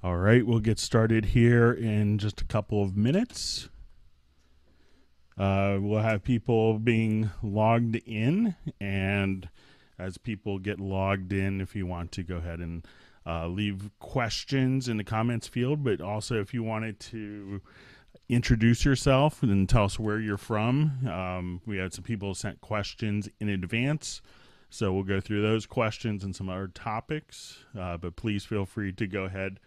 All right, we'll get started here in just a couple of minutes. We'll have people being logged in, and as people get logged in, if you want to go ahead and leave questions in the comments field, but also if you wanted to introduce yourself and tell us where you're from. We had some people sent questions in advance, so we'll go through those questions and some other topics, but please feel free to go ahead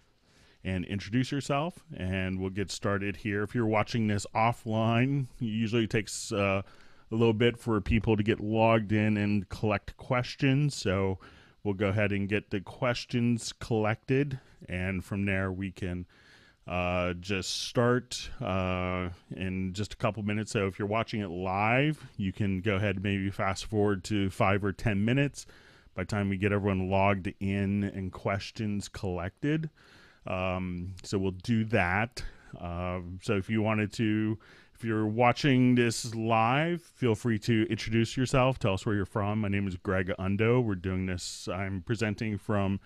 and introduce yourself, and we'll get started here. If you're watching this offline, it usually takes a little bit for people to get logged in and collect questions, so we'll go ahead and get the questions collected, and from there we can just start in just a couple minutes. So if you're watching it live, you can go ahead and maybe fast forward to 5 or 10 minutes by the time we get everyone logged in and questions collected. So we'll do that. So if you're watching this live, feel free to introduce yourself. Tell us where you're from. My name is Greg Undo. I'm presenting from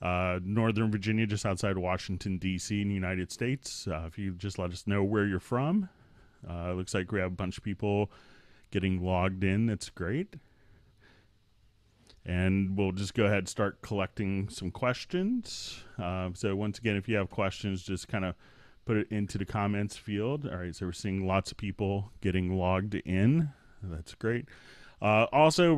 Northern Virginia, just outside Washington, D.C. in the United States. If you just let us know where you're from. It looks like we have a bunch of people getting logged in. That's great. And we'll just go ahead and start collecting some questions. So once again, if you have questions, just kind of put it into the comments field. All right, so we're seeing lots of people getting logged in. That's great. Also,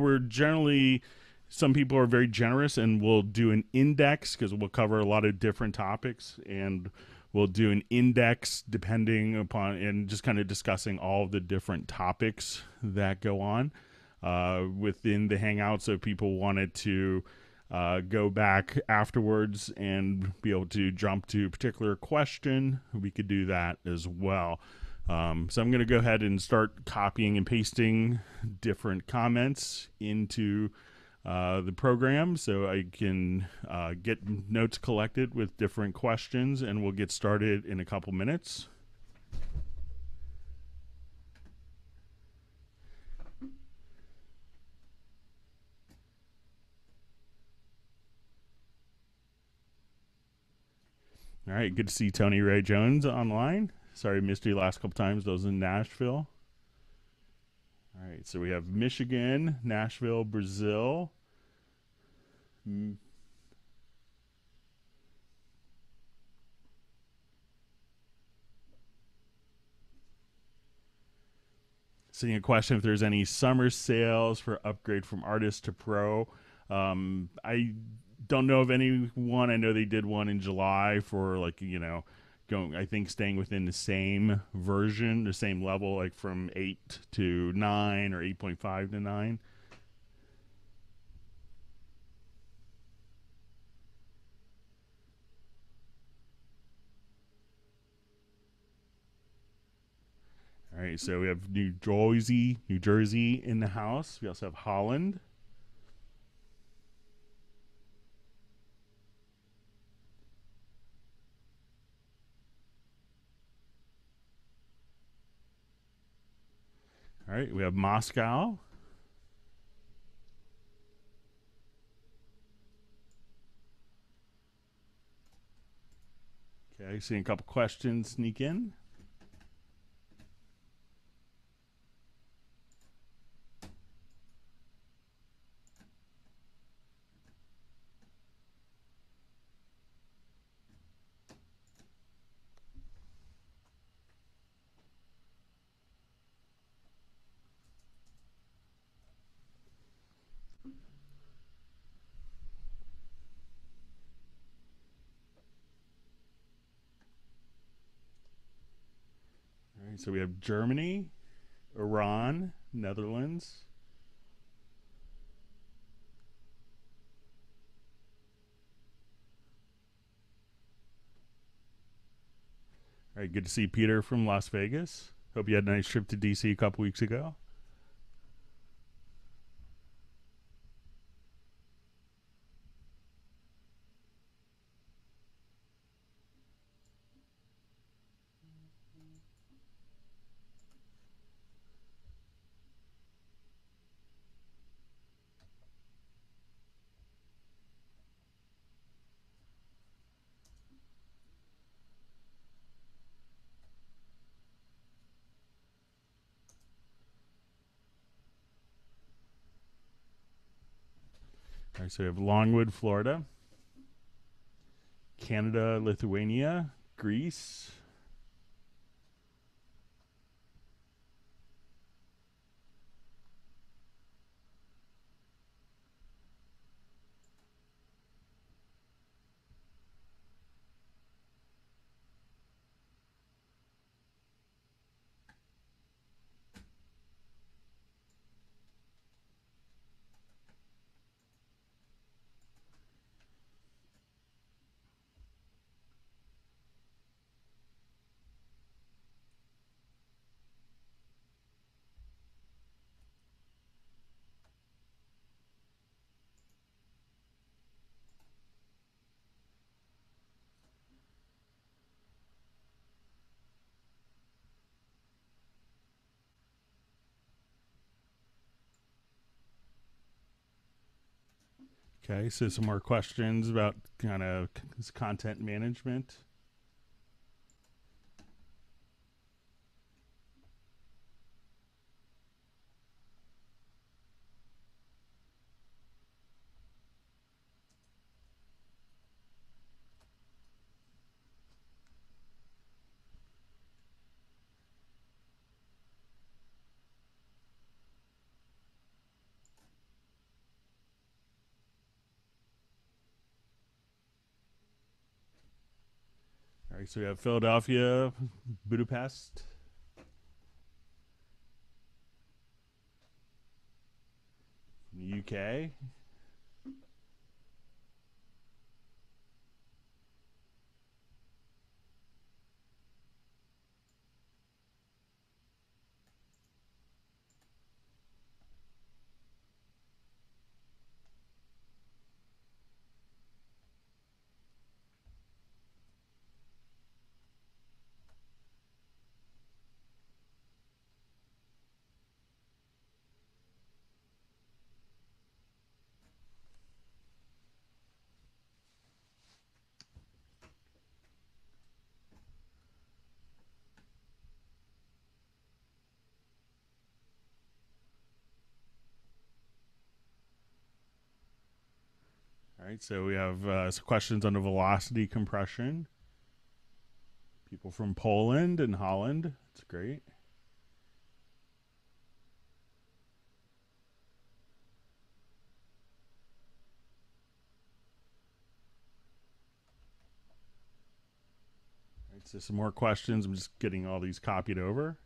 some people are very generous, and we'll do an index because we'll cover a lot of different topics, and we'll do an index depending upon, and just kind of discussing all of the different topics that go on within the Hangout. So if people wanted to go back afterwards and be able to jump to a particular question, we could do that as well. So I'm going to go ahead and start copying and pasting different comments into the program so I can get notes collected with different questions, and we'll get started in a couple minutes. All right, good to see Tony Ray Jones online. Sorry I missed you last couple times. Those in Nashville. All right, so we have Michigan, Nashville, Brazil. Seeing a question if there's any summer sales for upgrade from artist to pro. I don't know of anyone. I know they did one in July for staying within the same version, the same level, like from 8 to 9 or 8.5 to 9. All right, so we have New Jersey in the house. We also have Holland. All right, we have Moscow. Okay, seeing a couple questions sneak in. All right, so we have Germany, Iran, Netherlands. All right, good to see Peter from Las Vegas. Hope you had a nice trip to DC a couple weeks ago. All right, so we have Longwood, Florida, Canada, Lithuania, Greece, Okay, so some more questions about kind of content management. All right, so we have Philadelphia, Budapest, UK, All right, so we have some questions on the velocity compression. People from Poland and Holland. That's great. All right, so some more questions. I'm just getting all these copied over.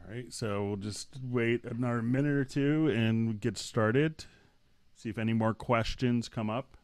All right, so we'll just wait another minute or two and get started. See if any more questions come up.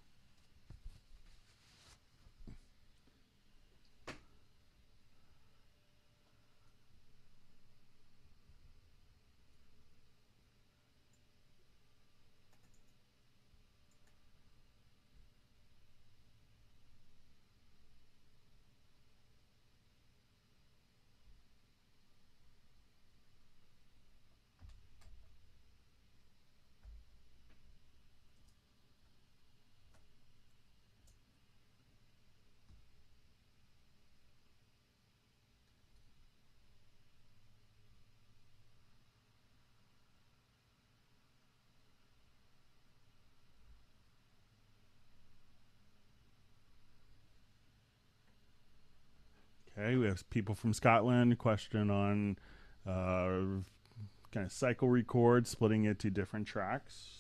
Okay, we have people from Scotland. Question on kind of cycle record, splitting it to different tracks.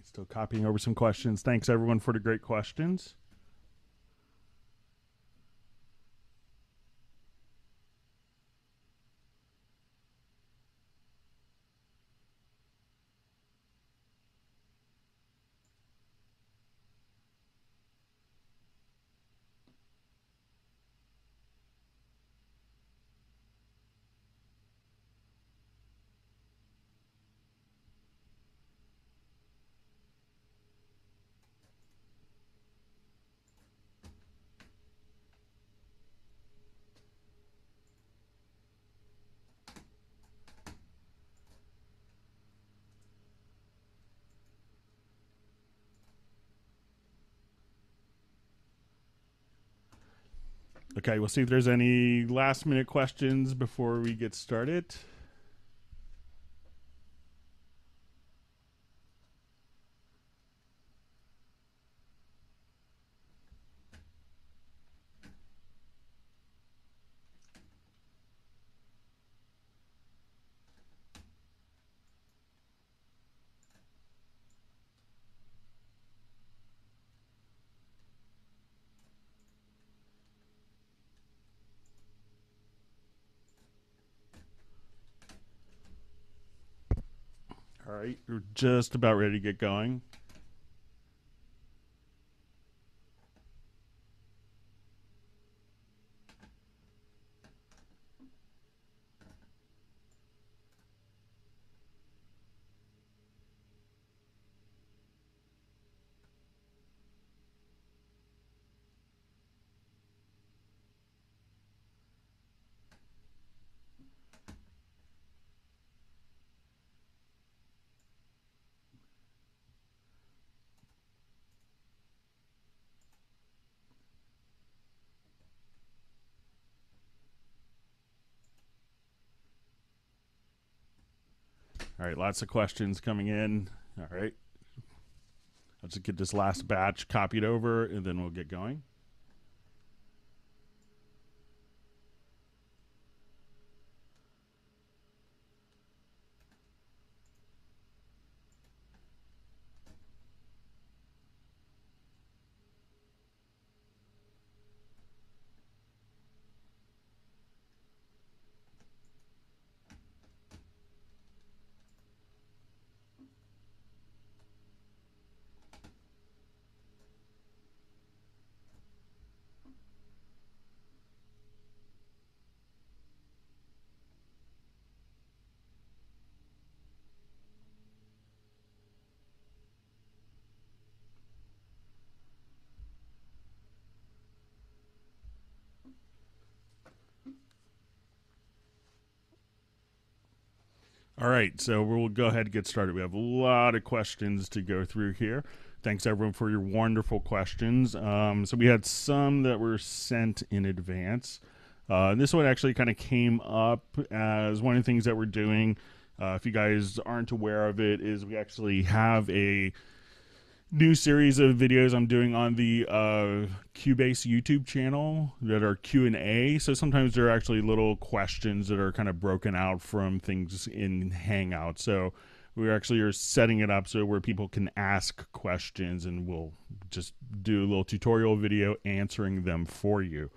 Still copying over some questions. Thanks everyone for the great questions. Okay, we'll see if there's any last minute questions before we get started. All right, we're just about ready to get going. All right, lots of questions coming in. All right. Let's get this last batch copied over, and then we'll get going. All right, so we'll go ahead and get started. We have a lot of questions to go through here. Thanks, everyone, for your wonderful questions. So we had some that were sent in advance. This one actually kind of came up as one of the things that we're doing. If you guys aren't aware of it, is we actually have a new series of videos I'm doing on the Cubase YouTube channel that are Q&A. So sometimes there are actually little questions that are kind of broken out from things in Hangout. So we actually are setting it up so where people can ask questions, and we'll just do a little tutorial video answering them for you.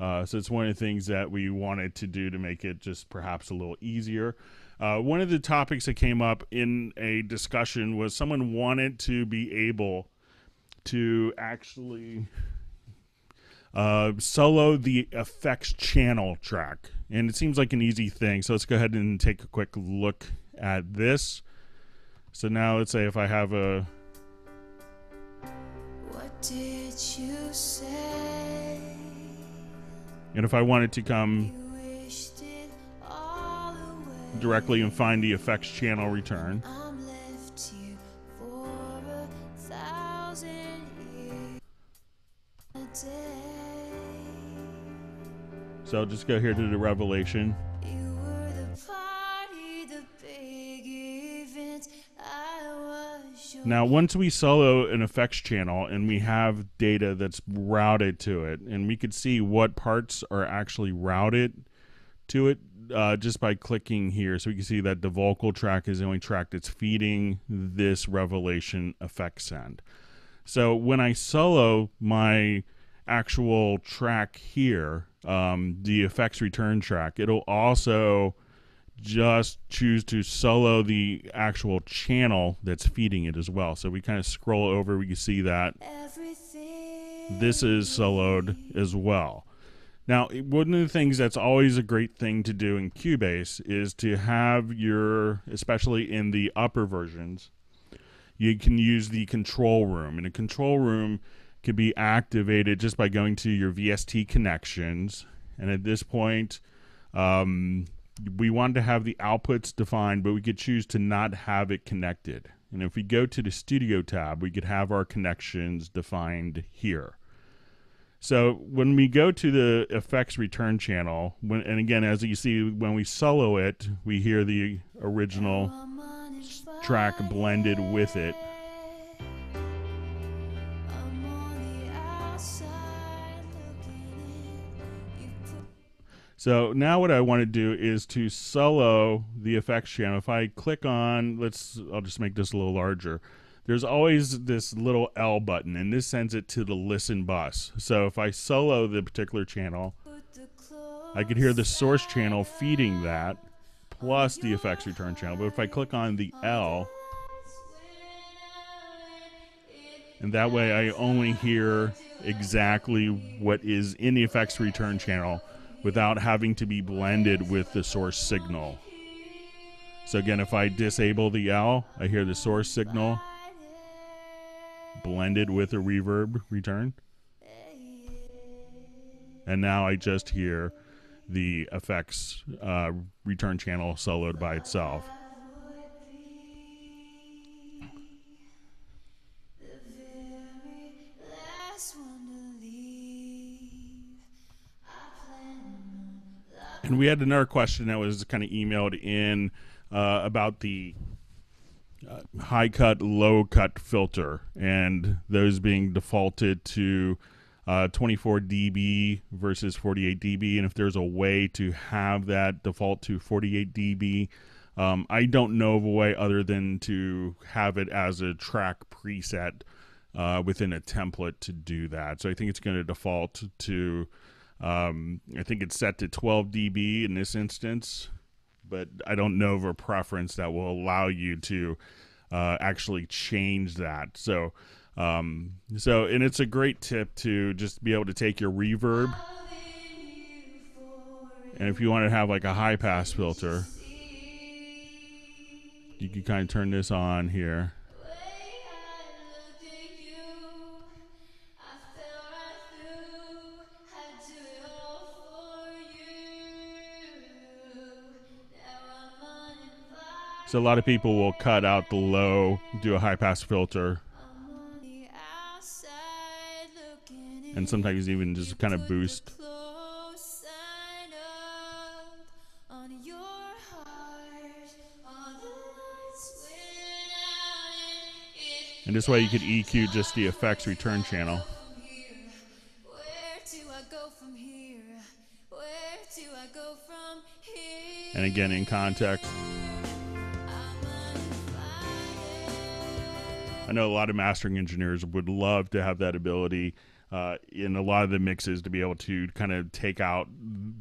So it's one of the things that we wanted to do to make it just perhaps a little easier. One of the topics that came up in a discussion was someone wanted to be able to actually solo the effects channel track. And it seems like an easy thing. So let's go ahead and take a quick look at this. So now let's say if I have a... What did you say? And if I wanted to come directly and find the effects channel return. So I'll just go here to the revelation. Now, once we solo an effects channel and we have data that's routed to it, and we could see what parts are actually routed to it just by clicking here. So we can see that the vocal track is the only track that's feeding this revelation effect send. So when I solo my actual track here, the effects return track, it'll also just choose to solo the actual channel that's feeding it as well. So we kind of scroll over, we can see that this is soloed as well. Now, one of the things that's always a great thing to do in Cubase is to have your, especially in the upper versions, you can use the control room. And a control room can be activated just by going to your VST connections. And at this point, we want to have the outputs defined, but we could choose to not have it connected. And if we go to the Studio tab, we could have our connections defined here. So when we go to the effects return channel, and again, as you see, when we solo it, we hear the original track blended with it. So now what I want to do is to solo the effects channel. If I click on, I'll just make this a little larger. There's always this little L button, and this sends it to the listen bus. So if I solo the particular channel, I could hear the source channel feeding that, plus the effects return channel. But if I click on the L, and that way I only hear exactly what is in the effects return channel without having to be blended with the source signal. So again, if I disable the L, I hear the source signal blended with a reverb return. And now I just hear the effects return channel soloed by itself. And we had another question that was kind of emailed in about the high cut, low cut filter, and those being defaulted to 24 dB versus 48 dB, and if there's a way to have that default to 48 dB. I don't know of a way other than to have it as a track preset within a template to do that. So I think it's going to default to I think it's set to 12 dB in this instance, but I don't know of a preference that will allow you to actually change that. So and it's a great tip to just be able to take your reverb, and if you want to have like a high pass filter, you can kind of turn this on here. So a lot of people will cut out the low, do a high pass filter, and sometimes even just kind of boost. And this way you could EQ just the effects return channel. And again, in context. I know a lot of mastering engineers would love to have that ability in a lot of the mixes to be able to kind of take out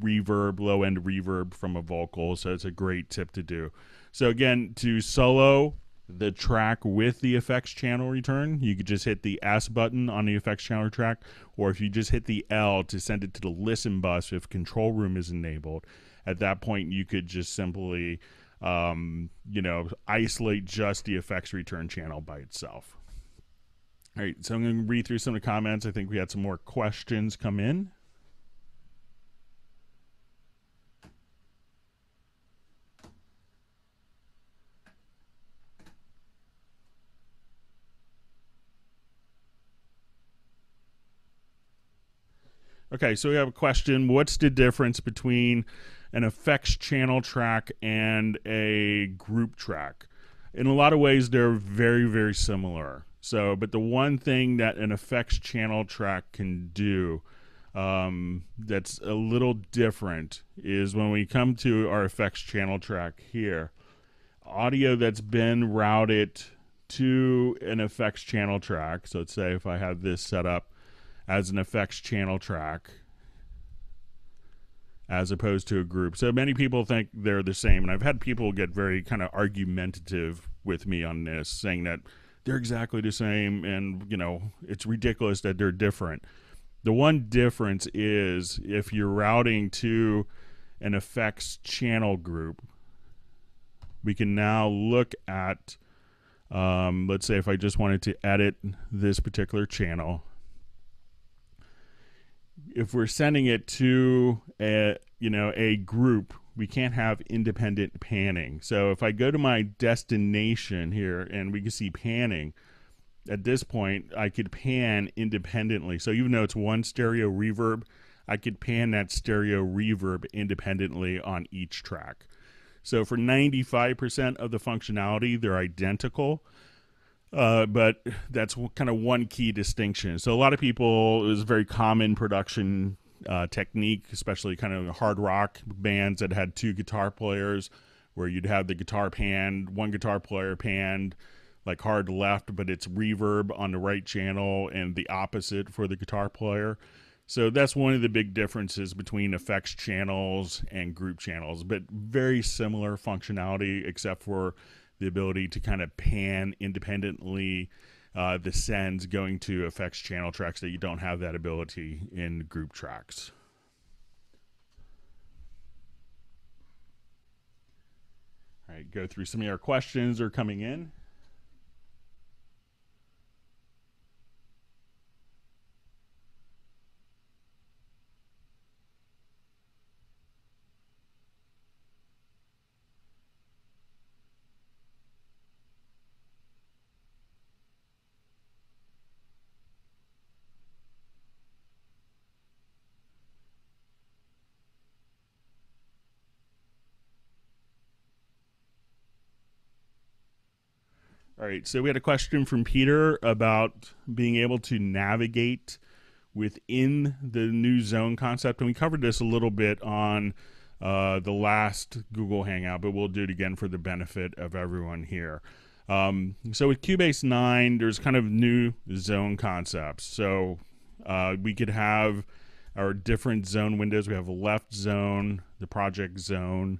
reverb, low-end reverb from a vocal. So it's a great tip to do. So again, to solo the track with the effects channel return, you could just hit the S button on the effects channel track, or if you just hit the L to send it to the listen bus if control room is enabled, at that point you could just simply isolate just the effects return channel by itself. All right, so I'm going to read through some of the comments. I think we had some more questions come in. Okay, so we have a question. What's the difference between an effects channel track and a group track? In a lot of ways, they're very, very similar. So, but the one thing that an effects channel track can do that's a little different is when we come to our effects channel track here, audio that's been routed to an effects channel track. So let's say if I have this set up as an effects channel track as opposed to a group. So many people think they're the same, and I've had people get very kind of argumentative with me on this, saying that they're exactly the same and, it's ridiculous that they're different. The one difference is if you're routing to an effects channel group, we can now look at, let's say if I just wanted to edit this particular channel, if we're sending it to a group, we can't have independent panning. So if I go to my destination here and we can see panning, at this point, I could pan independently. So even though it's one stereo reverb, I could pan that stereo reverb independently on each track. So for 95% of the functionality, they're identical. But that's kind of one key distinction. So a lot of people, it was a very common production technique, especially kind of hard rock bands that had two guitar players, where you'd have the guitar panned, one guitar player panned like hard left, but it's reverb on the right channel and the opposite for the guitar player. So that's one of the big differences between effects channels and group channels, but very similar functionality except for the ability to kind of pan independently the sends going to effects channel tracks that you don't have that ability in group tracks. All right, go through some of your questions that are coming in. All right, so we had a question from Peter about being able to navigate within the new zone concept, and we covered this a little bit on the last Google Hangout, but we'll do it again for the benefit of everyone here. So with Cubase 9, there's kind of new zone concepts. So we could have our different zone windows. We have a left zone, the project zone,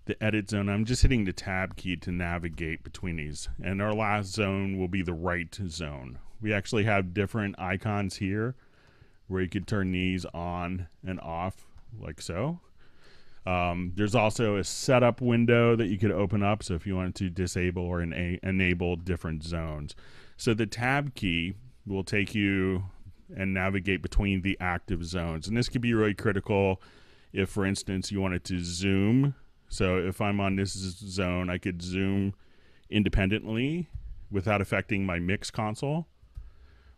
the edit zone. I'm just hitting the tab key to navigate between these. And our last zone will be the right zone. We actually have different icons here where you could turn these on and off like so. There's also a setup window that you could open up, so if you wanted to disable or enable different zones. So the tab key will take you and navigate between the active zones. And this could be really critical if, for instance, you wanted to zoom. So if I'm on this zone, I could zoom independently without affecting my mix console.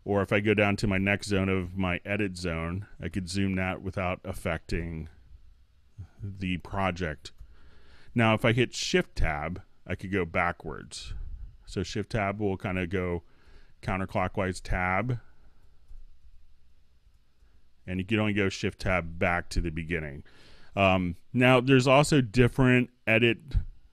Or if I go down to my next zone of my edit zone, I could zoom that without affecting the project. Now, if I hit Shift Tab, I could go backwards. So Shift Tab will kind of go counterclockwise tab. And you can only go Shift Tab back to the beginning. Now, there's also different edit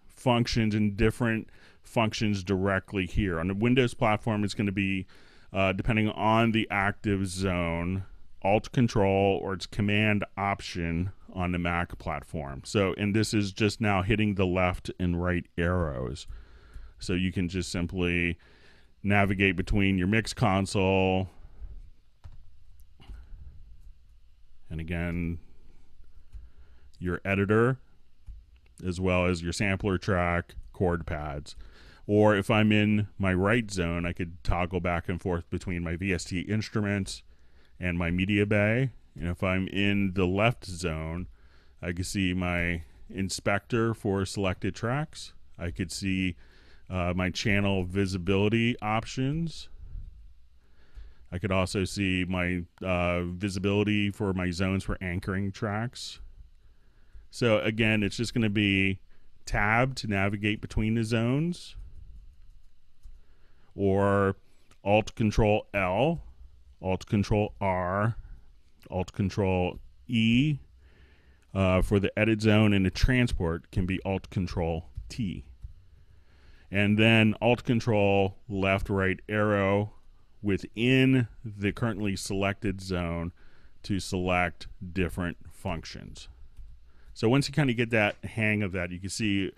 functions and different functions directly here. On the Windows platform, it's going to be, depending on the active zone, Alt-Control or it's Command-Option on the Mac platform. So, and this is just now hitting the left and right arrows. So you can just simply navigate between your mix console and again, your editor, as well as your sampler track, chord pads. Or if I'm in my right zone, I could toggle back and forth between my VST instruments and my media bay. And if I'm in the left zone, I could see my inspector for selected tracks. I could see my channel visibility options. I could also see my visibility for my zones for anchoring tracks. So again, it's just going to be tab to navigate between the zones, or Alt-Control L, Alt-Control R, Alt-Control E for the edit zone, and the transport can be Alt-Control T. And then Alt-Control left, right arrow within the currently selected zone to select different functions. So once you kind of get that hang of that, you can see an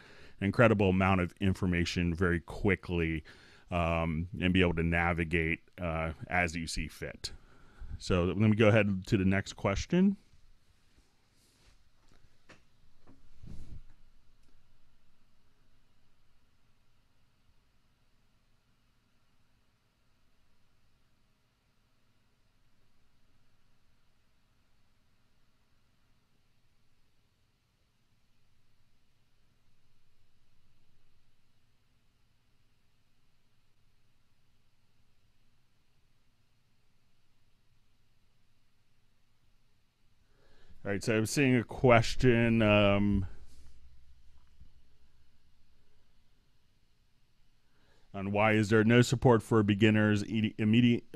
incredible amount of information very quickly and be able to navigate as you see fit. So let me go ahead to the next question. All right, so I'm seeing a question. On why is there no support for beginners, intermediate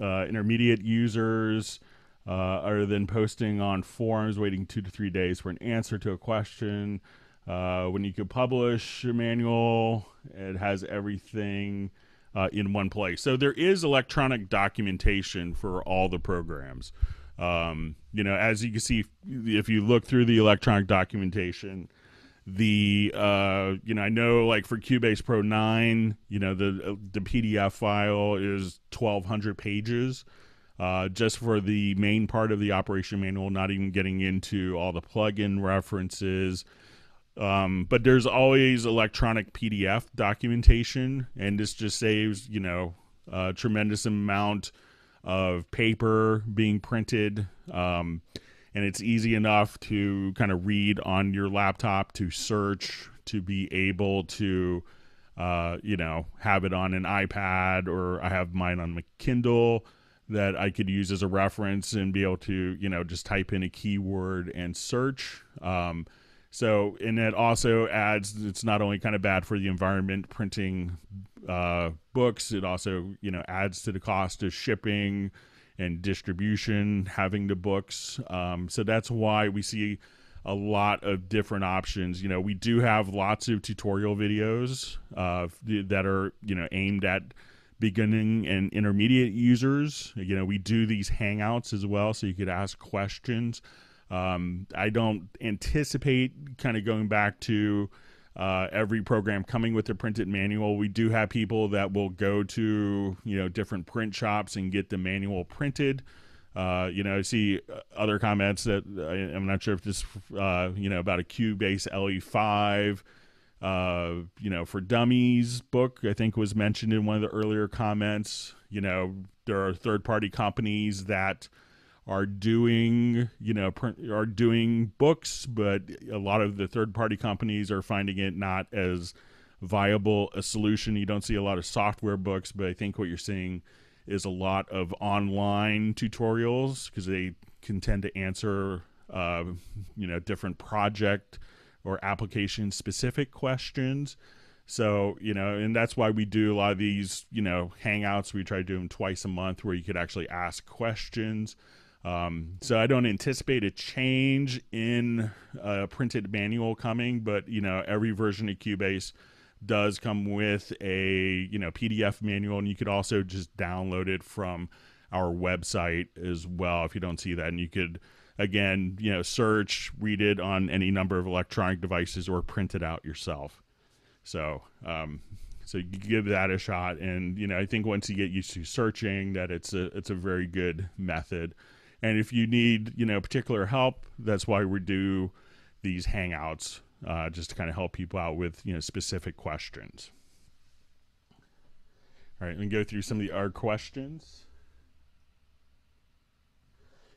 users, other than posting on forums, waiting 2 to 3 days for an answer to a question. When you could publish a manual, it has everything in one place. So there is electronic documentation for all the programs. As you can see, if you look through the electronic documentation, I know like for Cubase Pro 9, the PDF file is 1,200 pages just for the main part of the operation manual, not even getting into all the plugin references. But there's always electronic PDF documentation, and this just saves, a tremendous amount of paper being printed. And it's easy enough to kind of read on your laptop, to search, to be able to, have it on an iPad, or I have mine on my Kindle that I could use as a reference and be able to, just type in a keyword and search. And it also adds, it's not only kind of bad for the environment printing books, it also, adds to the cost of shipping and distribution, having the books. So that's why we see a lot of different options. We do have lots of tutorial videos that are, aimed at beginning and intermediate users. We do these hangouts as well, so you could ask questions. I don't anticipate kind of going back to every program coming with a printed manual. We do have people that will go to, different print shops and get the manual printed. I see other comments that I'm not sure if this, about a Cubase LE5, for Dummies book, I think was mentioned in one of the earlier comments. There are third-party companies that are doing, are doing books, but a lot of the third-party companies are finding it not as viable a solution. You don't see a lot of software books, but I think what you're seeing is a lot of online tutorials, because they can tend to answer, different project or application-specific questions. So, and that's why we do a lot of these, hangouts. We try to do them twice a month where you could actually ask questions. So I don't anticipate a change in printed manual coming, but every version of Cubase does come with a PDF manual, and you could also just download it from our website as well if you don't see that. And you could again search, read it on any number of electronic devices, or print it out yourself. So you give that a shot, and I think once you get used to searching, that it's a very good method. And if you need, particular help, that's why we do these hangouts, just to kind of help people out with, specific questions. All right, let me go through some of our questions.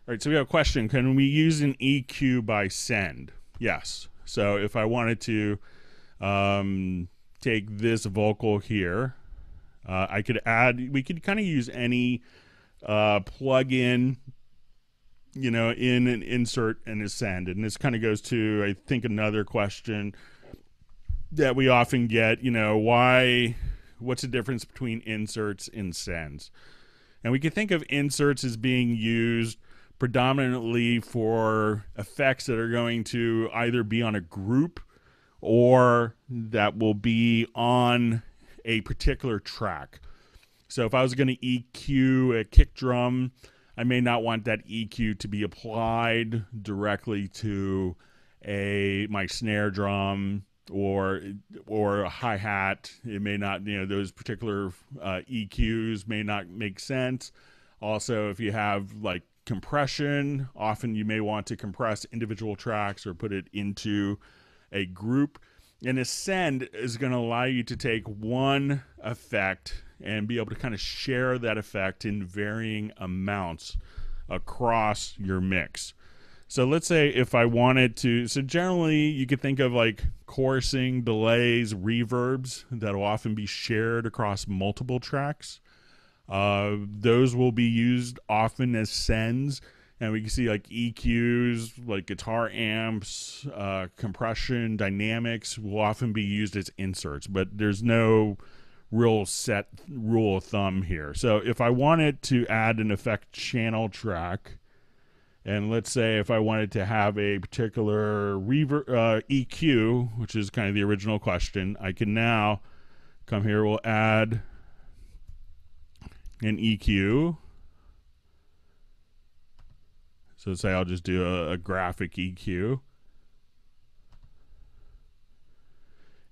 All right, so we have a question. Can we use an EQ by send? Yes. So if I wanted to take this vocal here, I could add, we could kind of use any plug-in, in an insert and a send. And this kind of goes to, I think, another question that we often get, what's the difference between inserts and sends? And we can think of inserts as being used predominantly for effects that are going to either be on a group or that will be on a particular track. So if I was going to EQ a kick drum, I may not want that EQ to be applied directly to my snare drum or a hi-hat. It may not, those particular EQs may not make sense. Also, if you have like compression, often you may want to compress individual tracks or put it into a group. And a send is going to allow you to take one effect and be able to kind of share that effect in varying amounts across your mix. So let's say if I wanted to, so generally you could think of like chorusing, delays, reverbs that will often be shared across multiple tracks. Those will be used often as sends. And we can see like EQs, like guitar amps, compression, dynamics will often be used as inserts, but there's no real set rule of thumb here. So if I wanted to add an effect channel track, and let's say if I wanted to have a particular EQ, which is kind of the original question, I can now come here, we'll add an EQ. So say I'll just do a graphic EQ.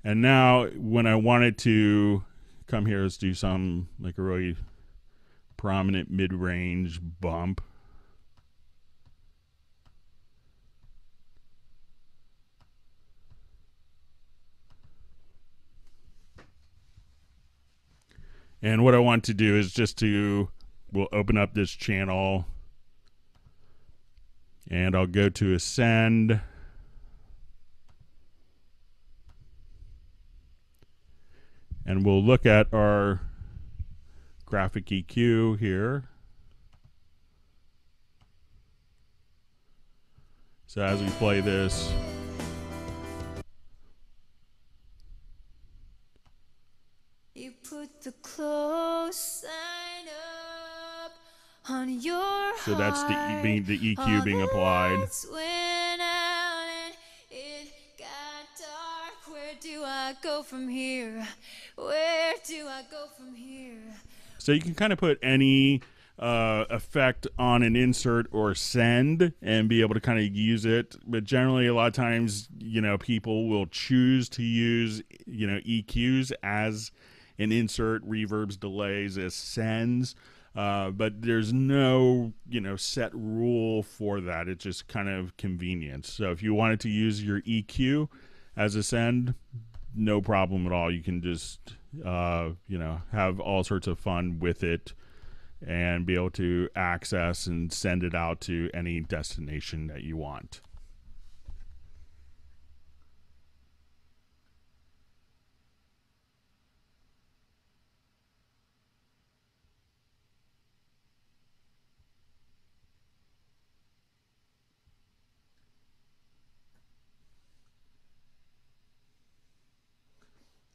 And now when I wanted to come here, let's do some like a really prominent mid-range bump. And what I want to do is we'll open up this channel and I'll go to Ascend. And we'll look at our graphic EQ here. So as we play this, you put the close sign up on your heart. So that's the EQ being applied. Went out and it got dark. Where do I go from here? Where do I go from here? So you can kind of put any effect on an insert or send and be able to kind of use it. But generally, a lot of times, people will choose to use, EQs as an insert, reverbs, delays as sends. But there's no, set rule for that. It's just kind of convenience. So if you wanted to use your EQ as a send, no problem at all. You can just, have all sorts of fun with it and be able to access and send it out to any destination that you want.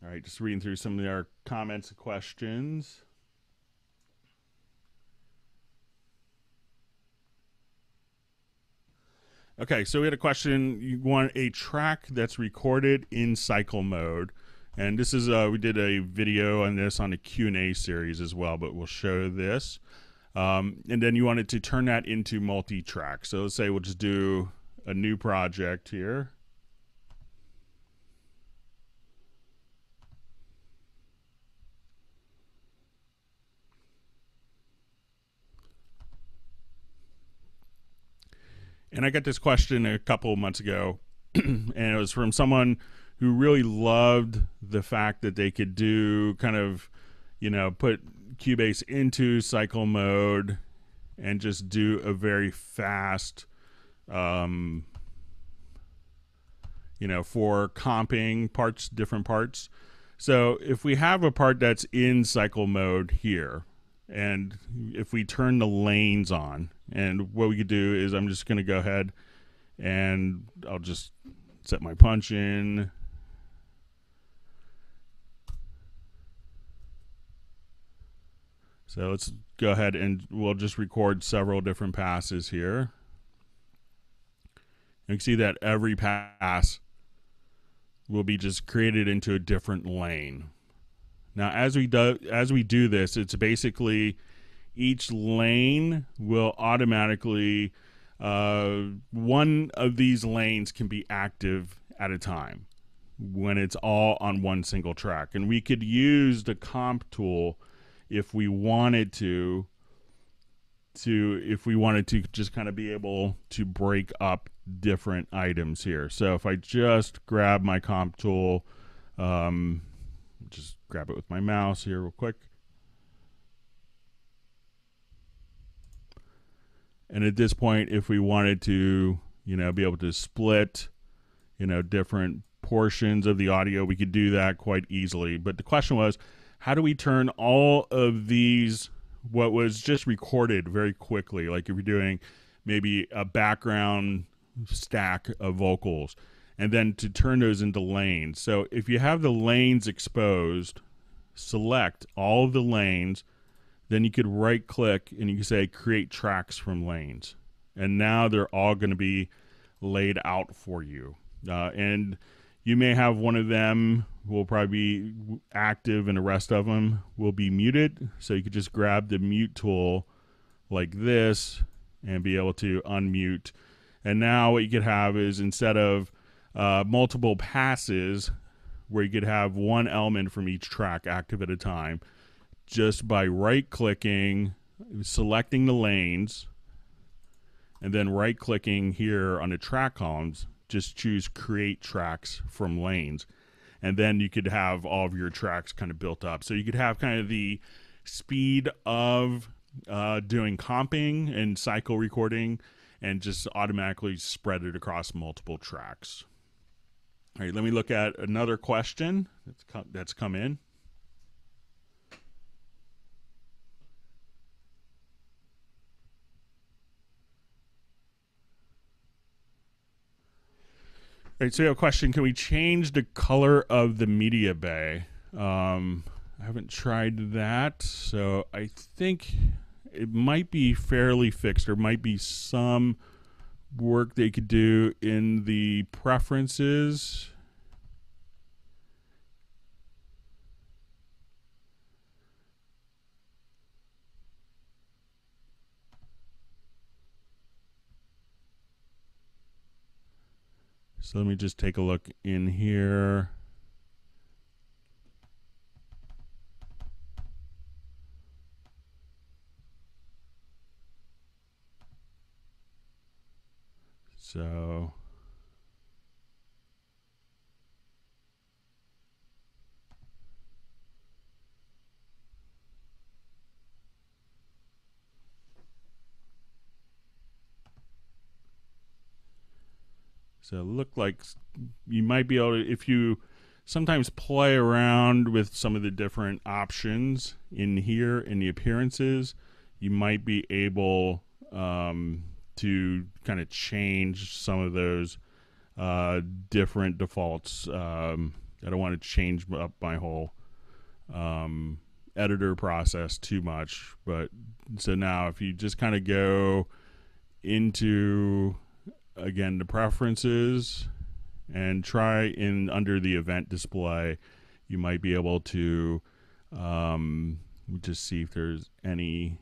All right, just reading through some of our comments and questions. Okay, so we had a question. You want a track that's recorded in cycle mode. And this is, we did a video on this on a Q&A series as well, but we'll show this. And then you wanted to turn that into multi-track. So let's say we'll just do a new project here. And I got this question a couple of months ago, and it was from someone who really loved the fact that they could do kind of, put Cubase into cycle mode and just do a very fast, for comping parts, different parts. So if we have a part that's in cycle mode here, and if we turn the lanes on, and what we could do is I'm just going to go ahead and I'll just set my punch in. So let's go ahead and we'll just record several different passes here. You can see that every pass will be just created into a different lane. Now, as we do this, it's basically each lane will automatically, one of these lanes can be active at a time when it's all on one single track. And we could use the comp tool if we wanted to just kind of be able to break up different items here. So if I just grab my comp tool, just grab it with my mouse here real quick. And at this point, if we wanted to, be able to split, different portions of the audio, we could do that quite easily. But the question was, how do we turn all of these, what was just recorded very quickly, like if you're doing maybe a background stack of vocals, and then to turn those into lanes. So if you have the lanes exposed, select all of the lanes, then you could right click and you can say create tracks from lanes. And now they're all going to be laid out for you. And you may have one of them will probably be active and the rest of them will be muted. So you could just grab the mute tool like this and be able to unmute. And now what you could have is, instead of multiple passes where you could have one element from each track active at a time, just by right clicking, selecting the lanes, and then right clicking here on the track columns, just choose create tracks from lanes. And then you could have all of your tracks kind of built up. So you could have kind of the speed of doing comping and cycle recording, and just automatically spread it across multiple tracks. All right, let me look at another question that's come in. All right, so we have a question. Can we change the color of the media bay? I haven't tried that, so I think it might be fairly fixed. There might be some work they could do in the preferences. So let me just take a look in here. So it looked like you might be able to, if you sometimes play around with some of the different options in here in the appearances, you might be able to kind of change some of those different defaults. I don't want to change up my whole editor process too much, but so now if you just kind of go into, again, the preferences and try in under the event display, you might be able to just see if there's any.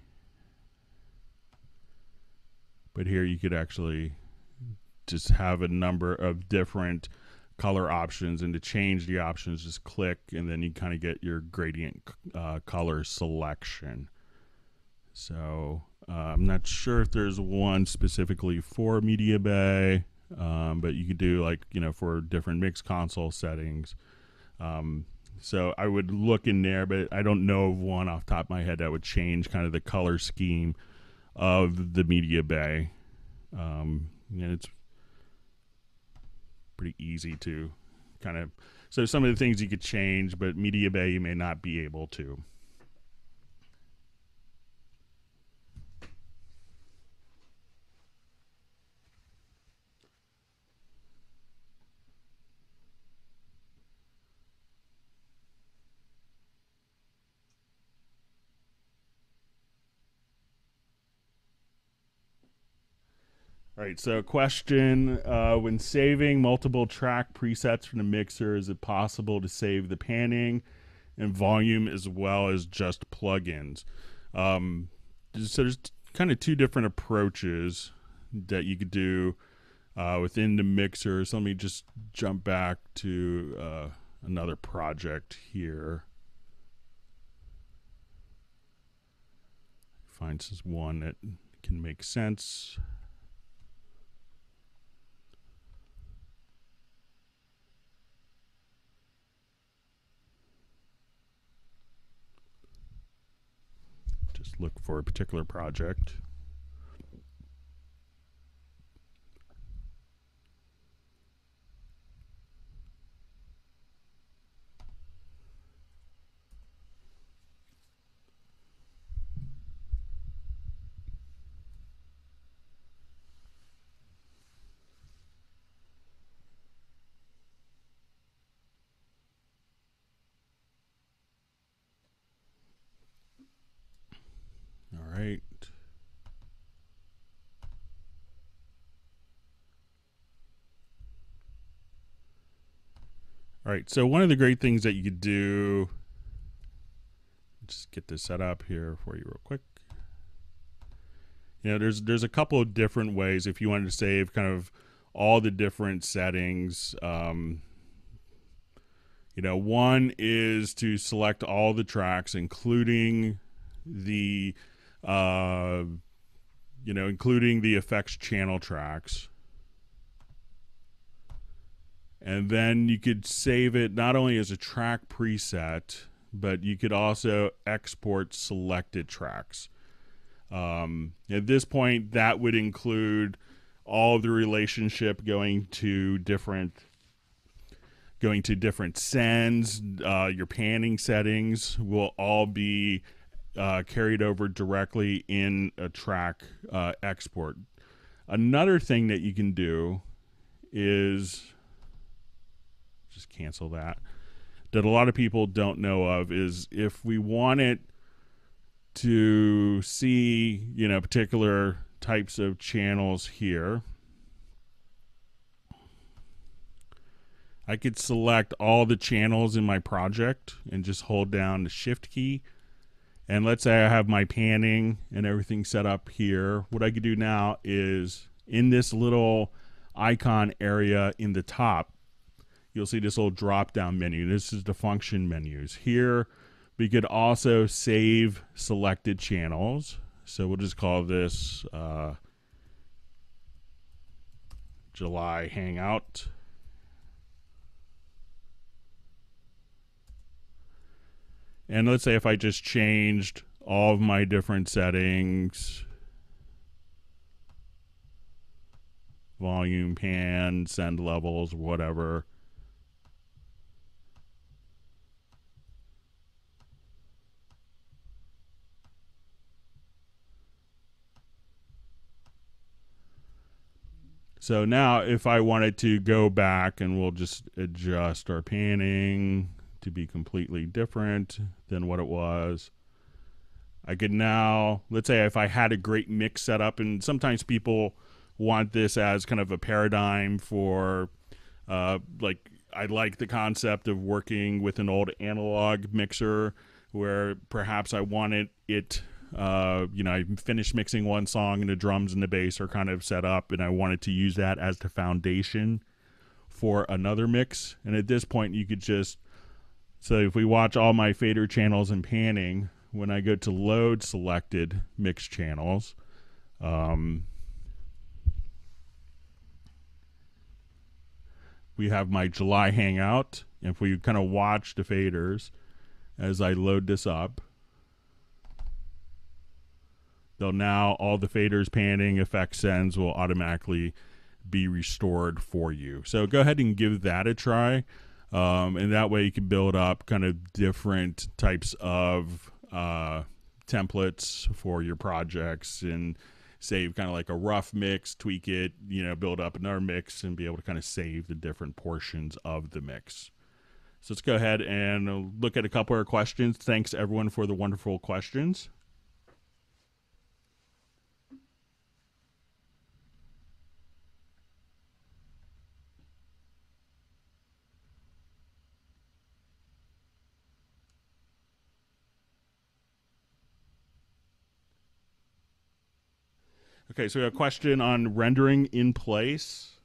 But here you could actually just have a number of different color options, and to change the options, just click, and then you kind of get your gradient color selection. So I'm not sure if there's one specifically for Media Bay, but you could do, like, for different mix console settings. So I would look in there, but I don't know of one off the top of my head that would change kind of the color scheme of the Media Bay. And it's pretty easy to kind of, so some of the things you could change, but Media Bay you may not be able to. All right, so question, when saving multiple track presets from the mixer, is it possible to save the panning and volume as well as just plugins? So there's kind of two different approaches that you could do within the mixer. So let me just jump back to another project here. Find this one that can make sense. Just look for a particular project. All right, so one of the great things that you could do, just get this set up here for you real quick. You know, there's a couple of different ways if you wanted to save kind of all the different settings. You know, one is to select all the tracks, including the, including the effects channel tracks. And then you could save it not only as a track preset, but you could also export selected tracks. At this point, that would include all of the relationship going to different sends. Your panning settings will all be carried over directly in a track export. Another thing that you can do is just cancel that a lot of people don't know of is if we wanted to see, you know, particular types of channels here, I could select all the channels in my project and just hold down the shift key. And let's say I have my panning and everything set up here. What I could do now is in this little icon area in the top, you'll see this little drop down menu. This is the function menus. Here we could also save selected channels. So we'll just call this July Hangout. And let's say if I just changed all of my different settings, volume, pan, send levels, whatever. So now if I wanted to go back, and we'll just adjust our panning to be completely different than what it was. I could now, let's say if I had a great mix set up, and sometimes people want this as kind of a paradigm for, like, I like the concept of working with an old analog mixer where perhaps I wanted it, I finished mixing one song and the drums and the bass are kind of set up, and I wanted to use that as the foundation for another mix. And at this point, you could just, so if we watch all my fader channels and panning, when I go to load selected mix channels, we have my July Hangout. If we kind of watch the faders as I load this up, they'll now, all the faders, panning, effect sends will automatically be restored for you. So go ahead and give that a try. And that way you can build up kind of different types of templates for your projects and save kind of like a rough mix, tweak it, build up another mix and be able to kind of save the different portions of the mix. So let's go ahead and look at a couple of questions. Thanks everyone for the wonderful questions. Okay, so we have a question on rendering in place.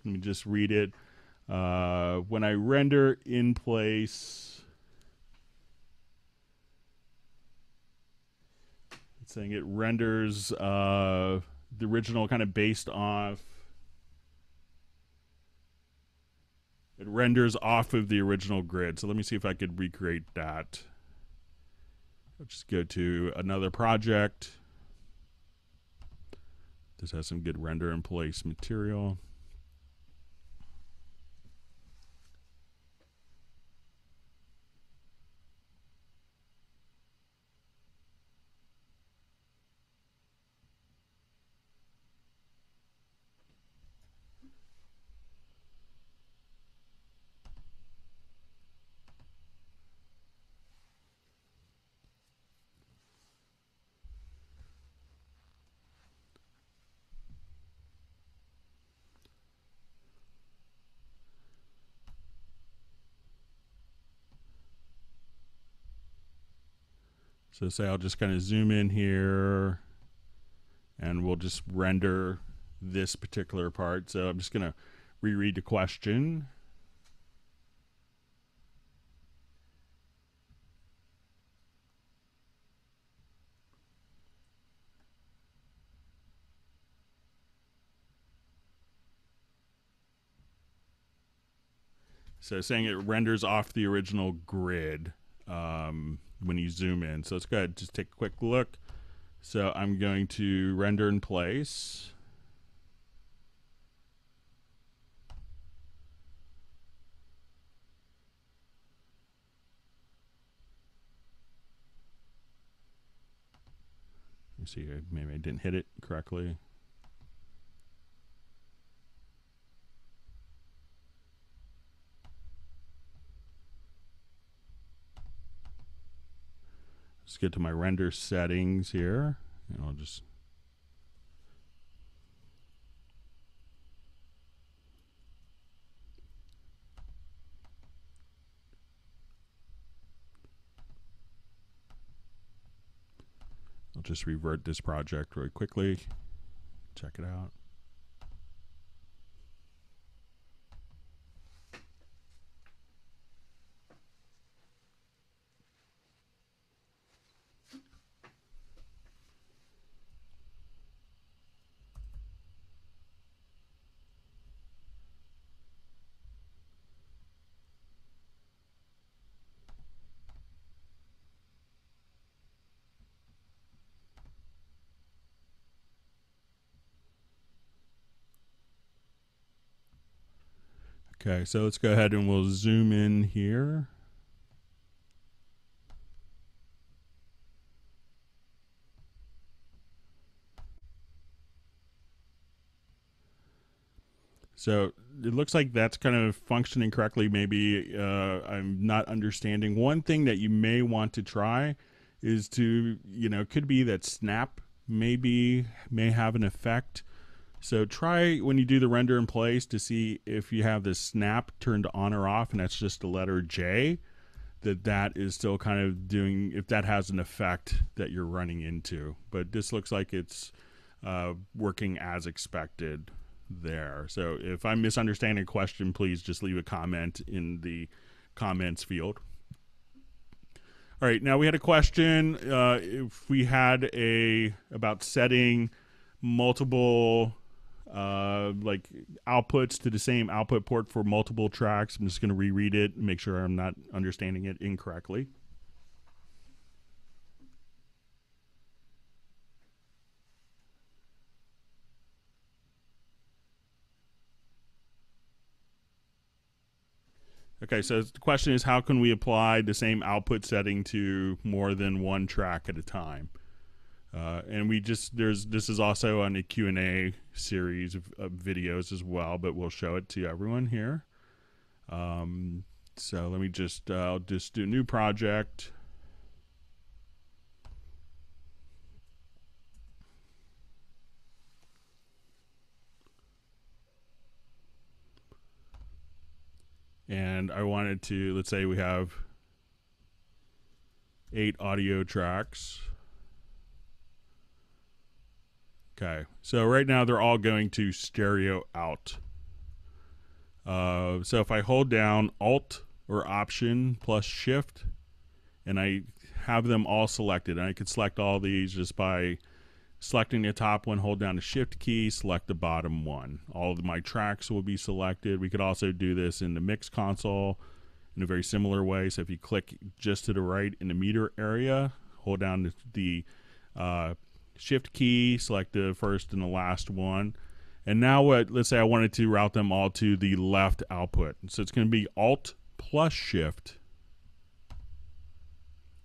Let me just read it. When I render in place, it's saying it renders the original kind of based off. It renders off of the original grid. So let me see if I could recreate that. I'll just go to another project. This has some good render in place material. So say I'll just kind of zoom in here and we'll just render this particular part. So I'm just going to reread the question. So saying it renders off the original grid when you zoom in. So let's go ahead, just take a quick look. So I'm going to render in place. Let me see, maybe I didn't hit it correctly. Let's get to my render settings here, and I'll just revert this project really quickly. Check it out. Okay, so let's go ahead and we'll zoom in here. So it looks like that's kind of functioning correctly. Maybe I'm not understanding. One thing that you may want to try is to, could be that snap may have an effect. So try when you do the render in place to see if you have this snap turned on or off, and that's just the letter J, that is still kind of doing, if that has an effect that you're running into. But this looks like it's working as expected there. So if I'm misunderstanding a question, please just leave a comment in the comments field. All right, now we had a question if we had about setting multiple like outputs to the same output port for multiple tracks. I'm just going to reread it and make sure I'm not understanding it incorrectly. Okay, so the question is, how can we apply the same output setting to more than one track at a time? And this is also on a Q&A series of videos as well, but we'll show it to everyone here. So let me I'll just do a new project. And I wanted to, let's say we have 8 audio tracks. Okay, so right now they're all going to stereo out. So if I hold down Alt or Option plus Shift, and I have them all selected, and I could select all these just by selecting the top one, hold down the Shift key, select the bottom one. All of my tracks will be selected. We could also do this in the mix console in a very similar way. So if you click just to the right in the meter area, hold down the Shift key, select the first and the last one. And now let's say I wanted to route them all to the left output. So it's going to be Alt plus Shift.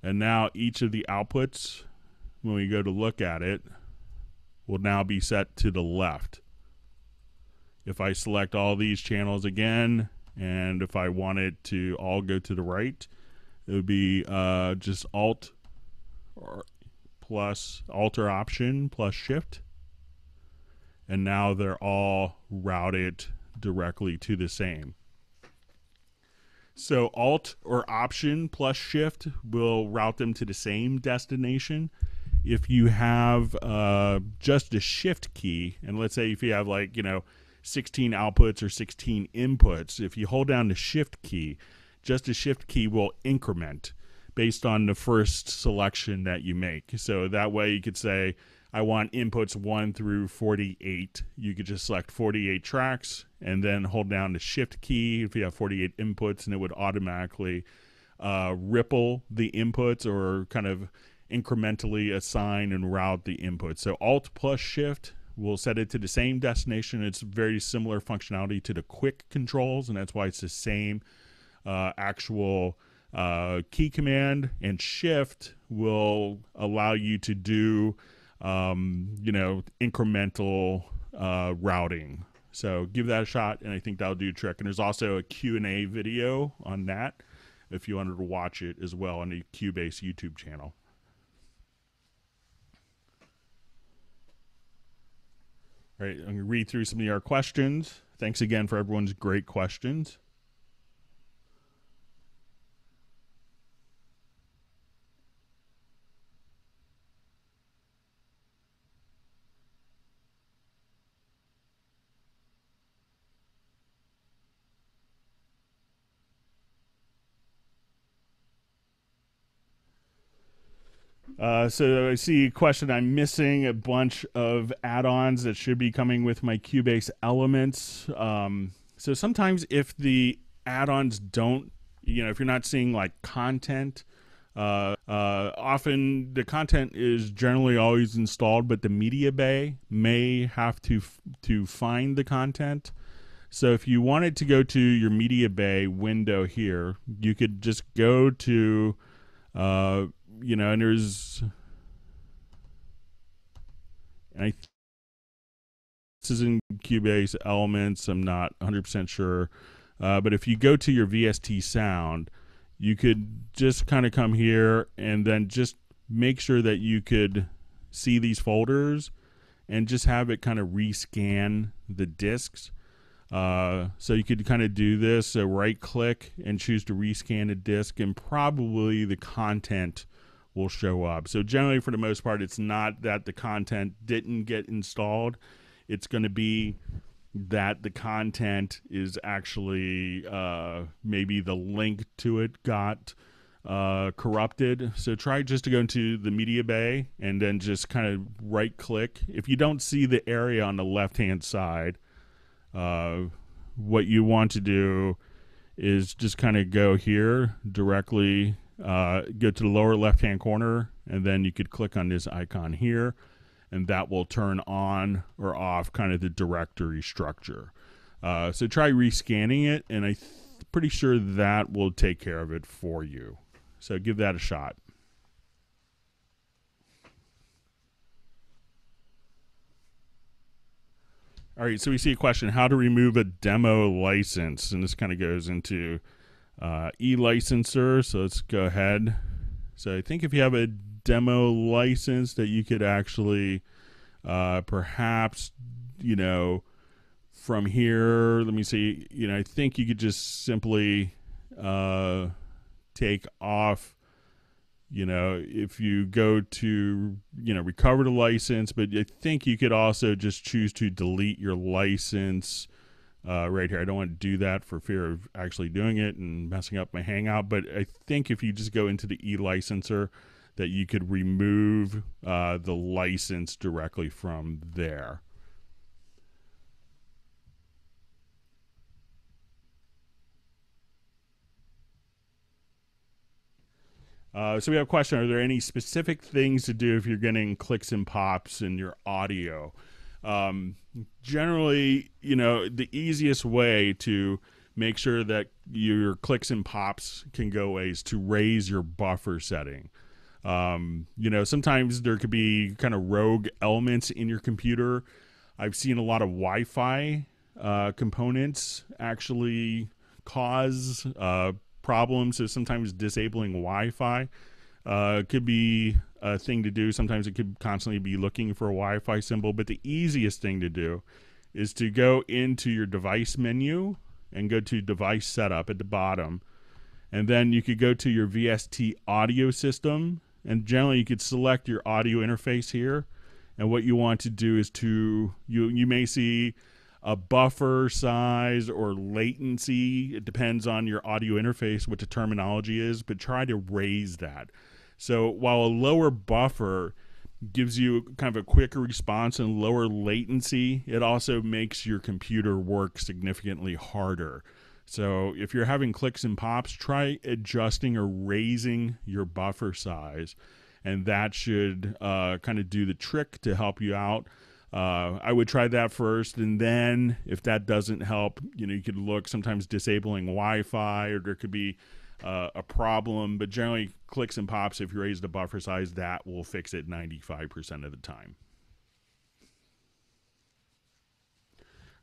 And now each of the outputs, when we go to look at it, will now be set to the left. If I select all these channels again, and if I want it to all go to the right, it would be just Alt or Option plus Shift. And now they're all routed directly to the same. So Alt or Option plus Shift will route them to the same destination. If you have just a Shift key, and let's say if you have 16 outputs or 16 inputs, if you hold down the Shift key, just a Shift key will increment based on the first selection that you make. So that way you could say, I want inputs 1 through 48. You could just select 48 tracks and then hold down the Shift key if you have 48 inputs, and it would automatically ripple the inputs or kind of incrementally assign and route the inputs. So Alt plus Shift will set it to the same destination. It's very similar functionality to the quick controls, and that's why it's the same actual key command. And Shift will allow you to do incremental routing. So give that a shot, and I think that'll do a trick. And there's also a Q&A video on that if you wanted to watch it as well on the Cubase YouTube channel. All right, I'm going to read through some of your questions. Thanks again for everyone's great questions. So I see a question. I'm missing a bunch of add-ons that should be coming with my Cubase elements. So sometimes if the add-ons don't, if you're not seeing like content, often the content is generally always installed, but the media bay may have to find the content. So if you wanted to go to your media bay window here, you could just go to and there's, this is in Cubase Elements. I'm not 100% sure, but if you go to your VST sound, you could just kind of come here and then just make sure that you could see these folders and just have it kind of rescan the disks. So you could kind of do this. So right click and choose to rescan a disk, and probably the content will show up. So generally, for the most part, it's not that the content didn't get installed. It's going to be that the content is actually maybe the link to it got corrupted. So try just to go into the media bay and then just kind of right click. If you don't see the area on the left hand side, what you want to do is just kind of go here directly, go to the lower left hand corner, and then you could click on this icon here, and that will turn on or off kind of the directory structure. So try rescanning it, and I'm pretty sure that will take care of it for you. So give that a shot. All right, so we see a question, how to remove a demo license, and this kind of goes into e-licenser. So let's go ahead. So I think if you have a demo license that you could actually perhaps, from here, let me see, I think you could just simply take off, if you go to, recover the license, but I think you could also just choose to delete your license right here. I don't want to do that for fear of actually doing it and messing up my Hangout, but I think if you just go into the e-licenser, that you could remove the license directly from there. So we have a question, are there any specific things to do if you're getting clicks and pops in your audio? Generally, the easiest way to make sure that your clicks and pops can go away is to raise your buffer setting. Sometimes there could be kind of rogue elements in your computer. I've seen a lot of Wi-Fi components actually cause problems. So sometimes disabling Wi-Fi could be a thing to do. Sometimes it could constantly be looking for a Wi-Fi symbol, but the easiest thing to do is to go into your device menu and go to device setup at the bottom, And then you could go to your VST audio system, and generally you could select your audio interface here. And what you want to do is you may see a buffer size or latency. It depends on your audio interface what the terminology is, but try to raise that. So while a lower buffer gives you kind of a quicker response and lower latency, it also makes your computer work significantly harder. So if you're having clicks and pops, try adjusting or raising your buffer size, and that should kind of do the trick to help you out. I would try that first, and then if that doesn't help, you could look sometimes disabling Wi-Fi, or there could be a problem. But generally, clicks and pops, if you raise the buffer size, that will fix it 95% of the time.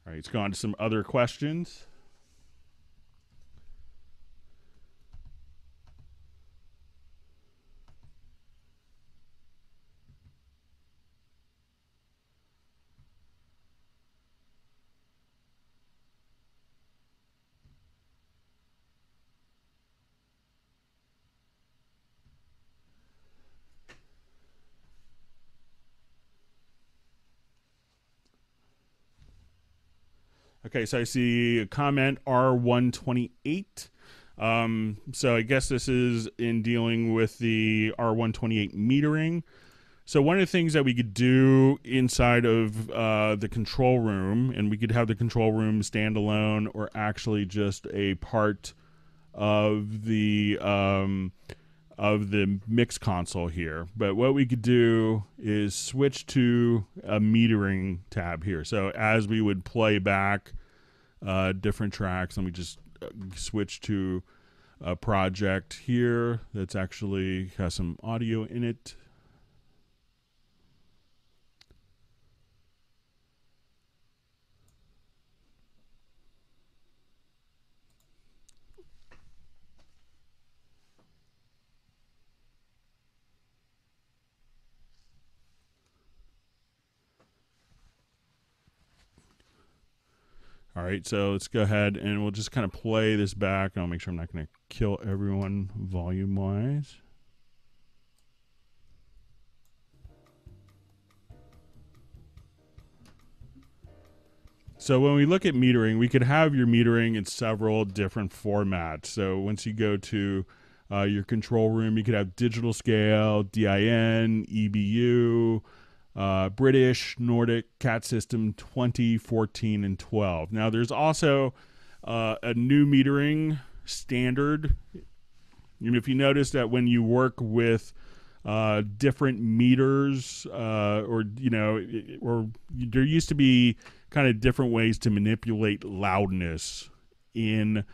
All right, let's go on to some other questions. Okay, so I see a comment R128. So I guess this is in dealing with the R128 metering. So one of the things that we could do inside of the control room, and we could have the control room standalone or actually just a part of the mix console here. But what we could do is switch to a metering tab here. So as we would play back different tracks, let me just switch to a project here that's actually has some audio in it. All right, so let's go ahead and we'll just kind of play this back. I'll make sure I'm not going to kill everyone volume-wise. So when we look at metering, we could have your metering in several different formats. So once you go to your control room, you could have digital scale, DIN, EBU, British, Nordic, CAT system 20, 14, and 12. Now there's also a new metering standard. If you notice that when you work with different meters, or there used to be kind of different ways to manipulate loudness in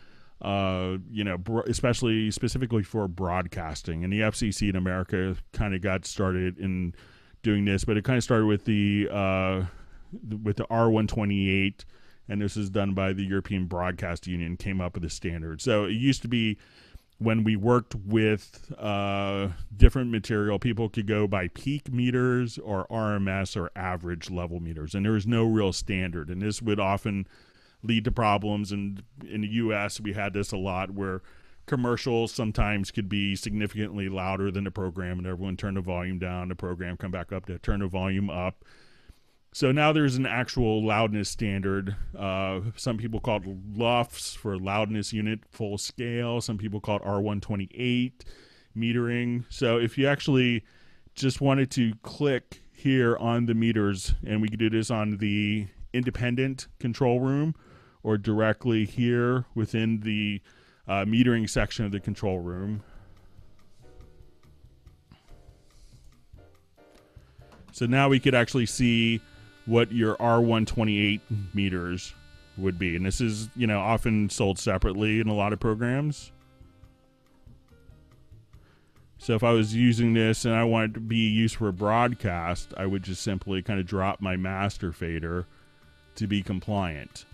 especially specifically for broadcasting, and the FCC in America kind of got started in doing this, but it kind of started with the R128, and this is done by the European Broadcast Union, came up with a standard. So it used to be when we worked with different material, people could go by peak meters or RMS or average level meters, and there was no real standard, and this would often lead to problems. And in the US, we had this a lot where commercials sometimes could be significantly louder than the program, and everyone turn the volume down, the program come back up to turn the volume up. So now there's an actual loudness standard. Some people call it LUFS for loudness unit full scale. Some people call it R128 metering. So if you actually just wanted to click here on the meters, and we could do this on the independent control room or directly here within the metering section of the control room. So now we could actually see what your R128 meters would be. And this is, often sold separately in a lot of programs. So if I was using this and I wanted it to be used for a broadcast, I would just simply kind of drop my master fader to be compliant.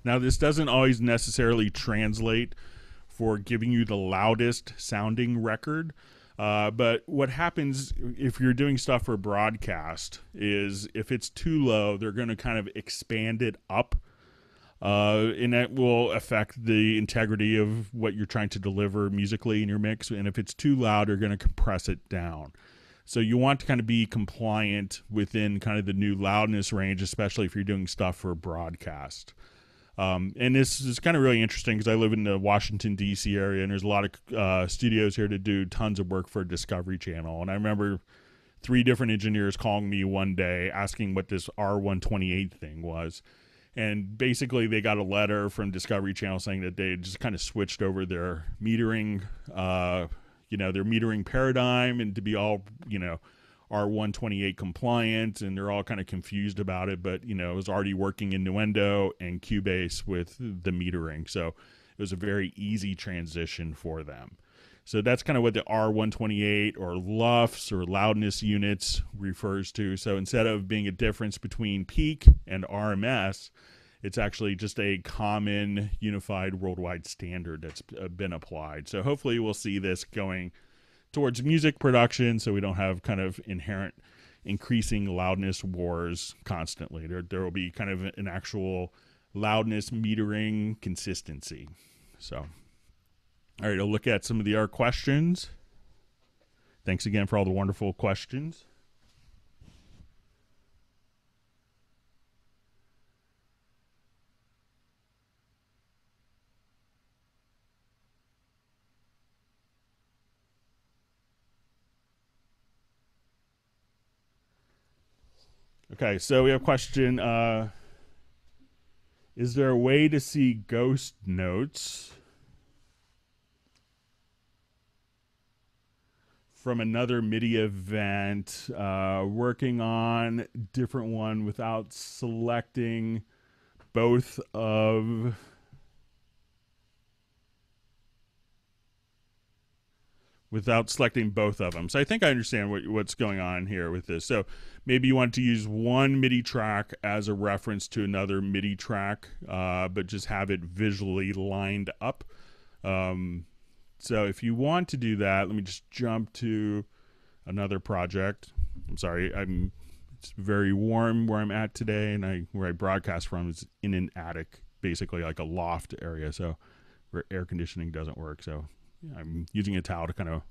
Now, this doesn't always necessarily translate for giving you the loudest sounding record. But what happens if you're doing stuff for broadcast is if it's too low, they're going to kind of expand it up and that will affect the integrity of what you're trying to deliver musically in your mix. And if it's too loud, you're going to compress it down. So you want to kind of be compliant within kind of the new loudness range, especially if you're doing stuff for broadcast. And this is kind of really interesting because I live in the Washington, D.C. area, and there's a lot of studios here to do tons of work for Discovery Channel. And I remember 3 different engineers calling me one day asking what this R128 thing was. And basically they got a letter from Discovery Channel saying that they just kind of switched over their metering, their metering paradigm, and to be all, R128 compliant, and they're all kind of confused about it, but, it was already working in Nuendo and Cubase with the metering. So it was a very easy transition for them. So that's kind of what the R128 or LUFS or loudness units refers to. So instead of being a difference between peak and RMS, it's actually just a common unified worldwide standard that's been applied. So hopefully we'll see this going towards music production so we don't have kind of inherent increasing loudness wars constantly. There will be kind of an actual loudness metering consistency. So. All right, I'll look at some of our questions. Thanks again for all the wonderful questions. Okay, so we have a question. Is there a way to see ghost notes from another MIDI event, working on different one without selecting both of them. So I think I understand what's going on here with this. So maybe you want to use one MIDI track as a reference to another MIDI track, but just have it visually lined up. So if you want to do that, let me just jump to another project. I'm sorry, it's very warm where I'm at today, and where I broadcast from is in an attic, basically like a loft area, so where air conditioning doesn't work. So I'm using a towel to kind of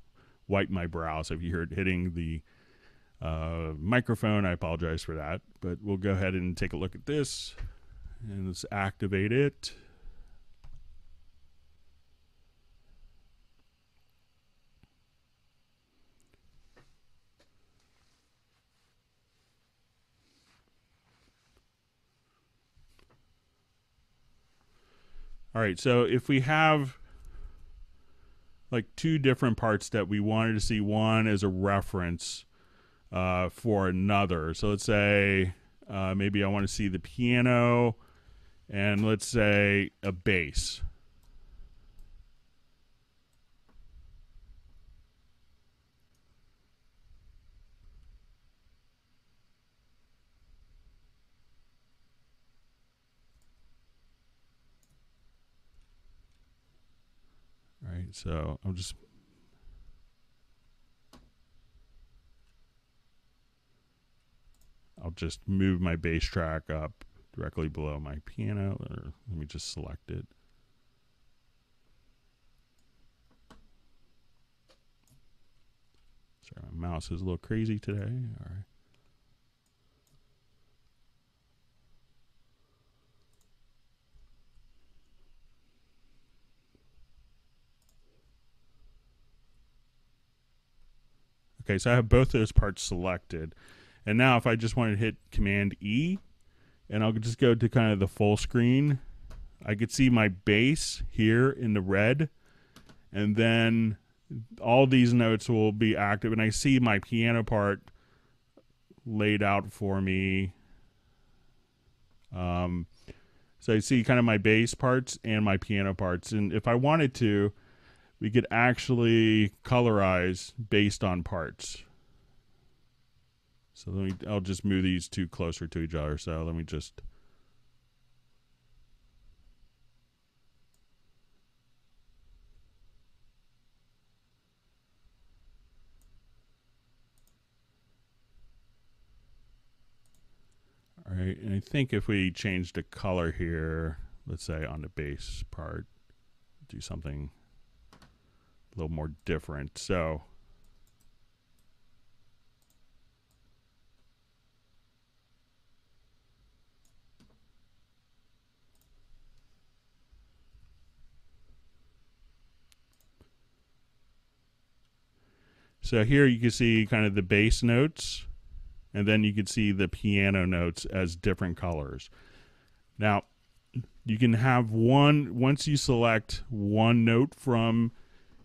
wipe my brow. So if you hear it hitting the microphone, I apologize for that. But we'll go ahead and take a look at this, and let's activate it. All right, so if we have like 2 different parts that we wanted to see one as a reference for another. So let's say maybe I want to see the piano and let's say a bass. All right, so I'll just move my bass track up directly below my piano, or let me just select it. Sorry, my mouse is a little crazy today. All right. Okay, so I have both those parts selected. And now if I just want to hit Command E, and I'll just go to kind of the full screen, I could see my bass here in the red, and then all these notes will be active, and I see my piano part laid out for me. So I see kind of my bass parts and my piano parts, and if I wanted to, we could actually colorize based on parts. So I'll just move these 2 closer to each other. So let me just. All right, and I think if we change the color here, let's say on the bass part, do something a little more different. So here you can see kind of the bass notes, and then you can see the piano notes as different colors. Now, you can have once you select one note from,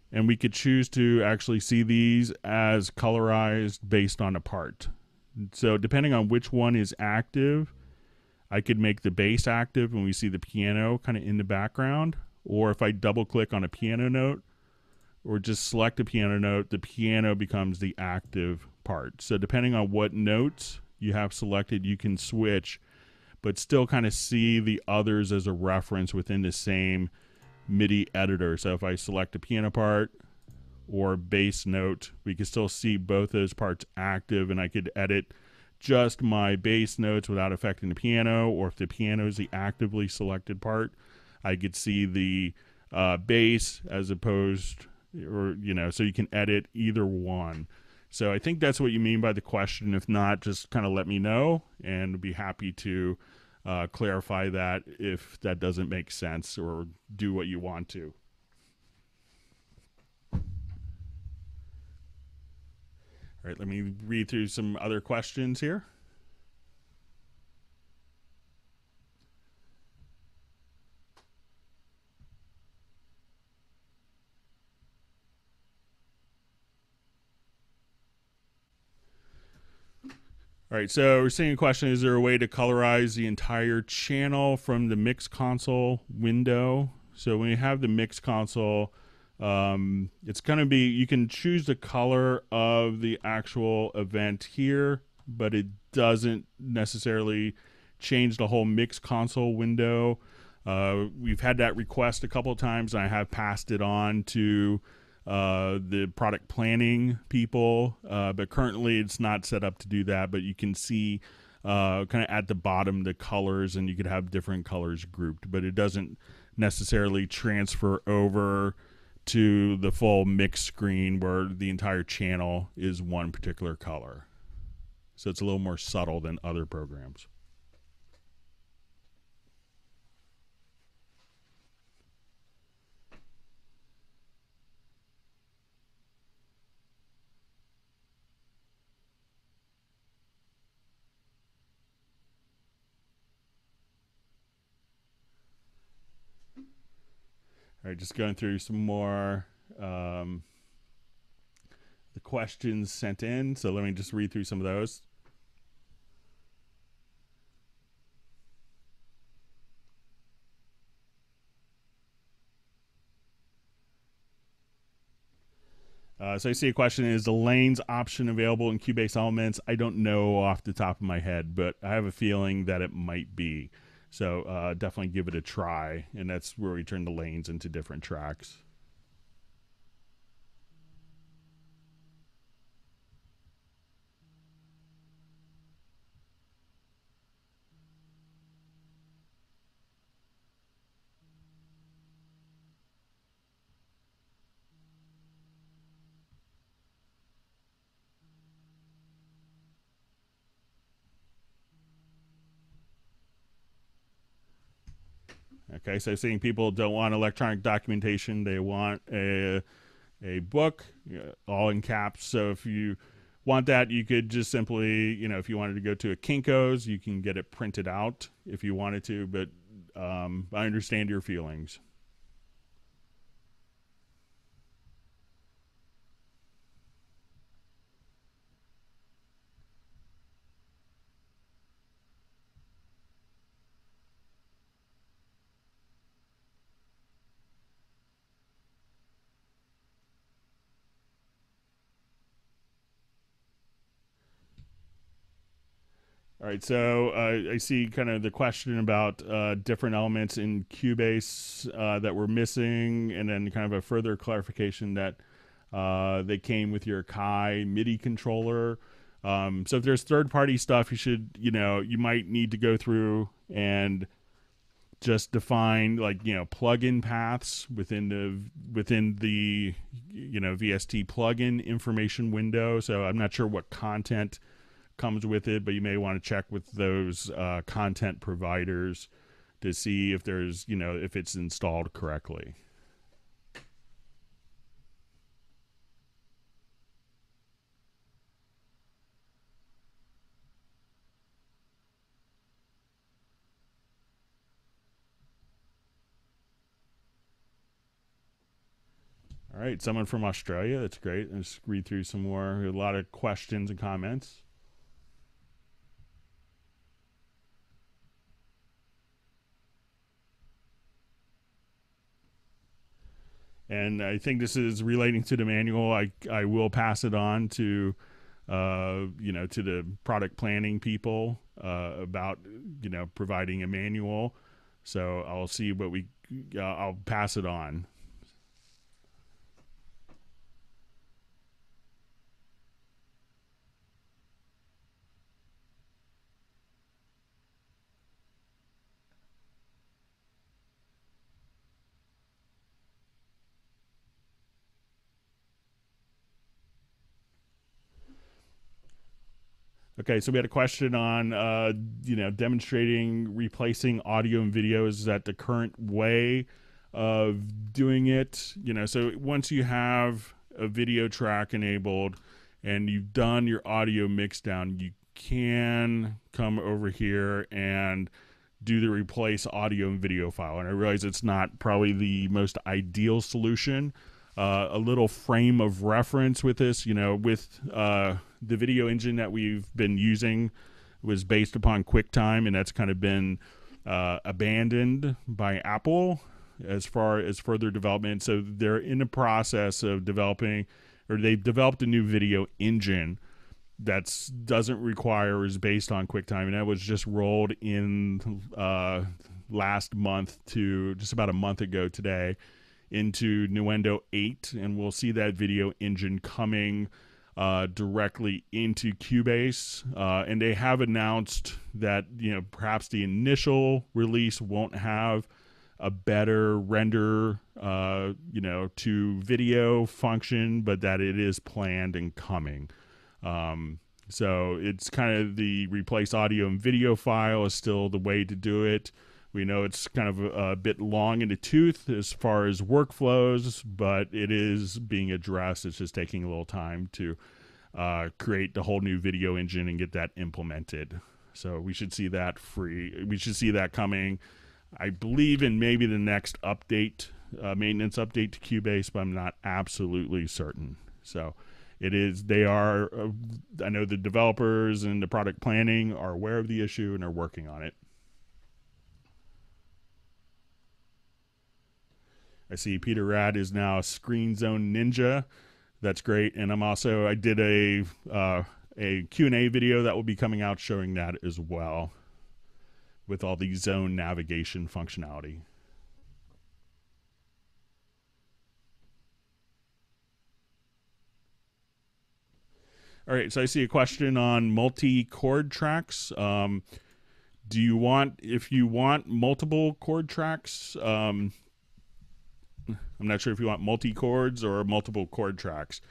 and we could choose to actually see these as colorized based on a part. So depending on which one is active, I could make the bass active and we see the piano kind of in the background. Or if I double click on a piano note, or just select a piano note, the piano becomes the active part. So depending on what notes you have selected, you can switch, but still kind of see the others as a reference within the same MIDI editor. So if I select a piano part or bass note, we can still see both those parts active, and I could edit just my bass notes without affecting the piano, or if the piano is the actively selected part, I could see the bass as opposed, or, you know, so you can edit either one. So I think that's what you mean by the question. If not, just kind of let me know, and be happy to clarify that if that doesn't make sense, or do what you want to. All right, let me read through some other questions here. All right, so we're seeing a question, is there a way to colorize the entire channel from the mix console window? So when you have the mix console, it's going to be, you can choose the color of the actual event here, but it doesn't necessarily change the whole mix console window. We've had that request a couple of times, and I have passed it on to the product planning people, but currently it's not set up to do that. But you can see kind of at the bottom the colors, and you could have different colors grouped, but it doesn't necessarily transfer over to the full mix screen where the entire channel is one particular color. So it's a little more subtle than other programs. All right, just going through some more the questions sent in. So let me just read through some of those. So I see a question, is the lanes option available in Cubase Elements? I don't know off the top of my head, but I have a feeling that it might be. So definitely give it a try, and that's where we turn the lanes into different tracks. Okay, so seeing people don't want electronic documentation, they want a book, all in caps. So if you want that, you could just simply, you know, if you wanted to go to a Kinko's, you can get it printed out if you wanted to, but I understand your feelings. All right, so I see kind of the question about different elements in Cubase that were missing, and then kind of a further clarification that they came with your Kai MIDI controller. So if there's third-party stuff, you should, you know, you might need to go through and just define like, plugin paths within the VST plugin information window. So I'm not sure what content comes with it, but you may want to check with those content providers to see if there's, if it's installed correctly. All right, someone from Australia. That's great. Let's read through some more. A lot of questions and comments. And I think this is relating to the manual. I will pass it on to, to the product planning people about, providing a manual. So I'll see what I'll pass it on. Okay, so we had a question on, demonstrating replacing audio and video. Is that the current way of doing it? So once you have a video track enabled and you've done your audio mix down, you can come over here and do the replace audio and video file. And I realize it's not probably the most ideal solution. A little frame of reference with this, with the video engine that we've been using was based upon QuickTime, and that's kind of been abandoned by Apple as far as further development. So they're in the process of developing, or they've developed a new video engine that doesn't require, or is based on QuickTime, and that was just rolled in last month to just about a month ago today into Nuendo 8, and we'll see that video engine coming directly into Cubase. And they have announced that, perhaps the initial release won't have a better render, to video function, but that it is planned and coming. So it's kind of the replace audio and video file is still the way to do it. We know it's kind of a bit long in the tooth as far as workflows, but it is being addressed. It's just taking a little time to create the whole new video engine and get that implemented. So we should see that we should see that coming, I believe, in maybe the next update, maintenance update to Cubase, but I'm not absolutely certain. So it is, I know the developers and the product planning are aware of the issue and are working on it. I see Peter Rad is now a Screen Zone Ninja. That's great. And I did a Q&A video that will be coming out showing that as well with all the zone navigation functionality. All right, so I see a question on multi-chord tracks. If you want multiple chord tracks, I'm not sure if you want multi-chords or multiple chord tracks.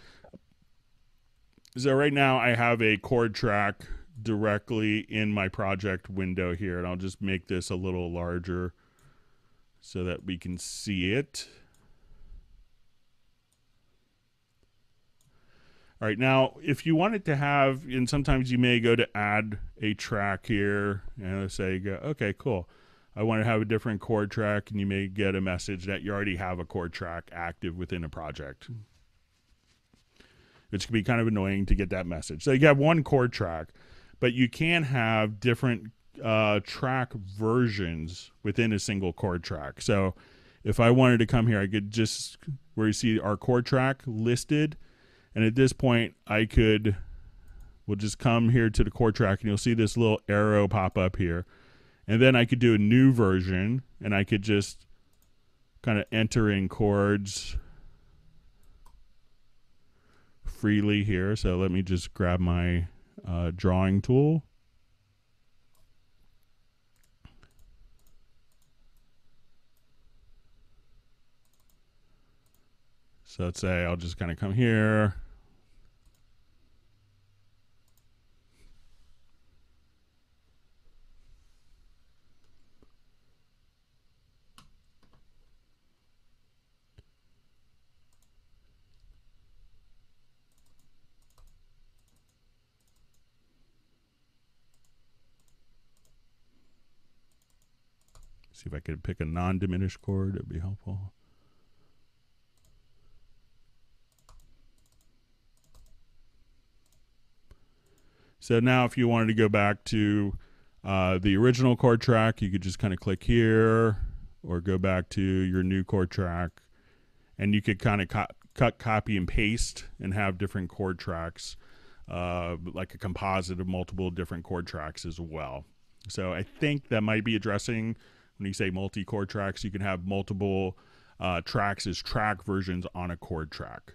So right now I have a chord track directly in my project window here, and I'll just make this a little larger so that we can see it. All right, now if you wanted to have, and sometimes you may go to add a track here, and let's say, okay, cool, I want to have a different chord track, and you may get a message that you already have a chord track active within a project. Which can be kind of annoying to get that message. So you have one chord track, but you can have different track versions within a single chord track. So if I wanted to come here, I could just, where you see our chord track listed, and at this point we'll just come here to the chord track, and you'll see this little arrow pop up here. And then I could do a new version, and I could just kind of enter in chords freely here. So let me just grab my drawing tool. So let's say I'll just kind of come here. See if I could pick a non-diminished chord. It'd be helpful. So now if you wanted to go back to the original chord track, you could just kind of click here or go back to your new chord track. And you could kind of cut, copy, and paste and have different chord tracks, like a composite of multiple different chord tracks as well. So I think that might be addressing when you say multi-chord tracks, you can have multiple tracks as track versions on a chord track.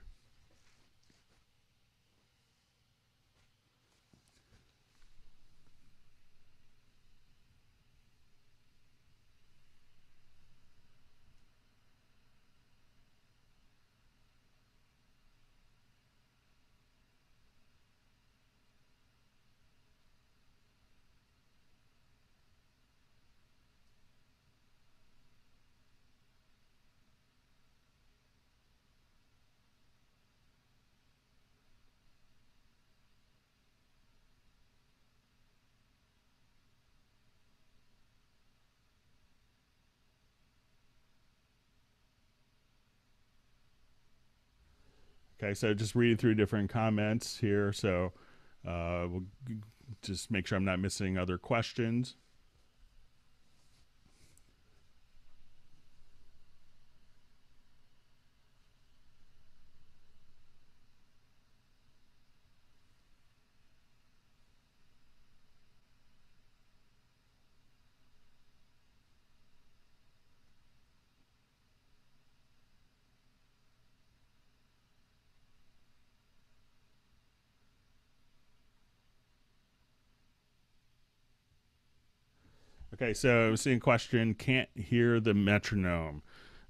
Okay, so just reading through different comments here. So we'll just make sure I'm not missing other questions. Okay, so I'm seeing a question, can't hear the metronome.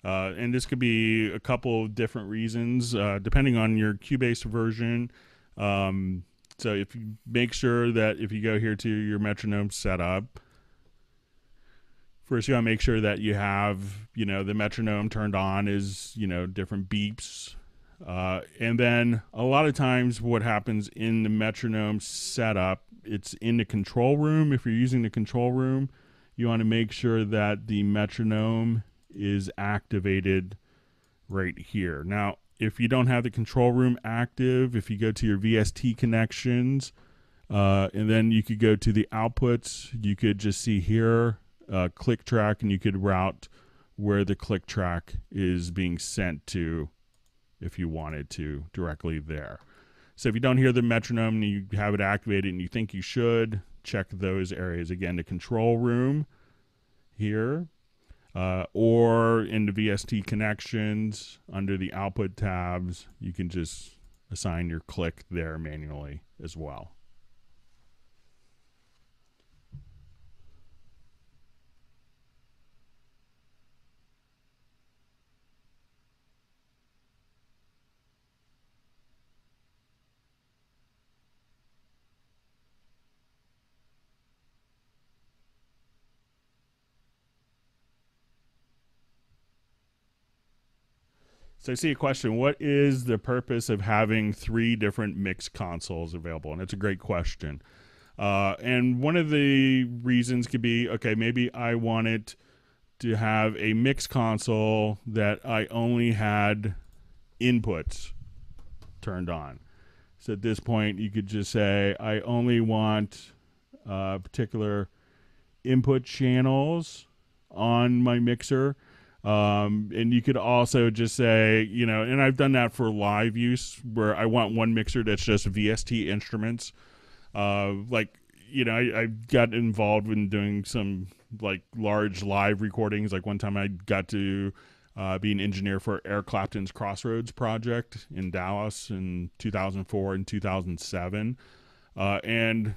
And this could be a couple of different reasons, depending on your Cubase version. So if you make sure that if you go here to your metronome setup, first you want to make sure that you have, the metronome turned on is, different beeps. And then a lot of times what happens in the metronome setup, it's in the control room. If you're using the control room, you want to make sure that the metronome is activated right here. Now, if you don't have the control room active, if you go to your VST connections, and then you could go to the outputs, you could just see here, click track, and you could route where the click track is being sent to if you wanted to directly there. So if you don't hear the metronome and you have it activated and you think you should, check those areas. Again, the control room here, or in the VST connections under the output tabs, you can just assign your click there manually as well. So I see a question, what is the purpose of having 3 different mix consoles available? And it's a great question. And one of the reasons could be, okay, maybe I wanted to have a mix console that I only had inputs turned on. So at this point, you could just say, I only want particular input channels on my mixer. And you could also just say, and I've done that for live use where I want one mixer that's just VST instruments. I got involved in doing some like large live recordings. Like one time I got to be an engineer for Eric Clapton's Crossroads project in Dallas in 2004 and 2007. And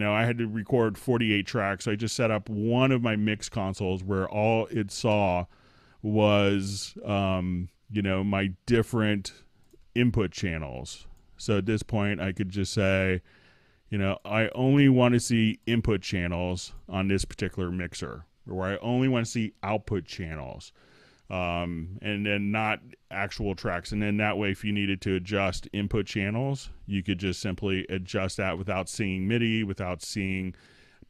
I had to record 48 tracks. So I just set up one of my mix consoles where all it saw was my different input channels. So at this point, I could just say, I only want to see input channels on this particular mixer, or I only want to see output channels, and then not actual tracks. And then that way, if you needed to adjust input channels, you could just simply adjust that without seeing MIDI, without seeing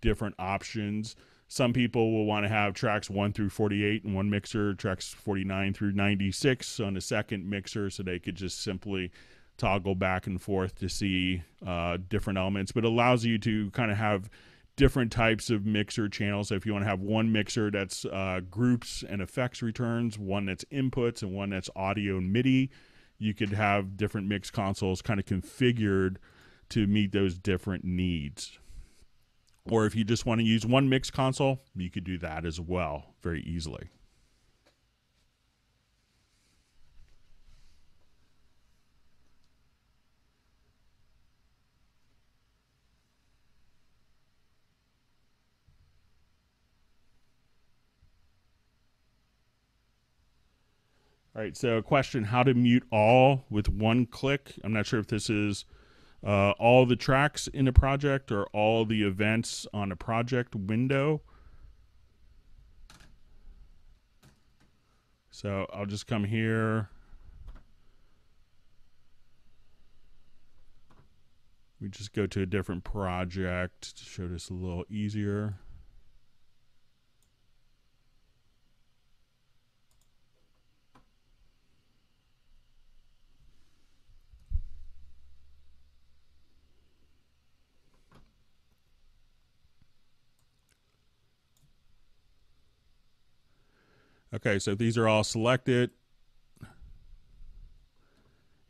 different options. Some people will want to have tracks 1 through 48 in one mixer, tracks 49 through 96 on the second mixer, so they could just simply toggle back and forth to see different elements. But it allows you to kind of have different types of mixer channels. So if you want to have one mixer that's groups and effects returns, one that's inputs, and one that's audio and MIDI, you could have different mix consoles kind of configured to meet those different needs. Or if you just want to use one mix console, you could do that as well very easily. All right, so question, how to mute all with one click. I'm not sure if this is all the tracks in a project or all the events on a project window. So I'll just come here. We just go to a different project to show this a little easier. Okay, so these are all selected.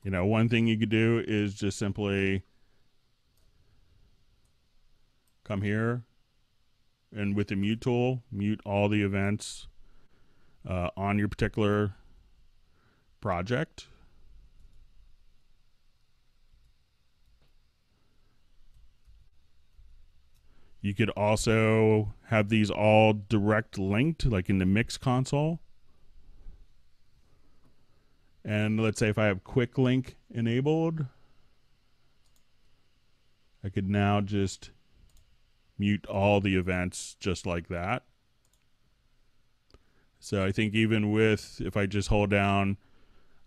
One thing you could do is just simply come here and with the mute tool, mute all the events on your particular project. You could also have these all direct linked, like in the mix console. And let's say if I have quick link enabled, I could now just mute all the events just like that. So I think even with, if I just hold down,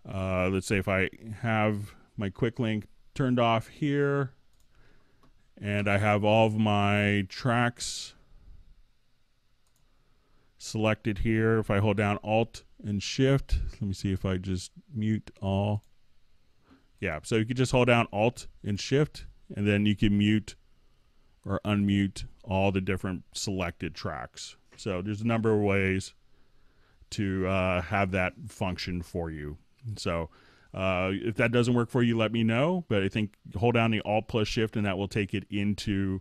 let's say if I have my quick link turned off here, and I have all of my tracks selected here. If I hold down Alt and Shift, let me see if I just mute all. Yeah, so you could just hold down Alt and Shift, and then you can mute or unmute all the different selected tracks. So there's a number of ways to have that function for you. So if that doesn't work for you, let me know. But I think hold down the Alt plus Shift, and that will take it into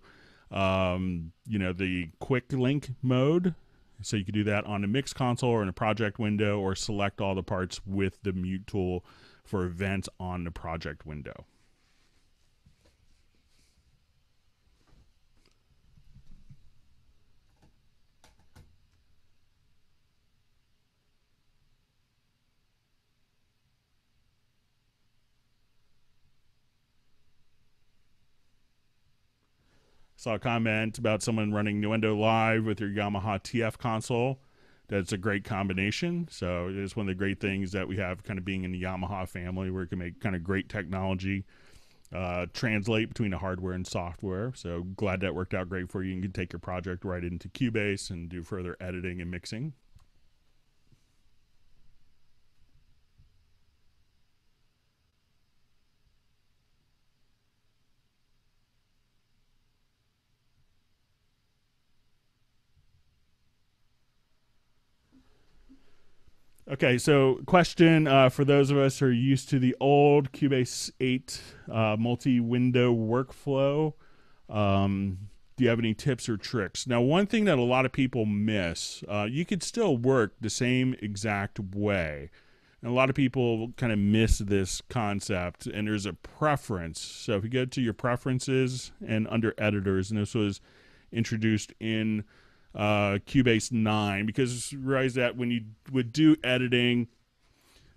the quick link mode. So you can do that on the mix console or in a project window, or select all the parts with the mute tool for events on the project window. Saw a comment about someone running Nuendo live with their Yamaha TF console. That's a great combination. So it's one of the great things that we have kind of being in the Yamaha family, where it can make kind of great technology translate between the hardware and software. So glad that worked out great for you. You can take your project right into Cubase and do further editing and mixing. Okay, so question for those of us who are used to the old Cubase 8 multi-window workflow. Do you have any tips or tricks? Now, one thing that a lot of people miss, you could still work the same exact way. And a lot of people kind of miss this concept, and there's a preference. So if you go to your preferences and under editors, and this was introduced in Cubase 9, because realize that when you would do editing,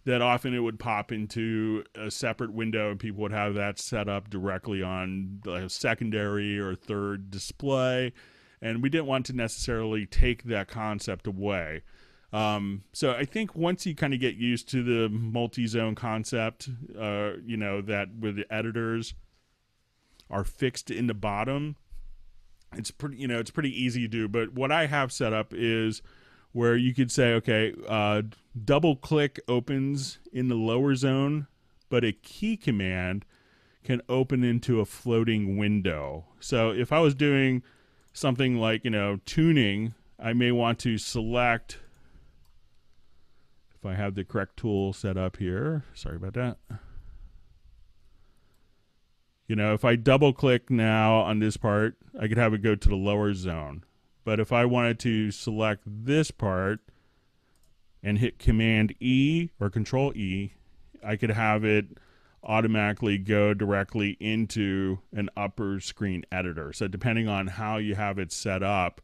that often it would pop into a separate window and people would have that set up directly on the secondary or third display. And we didn't want to necessarily take that concept away. So I think once you kind of get used to the multi-zone concept, that with the editors are fixed in the bottom, it's pretty easy to do. But what I have set up is where you could say, okay, double click opens in the lower zone, but a key command can open into a floating window. So if I was doing something like, tuning, I may want to select, if I have the correct tool set up here, sorry about that. If I double click now on this part, I could have it go to the lower zone. But if I wanted to select this part and hit Command E or Control E, I could have it automatically go directly into an upper screen editor. So depending on how you have it set up,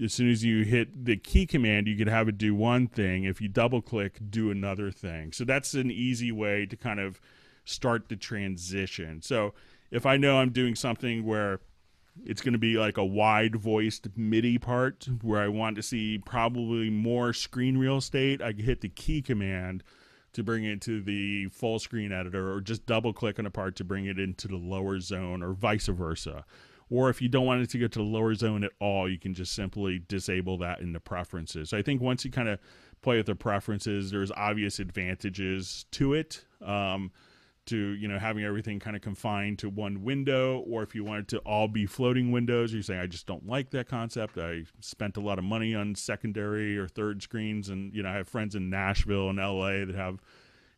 as soon as you hit the key command, you could have it do one thing. If you double click, do another thing. So that's an easy way to kind of start the transition. So if I know I'm doing something where it's going to be like a wide voiced MIDI part where I want to see probably more screen real estate, I can hit the key command to bring it to the full screen editor, or just double click on a part to bring it into the lower zone, or vice versa. Or if you don't want it to go to the lower zone at all, you can just simply disable that in the preferences. So I think once you kind of play with the preferences, there's obvious advantages to it. To having everything kind of confined to one window, or if you want it to all be floating windows, you're saying I just don't like that concept. I spent a lot of money on secondary or third screens, and I have friends in Nashville and LA that have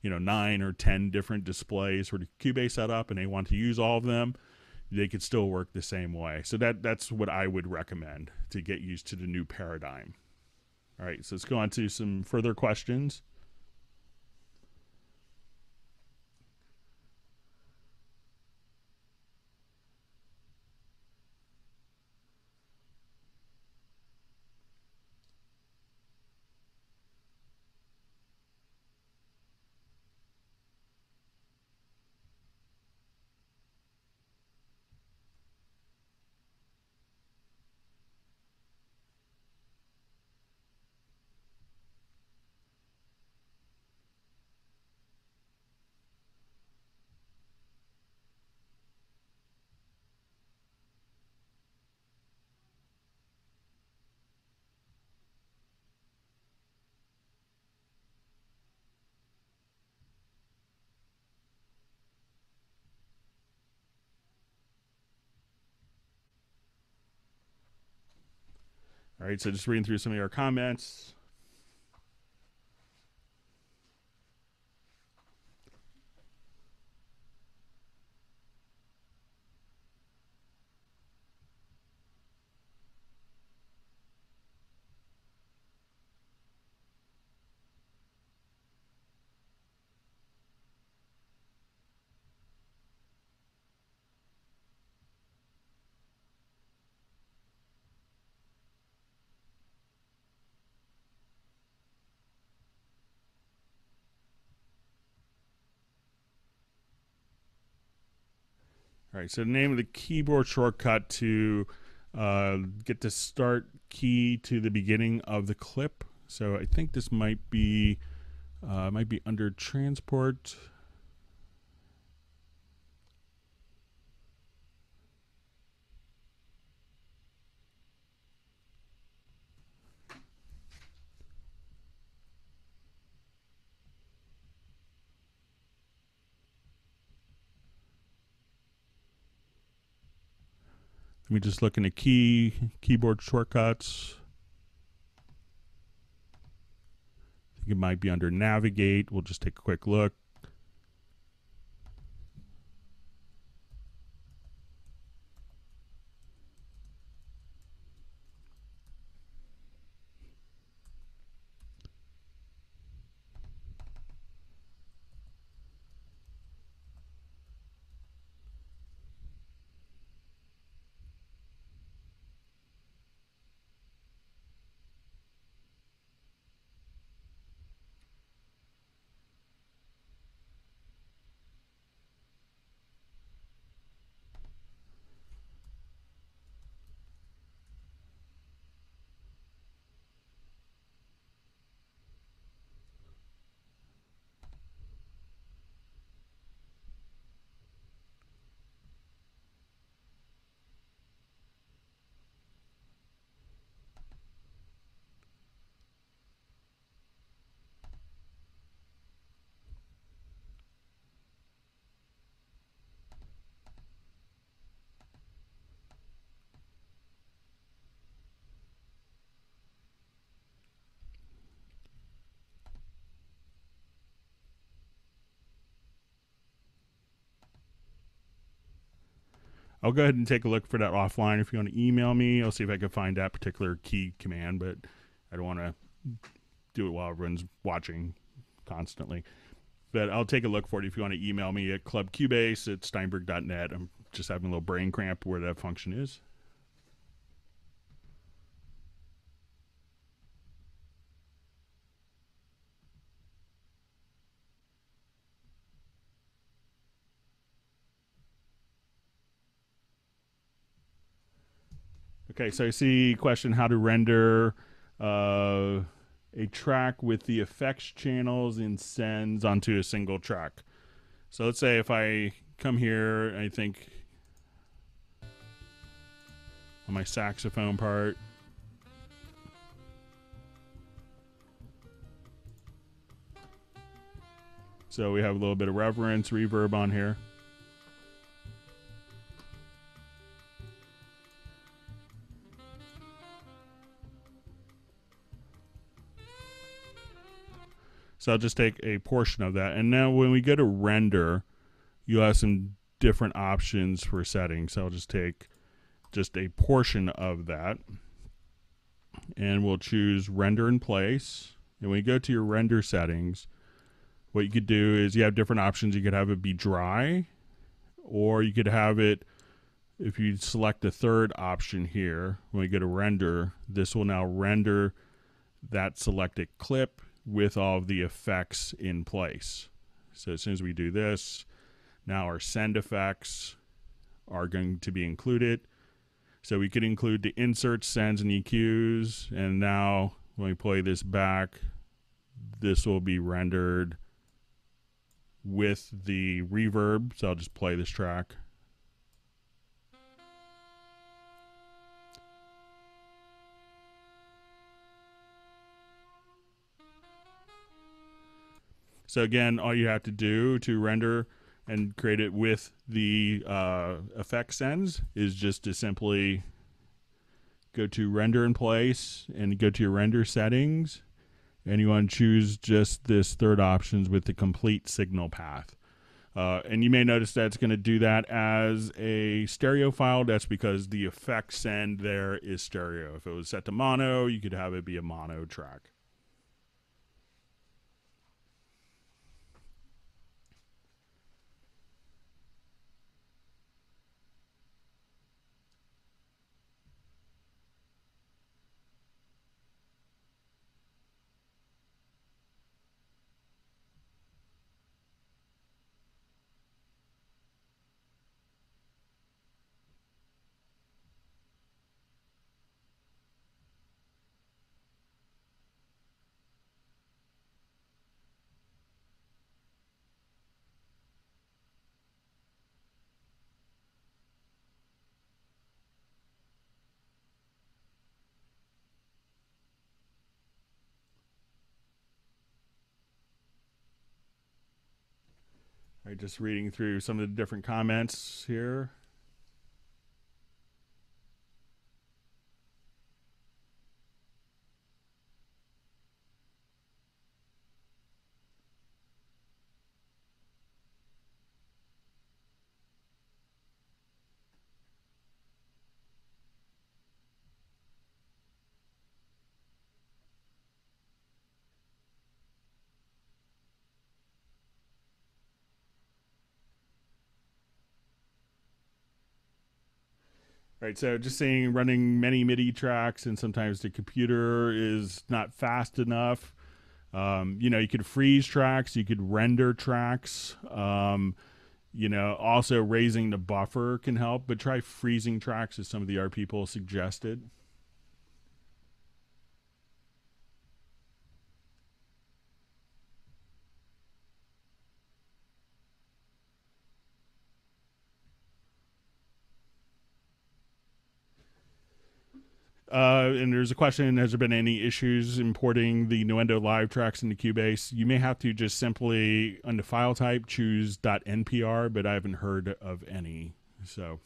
9 or 10 different displays for the Cubase set up, and they want to use all of them. They could still work the same way. So that's what I would recommend to get used to the new paradigm. All right, so let's go on to some further questions. All right, so just reading through some of your comments. All right, so the name of the keyboard shortcut to get the start key to the beginning of the clip. So I think this might be under transport. Let me just look into keyboard shortcuts. I think it might be under navigate. We'll just take a quick look. I'll go ahead and take a look for that offline. If you want to email me, I'll see if I can find that particular key command, but I don't want to do it while everyone's watching constantly. But I'll take a look for it if you want to email me at clubcubase@steinberg.net. I'm just having a little brain cramp where that function is. Okay, so I see question how to render a track with the effects channels and sends onto a single track. So let's say if I come here, I think on my saxophone part, so we have a little bit of reverence, reverb on here. So I'll just take a portion of that. And now when we go to render, you'll have some different options for settings. So I'll just take just a portion of that. And we'll choose render in place. And when you go to your render settings, what you could do is you have different options. You could have it be dry, or you could have it, if you select the third option here, when we go to render, this will now render that selected clip with all of the effects in place. So as soon as we do this, now our send effects are going to be included. So we could include the inserts, sends, and EQs. And now when we play this back, this will be rendered with the reverb. So I'll just play this track. So again, all you have to do to render and create it with the effect sends is just to simply go to render in place and go to your render settings, and you want to choose just this third options with the complete signal path. And you may notice that it's going to do that as a stereo file. That's because the effect send there is stereo. If it was set to mono, you could have it be a mono track. All right, just reading through some of the different comments here. Right, so just saying running many MIDI tracks, and sometimes the computer is not fast enough. You know, you could freeze tracks, you could render tracks. You know, also raising the buffer can help, but try freezing tracks, as some of the art people suggested. And there's a question, has there been any issues importing the Nuendo live tracks into Cubase? You may have to just simply, on the file type, choose .npr, but I haven't heard of any. So,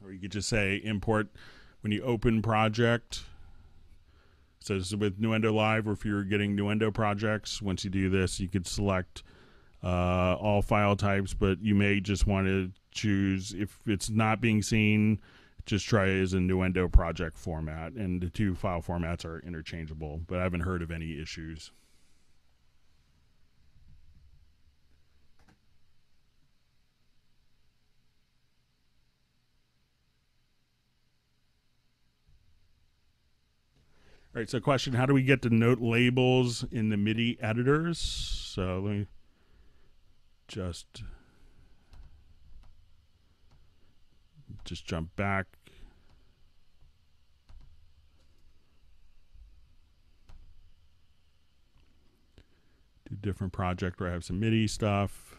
or you could just say import when you open project. So this is with Nuendo Live, or if you're getting Nuendo projects, once you do this, you could select all file types, but you may just want to choose, if it's not being seen, just try it as a Nuendo project format, and the two file formats are interchangeable, but I haven't heard of any issues. All right, so question, how do we get the note labels in the MIDI editors? So let me just jump back. Do a different project where I have some MIDI stuff.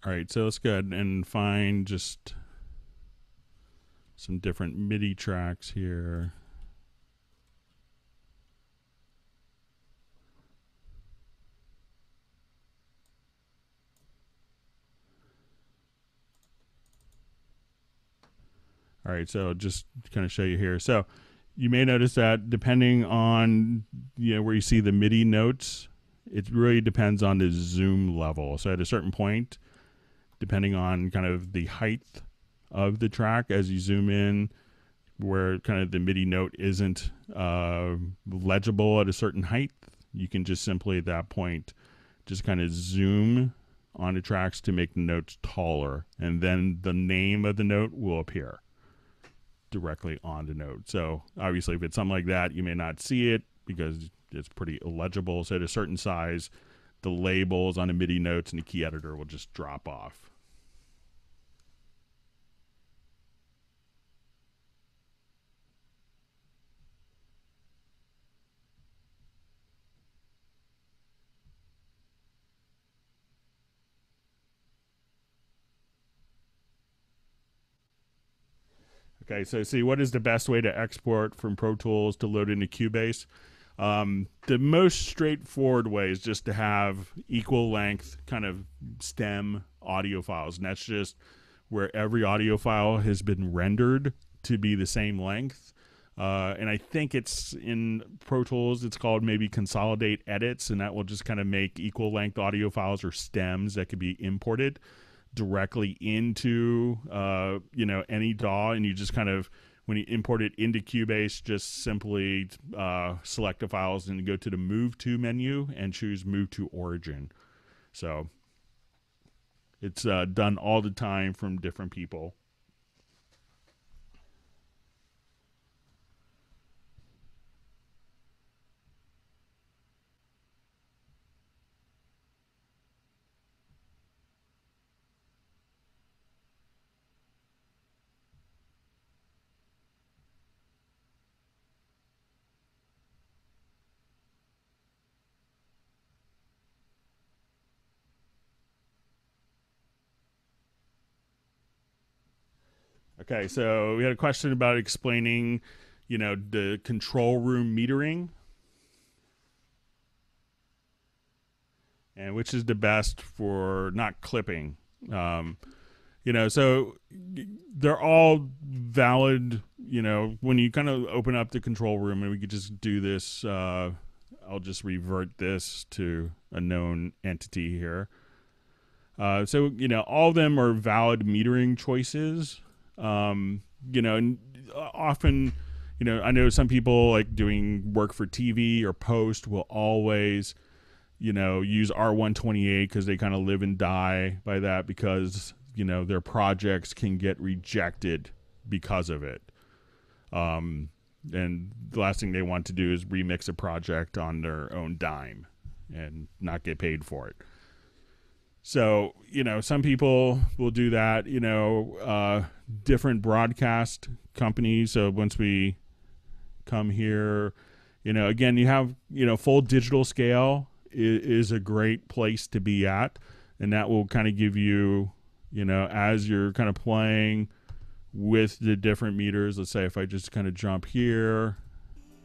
All right, so let's go ahead and find just some different MIDI tracks here. All right, so just kind of show you here. So you may notice that depending on where you see the MIDI notes, it really depends on the zoom level. So at a certain point, depending on kind of the height of the track, as you zoom in, where kind of the MIDI note isn't legible at a certain height, you can just simply at that point just kind of zoom on the tracks to make the notes taller, and then the name of the note will appear directly on the note. So obviously if it's something like that, you may not see it because it's pretty illegible. So at a certain size, the labels on the MIDI notes in the key editor will just drop off. Okay, so see, what is the best way to export from Pro Tools to load into Cubase? The most straightforward way is just to have equal length kind of stem audio files, and that's just where every audio file has been rendered to be the same length. And I think it's in Pro Tools, it's called maybe Consolidate Edits, and that will just kind of make equal length audio files or stems that could be imported directly into any DAW, and you just kind of, when you import it into Cubase, just simply select the files and go to the Move To menu and choose Move to Origin. So it's done all the time from different people. Okay, so we had a question about explaining, the control room metering, and which is the best for not clipping. So they're all valid, when you kind of open up the control room, and we could just do this. I'll just revert this to a known entity here. So all of them are valid metering choices. And often, I know some people like doing work for TV or post will always, use R128 because they kind of live and die by that, because, their projects can get rejected because of it. And the last thing they want to do is remix a project on their own dime and not get paid for it. So, some people will do that, different broadcast companies. So once we come here, again, you have, full digital scale is a great place to be at. And that will kind of give you, as you're kind of playing, with the different meters. Let's say if I just kind of jump here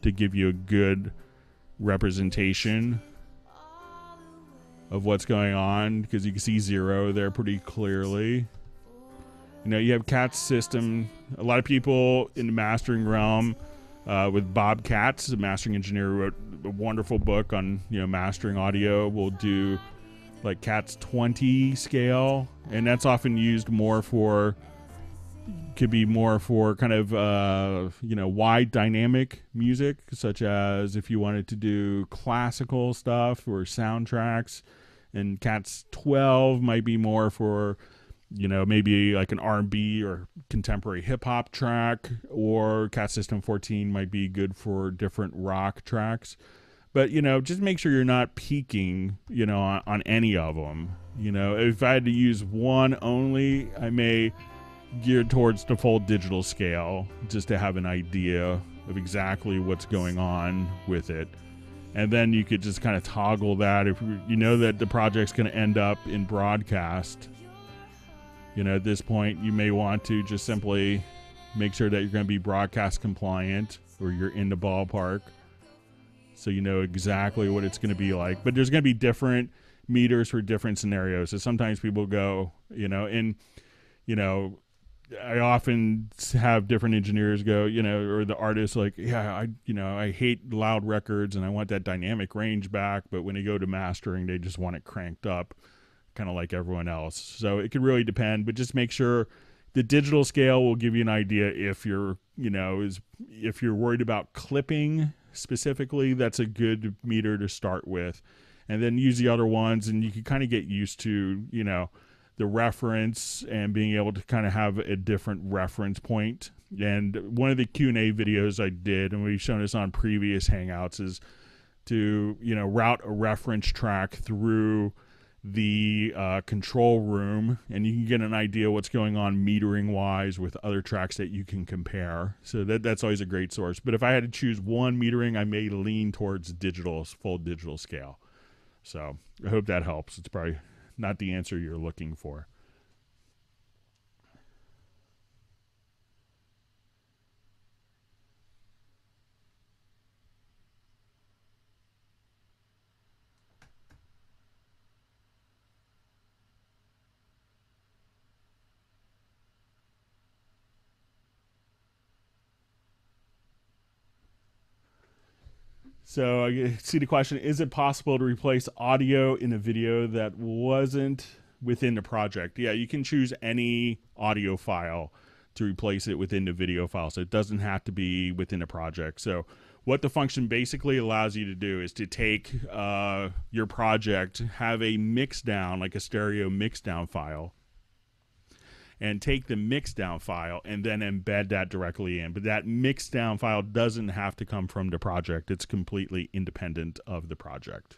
to give you a good representation of what's going on, because you can see 0 there pretty clearly. You know, you have Kat's system. A lot of people in the mastering realm, with Bob Katz, the mastering engineer, wrote a wonderful book on, you know, mastering audio. Will do like Katz 20 scale, and that's often used more for, could be more for kind of you know, wide dynamic music, such as if you wanted to do classical stuff or soundtracks. And Katz 12 might be more for, you know, maybe like an R&B or contemporary hip hop track, or Cat System 14 might be good for different rock tracks. But, you know, just make sure you're not peaking, you know, on any of them. You know, if I had to use one only, I may gear towards the full digital scale, just to have an idea of exactly what's going on with it. And then you could just kind of toggle that if you know that the project's going to end up in broadcast. You know, at this point, you may want to just simply make sure that you're going to be broadcast compliant, or you're in the ballpark, so you know exactly what it's going to be like. But there's going to be different meters for different scenarios. So sometimes people go, you know, and, you know, I often have different engineers go, you know, or the artists like, yeah, I hate loud records and I want that dynamic range back. But when they go to mastering, they just want it cranked up, kind of like everyone else. So it could really depend, but just make sure the digital scale will give you an idea if you're, you know, if you're worried about clipping specifically, that's a good meter to start with. And then use the other ones, and you can kind of get used to, you know, the reference and being able to kind of have a different reference point. And one of the Q&A videos I did, and we've shown this on previous Hangouts, is to, you know, route a reference track through the control room, and you can get an idea what's going on metering wise with other tracks that you can compare. So that's always a great source. But if I had to choose one metering, I may lean towards digital, full digital scale. So I hope that helps. It's probably not the answer you're looking for. So I see the question, is it possible to replace audio in a video that wasn't within the project? Yeah, you can choose any audio file to replace it within the video file. So it doesn't have to be within a project. So what the function basically allows you to do is to take your project, have a mix down, like a stereo mix down file, and take the mixdown file and then embed that directly in. But that mixdown file doesn't have to come from the project. It's completely independent of the project.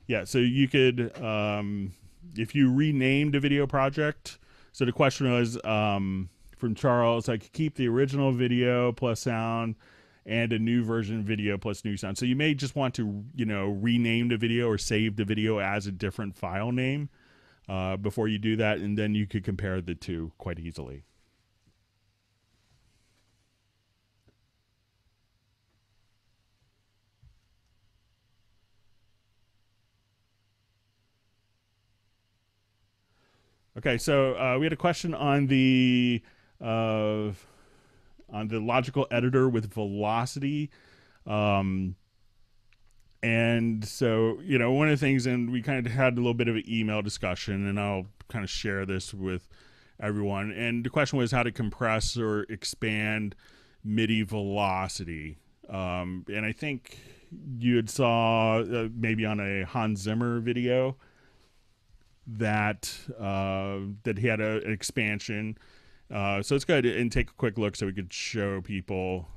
Yeah, so you could, if you renamed a video project, so the question was from Charles, I could keep the original video plus sound and a new version video plus new sound. So you may just want to, you know, rename the video or save the video as a different file name before you do that, and then you could compare the two quite easily. Okay, so we had a question on the logical editor with velocity, and so, you know, one of the things, and we kind of had a little bit of an email discussion, and I'll kind of share this with everyone. And the question was how to compress or expand MIDI velocity, and I think you had saw maybe on a Hans Zimmer video that that he had an expansion. So let's go ahead and take a quick look so we could show people.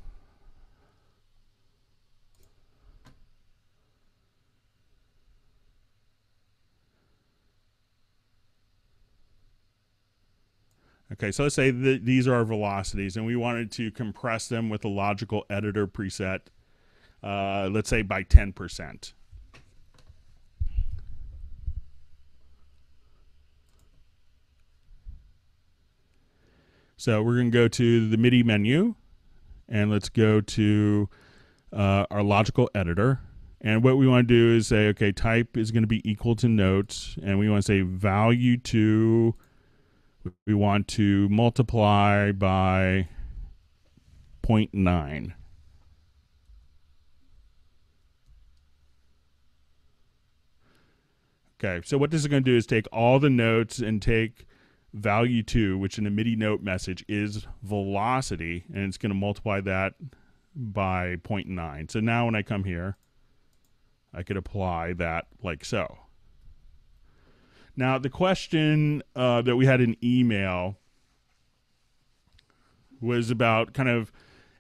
Okay, so let's say that these are our velocities, and we wanted to compress them with a logical editor preset, let's say by 10%. So we're going to go to the MIDI menu, and let's go to our logical editor. And what we want to do is say, okay, type is going to be equal to notes, and we want to say value to, we want to multiply by 0.9. Okay, so what this is going to do is take all the notes and take value to, which in a MIDI note message is velocity, and it's going to multiply that by 0.9. So now when I come here, I could apply that like so. Now the question that we had in email was about kind of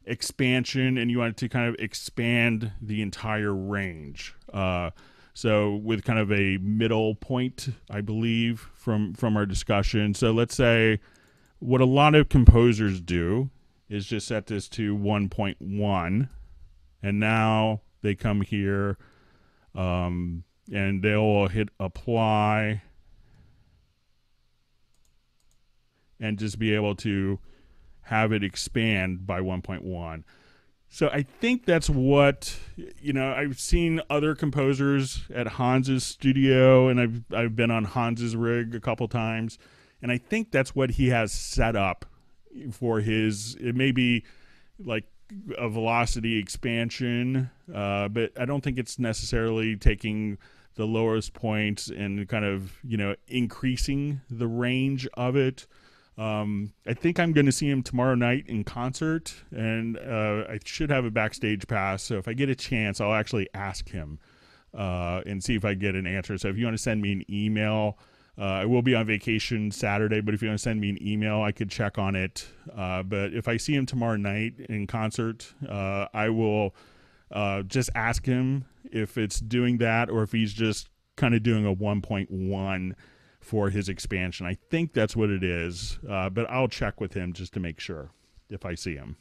expansion, and you wanted to kind of expand the entire range. So with kind of a middle point, I believe, from our discussion. So let's say what a lot of composers do is just set this to 1.1, and now they come here and they'll hit apply and just be able to have it expand by 1.1. So I think that's what, you know, I've seen other composers at Hans's studio, and I've been on Hans's rig a couple times, and I think that's what he has set up for his, it may be like a velocity expansion, but I don't think it's necessarily taking the lowest points and kind of, you know, increasing the range of it. I think I'm going to see him tomorrow night in concert, and I should have a backstage pass. So if I get a chance, I'll actually ask him and see if I get an answer. So if you want to send me an email, I will be on vacation Saturday, but if you want to send me an email, I could check on it. But if I see him tomorrow night in concert, I will just ask him if it's doing that or if he's just kind of doing a 1.1 for his expansion. I think that's what it is, but I'll check with him just to make sure if I see him.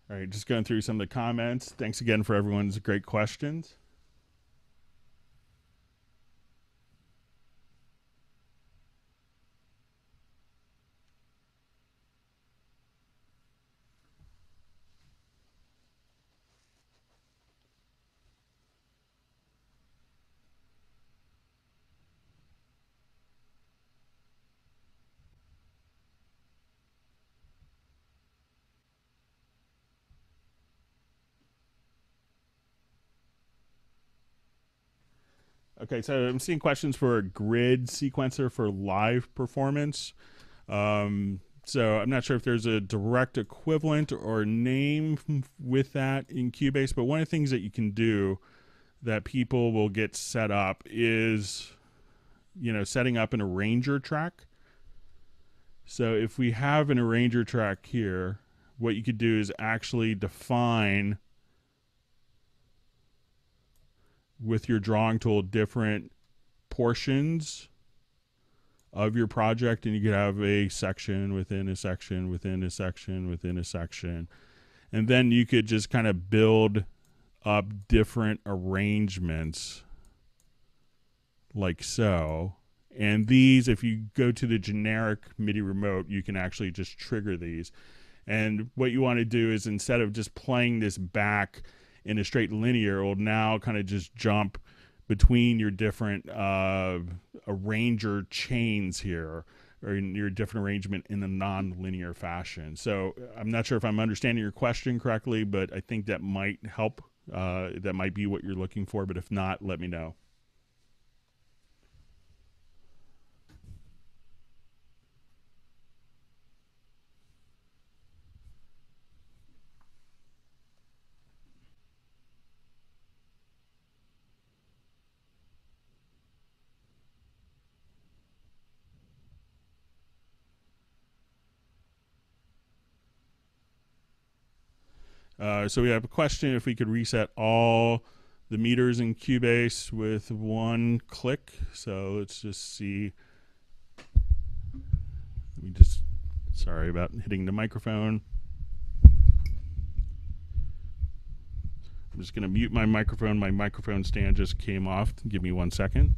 All right, just going through some of the comments. Thanks again for everyone's great questions. Okay, so I'm seeing questions for a grid sequencer for live performance. So I'm not sure if there's a direct equivalent or name with that in Cubase, but one of the things that you can do that people will get set up is, you know, setting up an arranger track. So if we have an arranger track here, what you could do is actually define with your drawing tool different portions of your project, and you could have a section within a section within a section within a section, and then you could just kind of build up different arrangements like so. And these, if you go to the generic MIDI remote, you can actually just trigger these. And what you want to do is, instead of just playing this back in a straight linear, it will now kind of just jump between your different arranger chains here, or in your different arrangement in a non-linear fashion. So I'm not sure if I'm understanding your question correctly, but I think that might help. That might be what you're looking for, but if not, let me know. So we have a question if we could reset all the meters in Cubase with one click. So let's just see. Let me just, sorry about hitting the microphone. I'm just going to mute my microphone. My microphone stand just came off. Give me 1 second.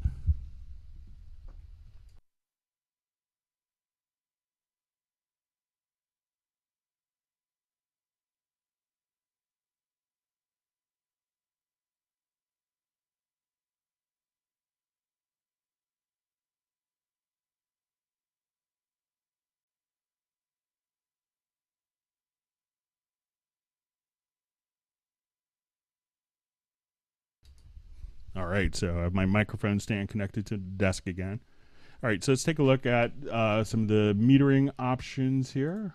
All right, so I have my microphone stand connected to the desk again. All right, so let's take a look at some of the metering options here.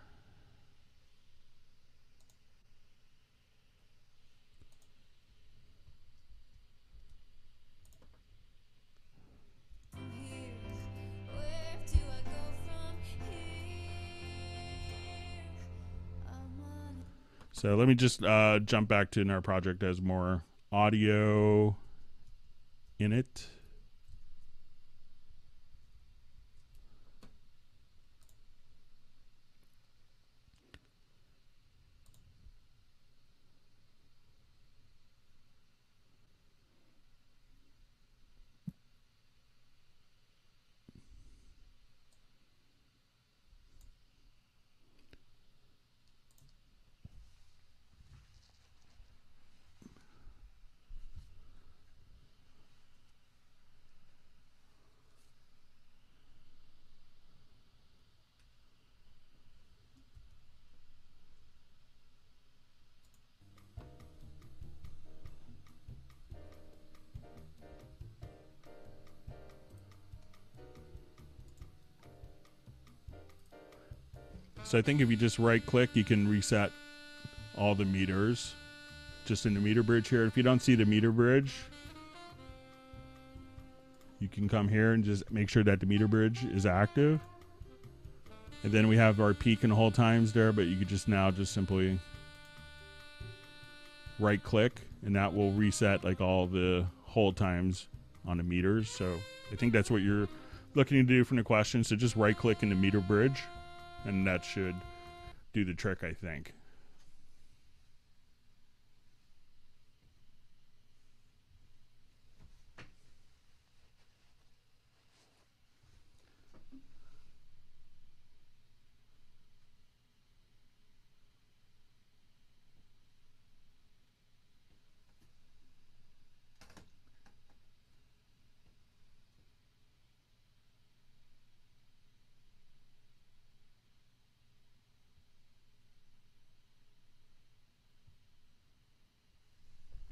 So let me just jump back to our project as more audio in it. So I think if you just right click, you can reset all the meters just in the meter bridge here. If you don't see the meter bridge, you can come here and just make sure that the meter bridge is active. And then we have our peak and hold times there, but you could just now just simply right click and that will reset like all the hold times on the meters. So I think that's what you're looking to do from the question. So just right click in the meter bridge and that should do the trick, I think.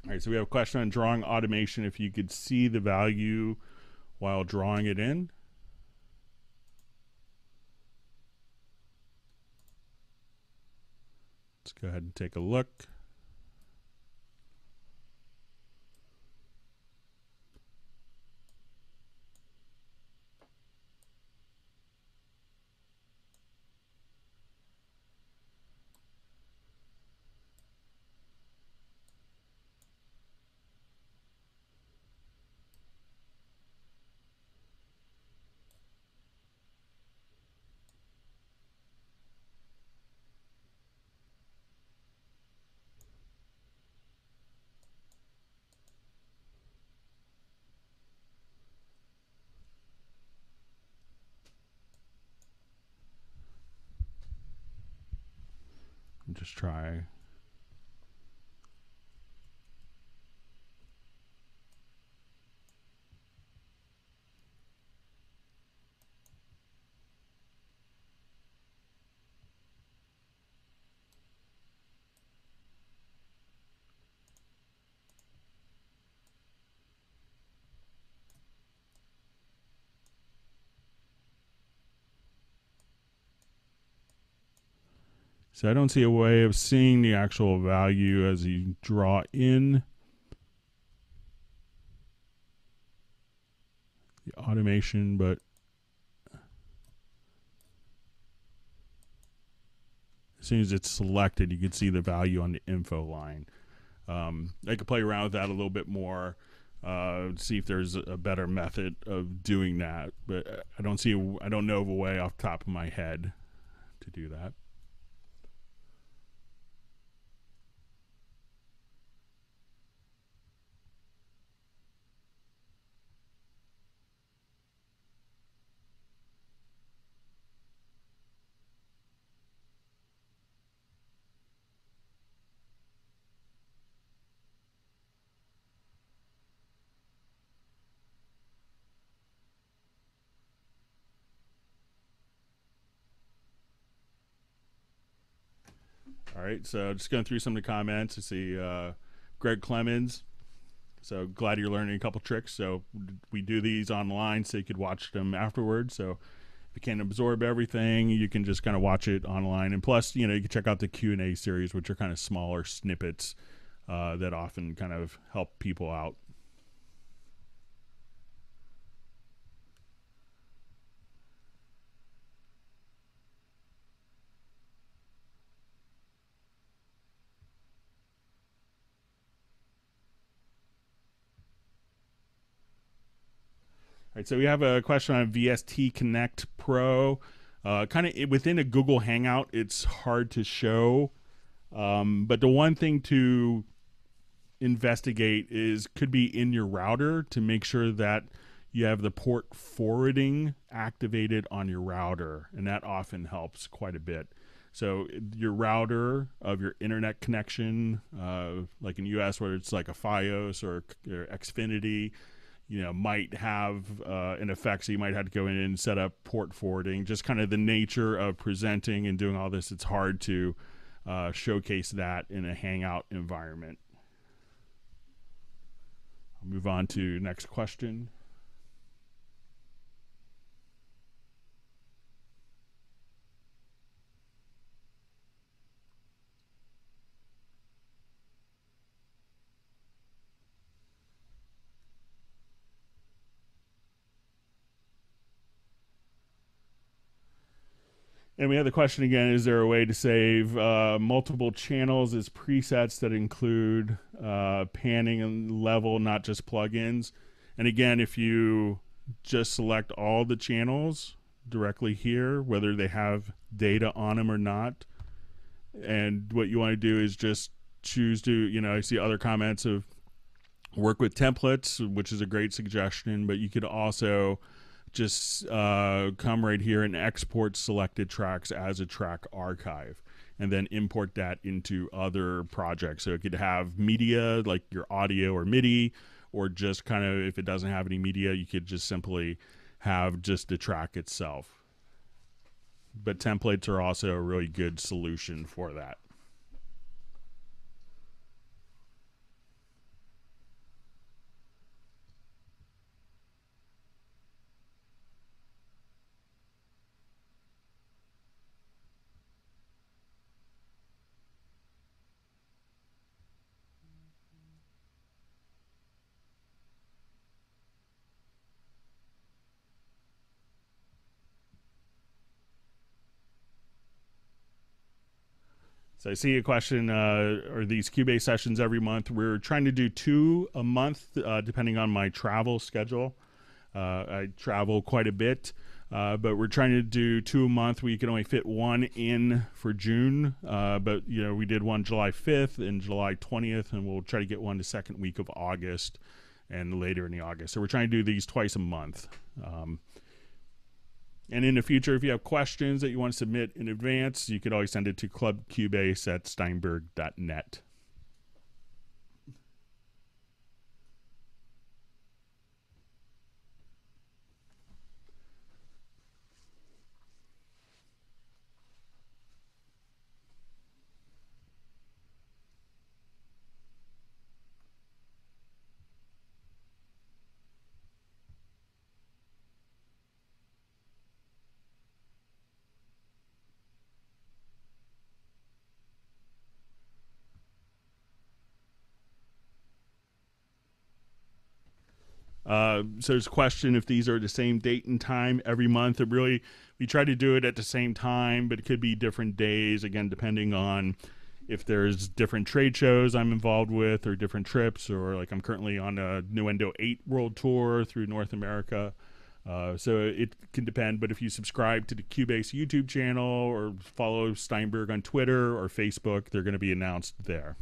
All right, so we have a question on drawing automation. If you could see the value while drawing it in. Let's go ahead and take a look. And just try. So I don't see a way of seeing the actual value as you draw in the automation, but as soon as it's selected, you can see the value on the info line. I could play around with that a little bit more, see if there's a better method of doing that, but I don't know of a way off the top of my head to do that. All right, so just going through some of the comments. I see Greg Clemens. So glad you're learning a couple tricks. So we do these online so you could watch them afterwards. So if you can't absorb everything, you can just kind of watch it online. And plus, you can check out the Q&A series, which are kind of smaller snippets that often kind of help people out. All right, so we have a question on VST Connect Pro. Kind of within a Google Hangout, it's hard to show. But the one thing to investigate could be in your router to make sure that you have the port forwarding activated on your router. And that often helps quite a bit. So your router of your internet connection, like in the US where it's like a Fios or Xfinity, might have an effect. So you might have to go in and set up port forwarding. Just kind of the nature of presenting and doing all this, it's hard to showcase that in a Hangout environment. I'll move on to next question. And we have the question again, is there a way to save multiple channels as presets that include panning and level, not just plugins? And again, if you just select all the channels directly here, whether they have data on them or not, and what you want to do is just choose to, I see other comments of work with templates, which is a great suggestion, but you could also just come right here and export selected tracks as a track archive and then import that into other projects. So it could have media like your audio or MIDI, or just kind of, if it doesn't have any media, you could just simply have just the track itself. But templates are also a really good solution for that. So I see a question, are these Cubase sessions every month? We're trying to do 2 a month, depending on my travel schedule. I travel quite a bit, but we're trying to do 2 a month. We can only fit 1 in for June, but we did one July 5th and July 20th, and we'll try to get one the second week of August and later in the August. So we're trying to do these twice a month. And in the future, if you have questions that you want to submit in advance, you could always send it to clubcubase@steinberg.net. So there's a question if these are the same date and time every month. We try to do it at the same time, but it could be different days, again, depending on if there's different trade shows I'm involved with or different trips, or like I'm currently on a Nuendo 8 world tour through North America. So it can depend, but if you subscribe to the Cubase YouTube channel or follow Steinberg on Twitter or Facebook, they're going to be announced there.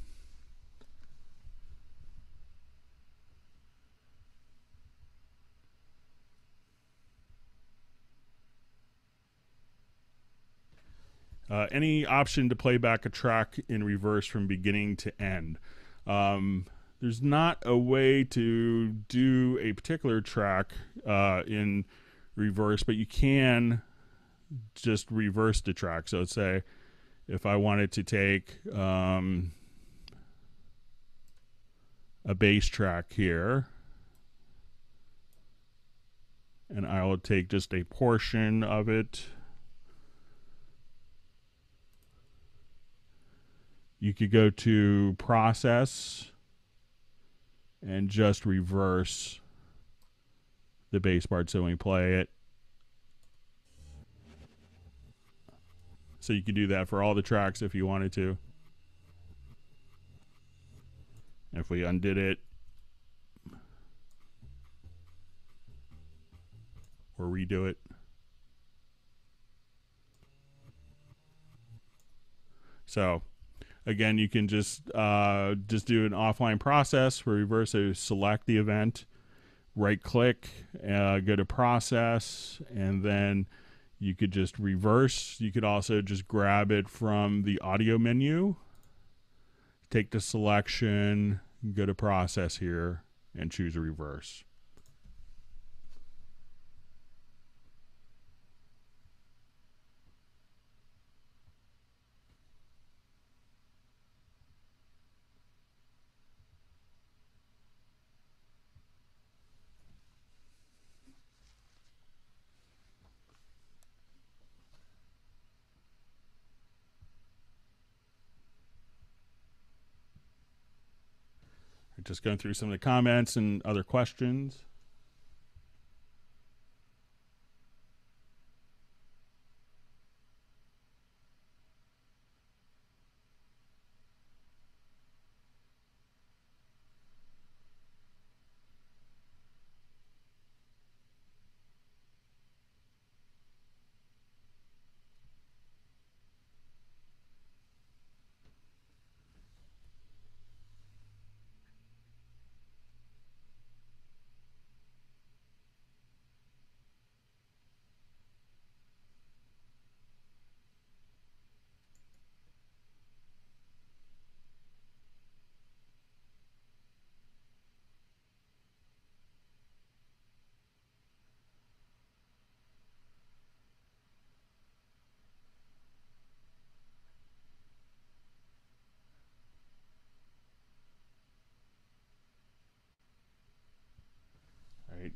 Any option to play back a track in reverse from beginning to end. There's not a way to do a particular track in reverse, but you can just reverse the track. So let's say if I wanted to take a bass track here, and I will take just a portion of it. You could go to process and just reverse the bass part. So when we play it, so you could do that for all the tracks if you wanted to. And if we undid it or redo it. So again, you can just do an offline process for reverse. So select the event, right click, go to process, and then you could just reverse. You could also just grab it from the audio menu, take the selection, go to process here, and choose a reverse. Just going through some of the comments and other questions.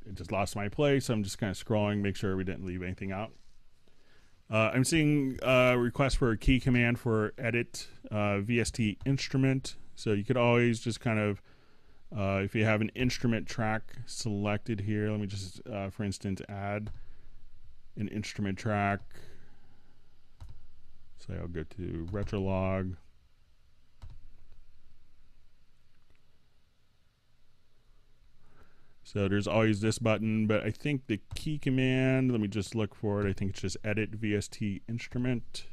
It just lost my place. I'm just kind of scrolling, make sure we didn't leave anything out. I'm seeing a request for a key command for edit VST instrument. So you could always just kind of, if you have an instrument track selected here, let me just, for instance, add an instrument track. So I'll go to Retrolog. So there's always this button, but I think the key command, let me just look for it. I think it's just edit VST instrument.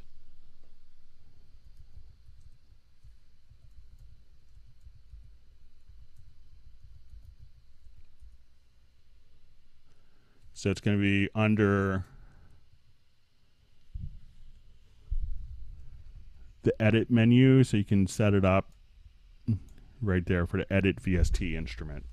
So it's going to be under the edit menu, so you can set it up right there for the edit VST instrument.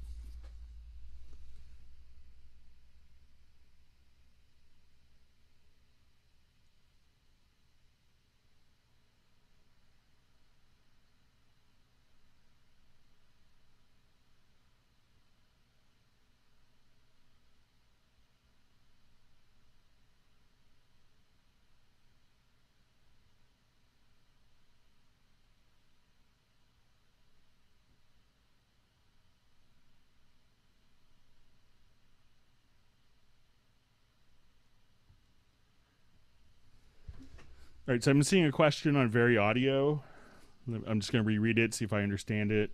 All right, so I'm seeing a question on Very Audio. I'm just going to reread it, see if I understand it.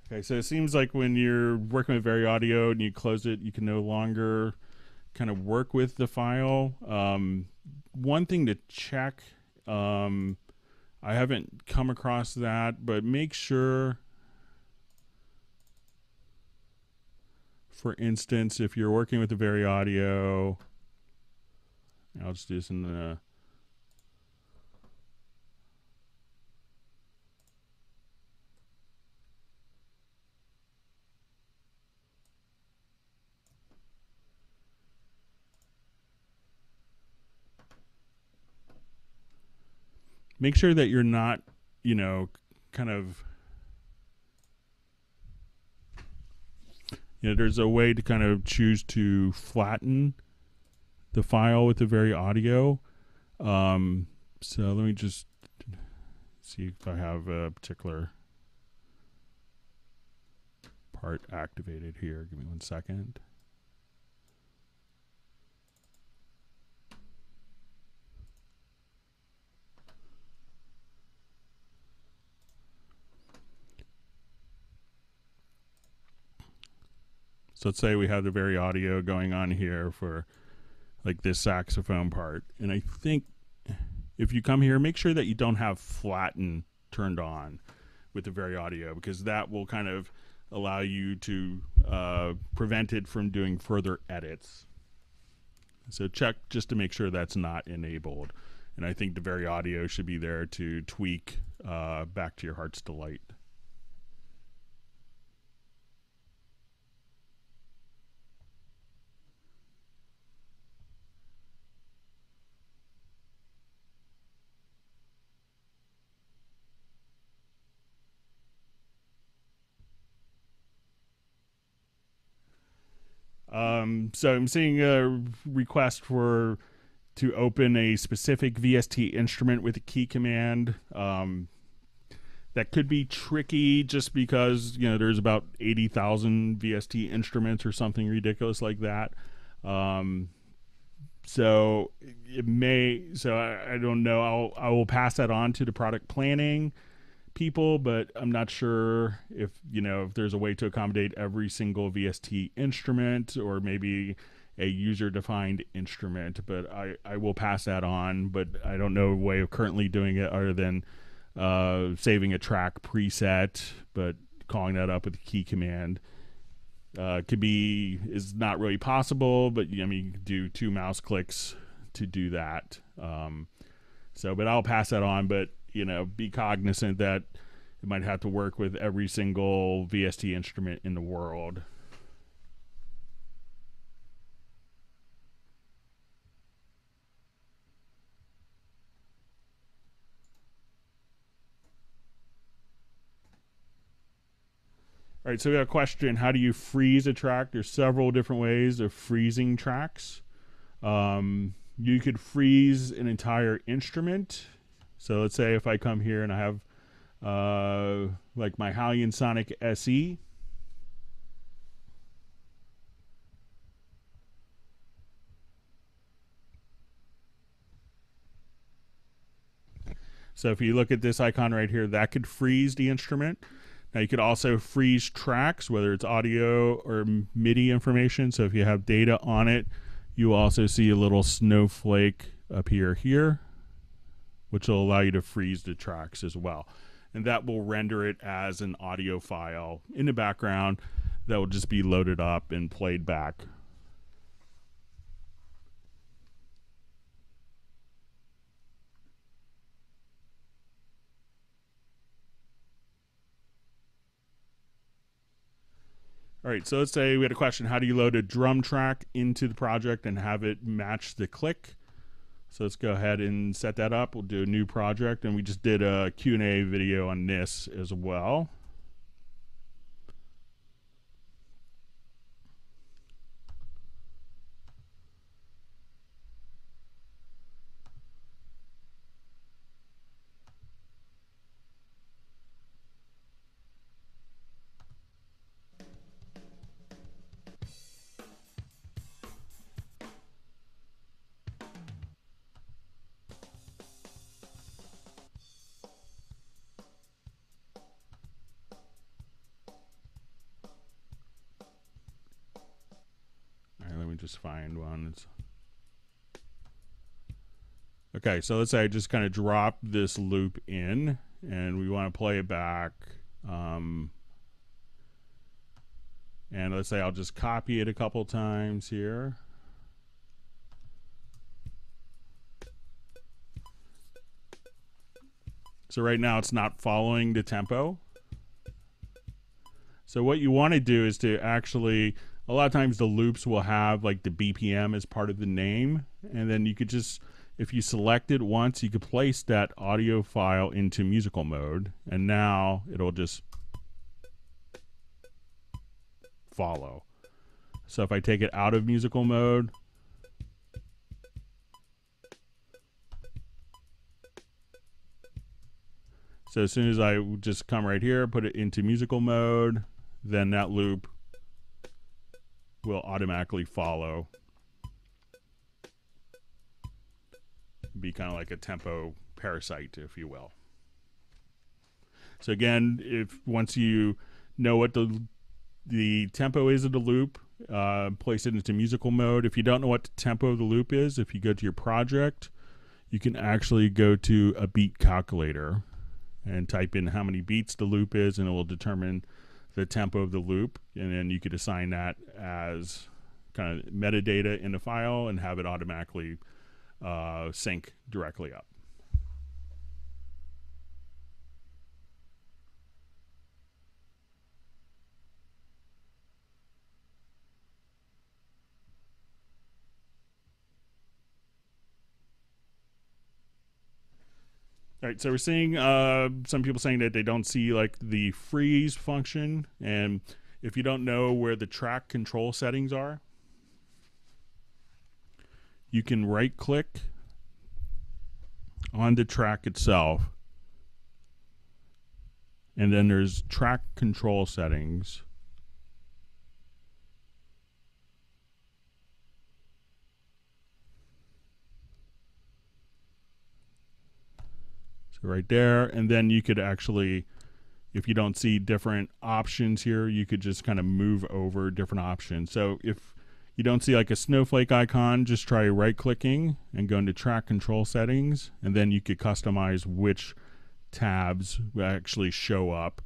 Okay, so it seems like when you're working with Very Audio and you close it, you can no longer kind of work with the file. One thing to check, I haven't come across that, but make sure, for instance, if you're working with the Very Audio, I'll just do this in the make sure that you're not, kind of, there's a way to kind of choose to flatten the file with the Very Audio. So let me just see if I have a particular part activated here. Give me 1 second. So let's say we have the Very Audio going on here for like this saxophone part. And I think if you come here, make sure that you don't have flatten turned on with the Very Audio, because that will kind of allow you to prevent it from doing further edits. So check just to make sure that's not enabled. And I think the Very Audio should be there to tweak back to your heart's delight. So I'm seeing a request to open a specific VST instrument with a key command. That could be tricky just because, there's about 80,000 VST instruments or something ridiculous like that. So it may, so I don't know. I will pass that on to the product planning people, but I'm not sure if there's a way to accommodate every single VST instrument, or maybe a user-defined instrument. But I will pass that on, but I don't know a way of currently doing it other than saving a track preset, but calling that up with the key command is not really possible. But you can do 2 mouse clicks to do that. But I'll pass that on. But be cognizant that it might have to work with every single VST instrument in the world. All right, so we got a question. How do you freeze a track? There's several different ways of freezing tracks. You could freeze an entire instrument. So let's say if I come here and I have like my Halion Sonic SE. So if you look at this icon right here, that could freeze the instrument. Now you could also freeze tracks, whether it's audio or MIDI information. So if you have data on it, you will also see a little snowflake appear here, which will allow you to freeze the tracks as well. And that will render it as an audio file in the background that will just be loaded up and played back. All right, so let's say we had a question. How do you load a drum track into the project and have it match the click? So let's go ahead and set that up. We'll do a new project, and we just did a Q&A video on this as well. just find one. Okay, so let's say I just kind of drop this loop in, and we want to play it back. And let's say I'll just copy it a couple times here. So right now it's not following the tempo. So what you want to do is to actually, a lot of times the loops will have like the BPM as part of the name, and then you could just, if you select it once, you could place that audio file into musical mode, and now it'll just follow. So if I take it out of musical mode, so as soon as I just come right here, put it into musical mode, then that loop will automatically follow. Be kind of like a tempo parasite, if you will. So again, if once you know what the tempo is of the loop, place it into musical mode. If you don't know what the tempo of the loop is, if you go to your project, you can actually go to a beat calculator and type in how many beats the loop is, and it will determine the tempo of the loop, and then you could assign that as kind of metadata in the file and have it automatically sync directly up. All right, so we're seeing some people saying that they don't see like the freeze function, and if you don't know where the track control settings are, you can right click on the track itself, and then there's track control settings. So right there, and then you could actually, if you don't see different options here, you could just kind of move over different options. So if you don't see like a snowflake icon, just try right clicking and go into track control settings, and then you could customize which tabs will actually show up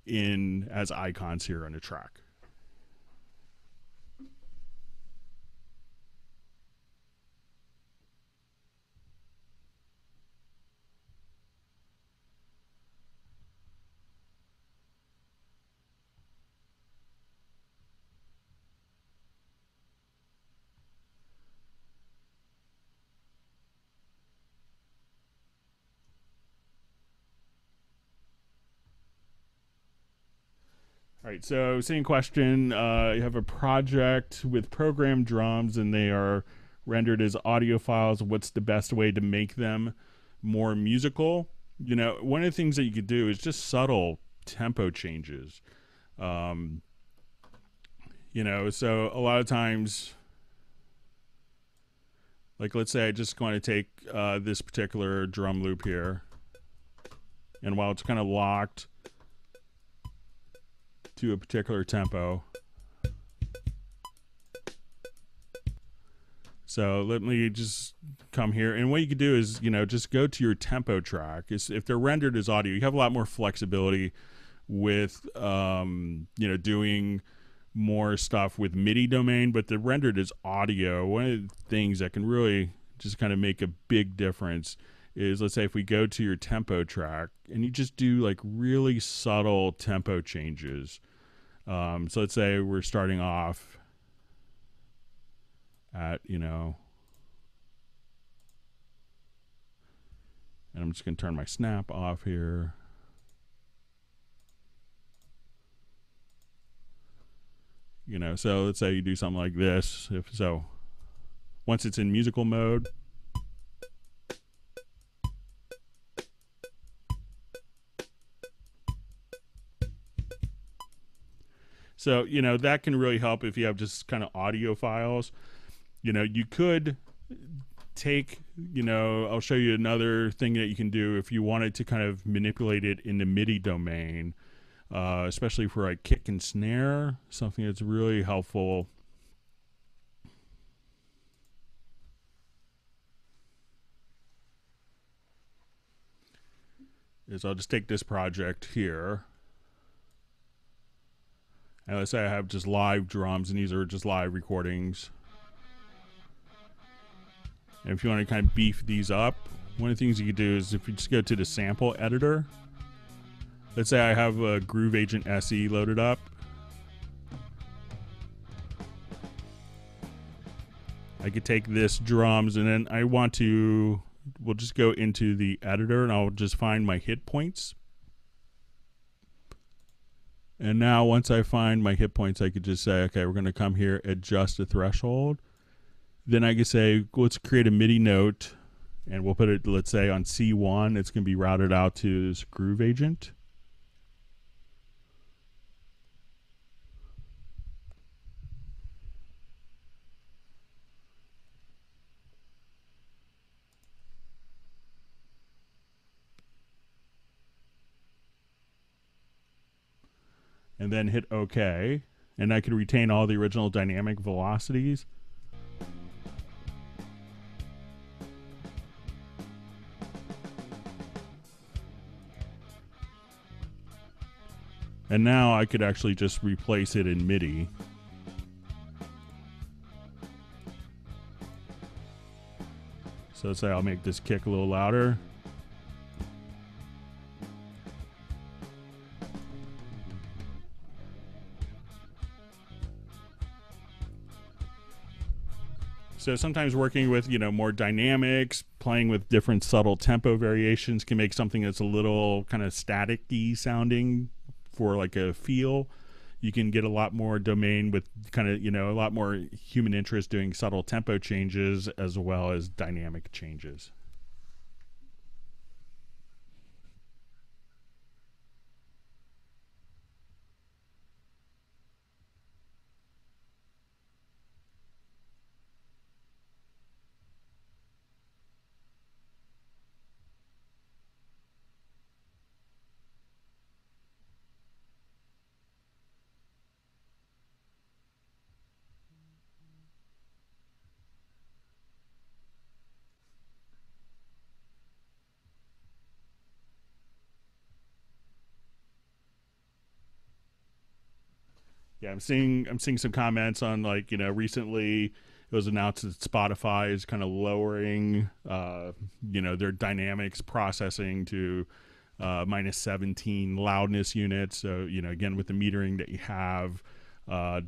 in as icons here on the track. All right, so same question. You have a project with programmed drums and they are rendered as audio files. What's the best way to make them more musical? You know, one of the things that you could do is just subtle tempo changes. You know, so a lot of times, like let's say I just want to take this particular drum loop here, and while it's kind of locked to a particular tempo. So let me just come here, and what you could do is, you know, just go to your tempo track. If they're rendered as audio, you have a lot more flexibility with, you know, doing more stuff with MIDI domain, but they're rendered as audio. One of the things that can really just kind of make a big difference is, let's say if we go to your tempo track and you just do like really subtle tempo changes. So let's say we're starting off at, you know, and I'm just going to turn my snap off here. You know, so let's say you do something like this. So once it's in musical mode, so, you know, that can really help if you have just kind of audio files. You know, you could take, you know, I'll show you another thing that you can do if you wanted to kind of manipulate it in the MIDI domain, especially for like kick and snare, something that's really helpful is I'll just take this project here. And let's say I have just live drums, and these are just live recordings. And if you want to kind of beef these up, one of the things you could do is if you just go to the sample editor, let's say I have a Groove Agent SE loaded up. I could take this drums, and then I want to, we'll just go into the editor, and I'll just find my hit points. And now once I find my hit points, I could just say, okay, we're going to come here, adjust the threshold. Then I could say, let's create a MIDI note, and we'll put it, let's say, on C1. It's going to be routed out to this Groove Agent. And then hit OK. And I can retain all the original dynamic velocities. And now I could actually just replace it in MIDI. So let's say I'll make this kick a little louder. So sometimes working with, more dynamics, playing with different subtle tempo variations can make something that's a little kind of static-y sounding for like a feel. You can get a lot more domain with kind of, a lot more human interest doing subtle tempo changes as well as dynamic changes. Yeah, I'm seeing some comments on recently it was announced that Spotify is kind of lowering their dynamics processing to minus 17 loudness units. So again, with the metering that you have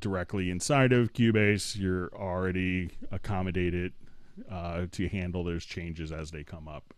directly inside of Cubase, you're already accommodated to handle those changes as they come up.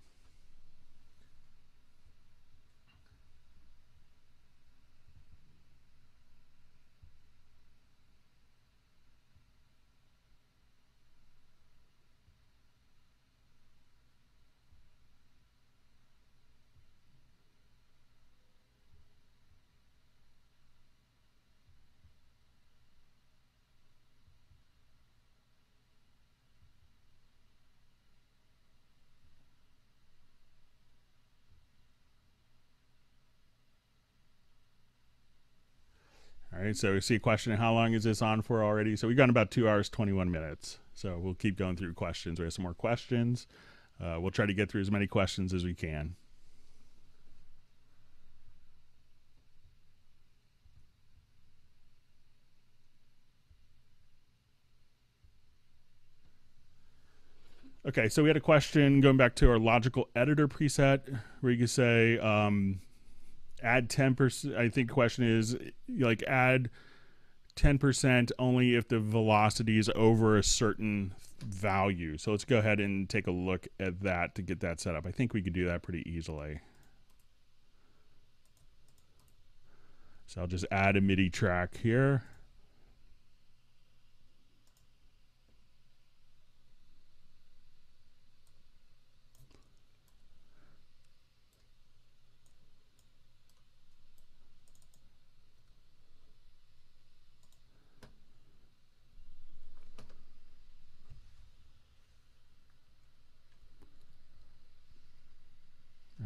All right, so we see a question, how long is this on for already? So we've gone about 2 hours, 21 minutes. So we'll keep going through questions. We have some more questions. We'll try to get through as many questions as we can. Okay, so we had a question going back to our logical editor preset where you can say, add 10%. I think the question is add 10% only if the velocity is over a certain value. So let's go ahead and take a look at that to get that set up. I think we could do that pretty easily. So I'll just add a MIDI track here.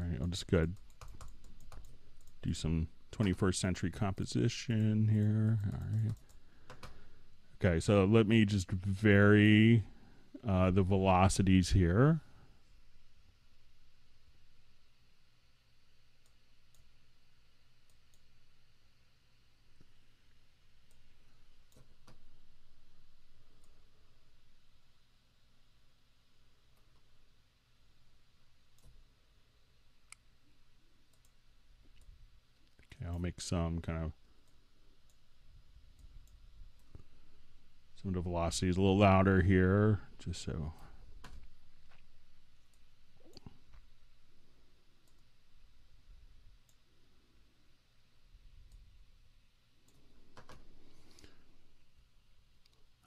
All right, I'll just go ahead do some 21st century composition here. All right. Okay, so let me just vary the velocities here. I'll make some kind of some of the velocities a little louder here, just so.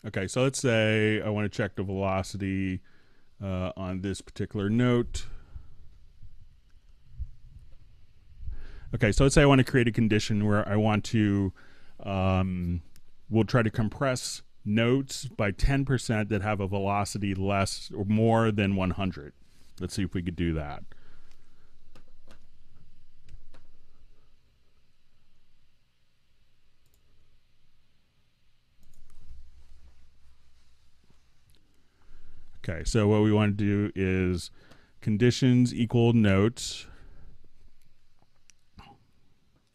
Okay, so let's say I want to check the velocity on this particular note. Okay, so let's say I want to create a condition where I want to, we'll try to compress notes by 10% that have a velocity less or more than 100. Let's see if we could do that. Okay, so what we want to do is conditions equal notes.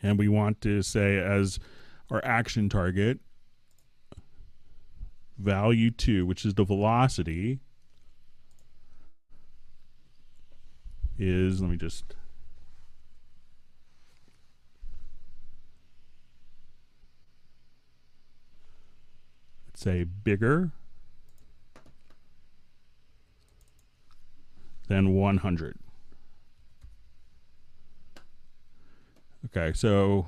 And we want to say as our action target, value 2, which is the velocity, is, let me just, let's say bigger than 100. Okay, so,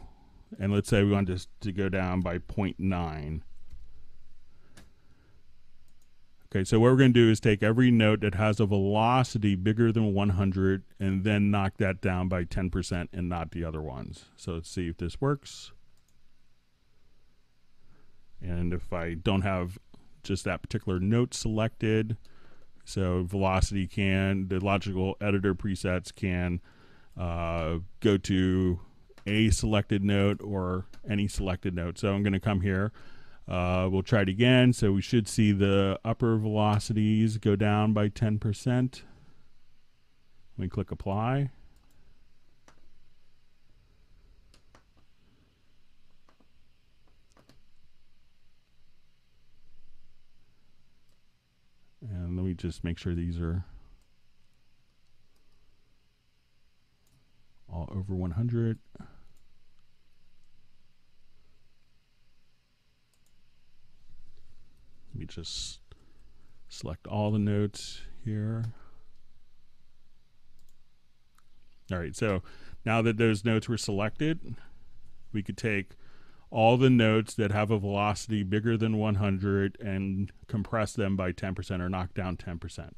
and let's say we want this to go down by 0.9. Okay, so what we're going to do is take every note that has a velocity bigger than 100 and then knock that down by 10% and not the other ones. So let's see if this works. And if I don't have just that particular note selected, so velocity can, the logical editor presets can go to a selected note or any selected note. So I'm going to come here. We'll try it again. So we should see the upper velocities go down by 10%. We click apply. And let me just make sure these are all over 100. Let me just select all the notes here. All right, so now that those notes were selected, we could take all the notes that have a velocity bigger than 100 and compress them by 10% or knock down 10%.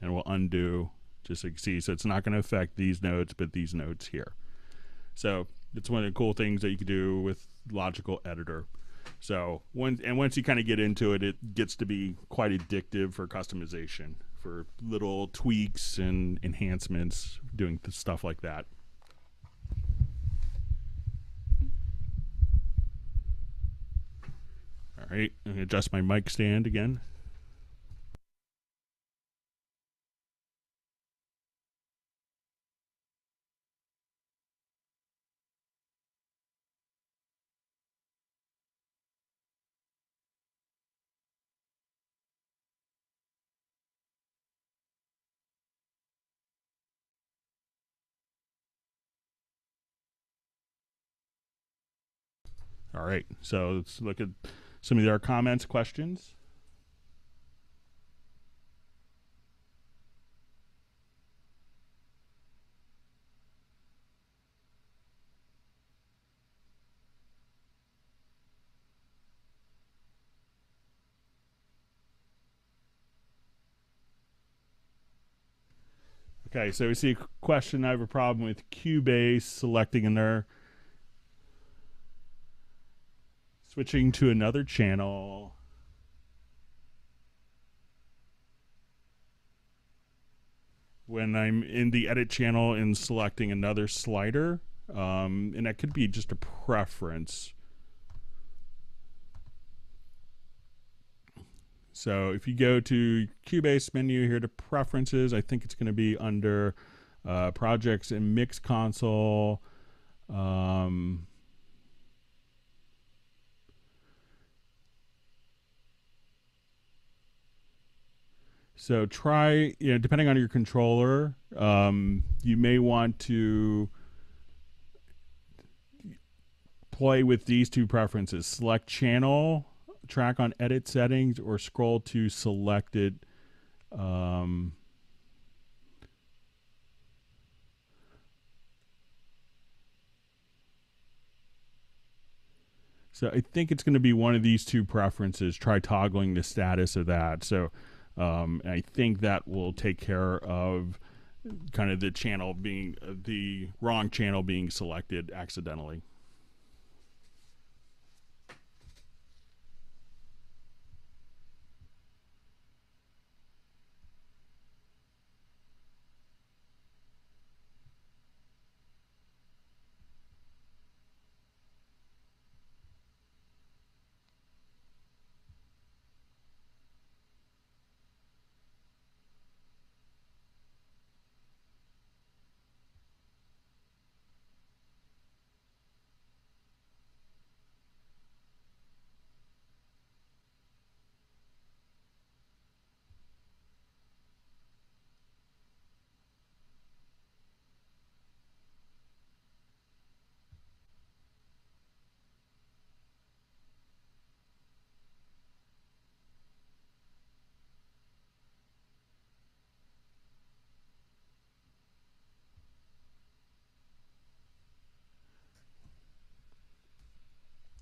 And we'll undo, just so you can see. So it's not going to affect these notes, but these notes here. So it's one of the cool things that you can do with Logical Editor. So once you kind of get into it, it gets to be quite addictive for customization, for little tweaks and enhancements, doing stuff like that. All right, I'm going to adjust my mic stand again. All right, so let's look at some of our comments, questions. Okay, so we see a question. I have a problem with Cubase selecting another, switching to another channel. When I'm in the edit channel and selecting another slider, and that could be just a preference. So if you go to Cubase menu here to preferences, I think it's going to be under projects and mix console. So try, depending on your controller, you may want to play with these two preferences. Select channel, track on edit settings, or scroll to selected. So I think it's going to be one of these two preferences. Try toggling the status of that. So I think that will take care of kind of the channel being the wrong channel being selected accidentally.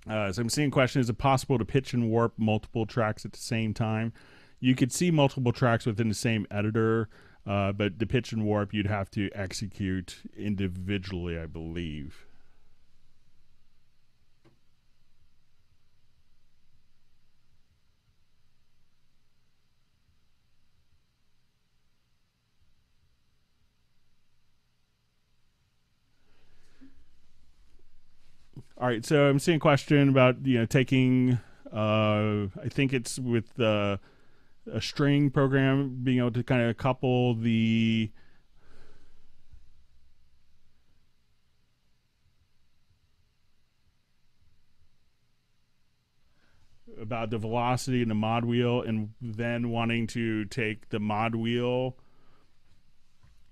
So I'm seeing a question, is it possible to pitch and warp multiple tracks at the same time? You could see multiple tracks within the same editor, but the pitch and warp you'd have to execute individually, I believe. All right, so I'm seeing a question about taking. I think it's with a string program being able to kind of couple the about the velocity and the mod wheel, and then wanting to take the mod wheel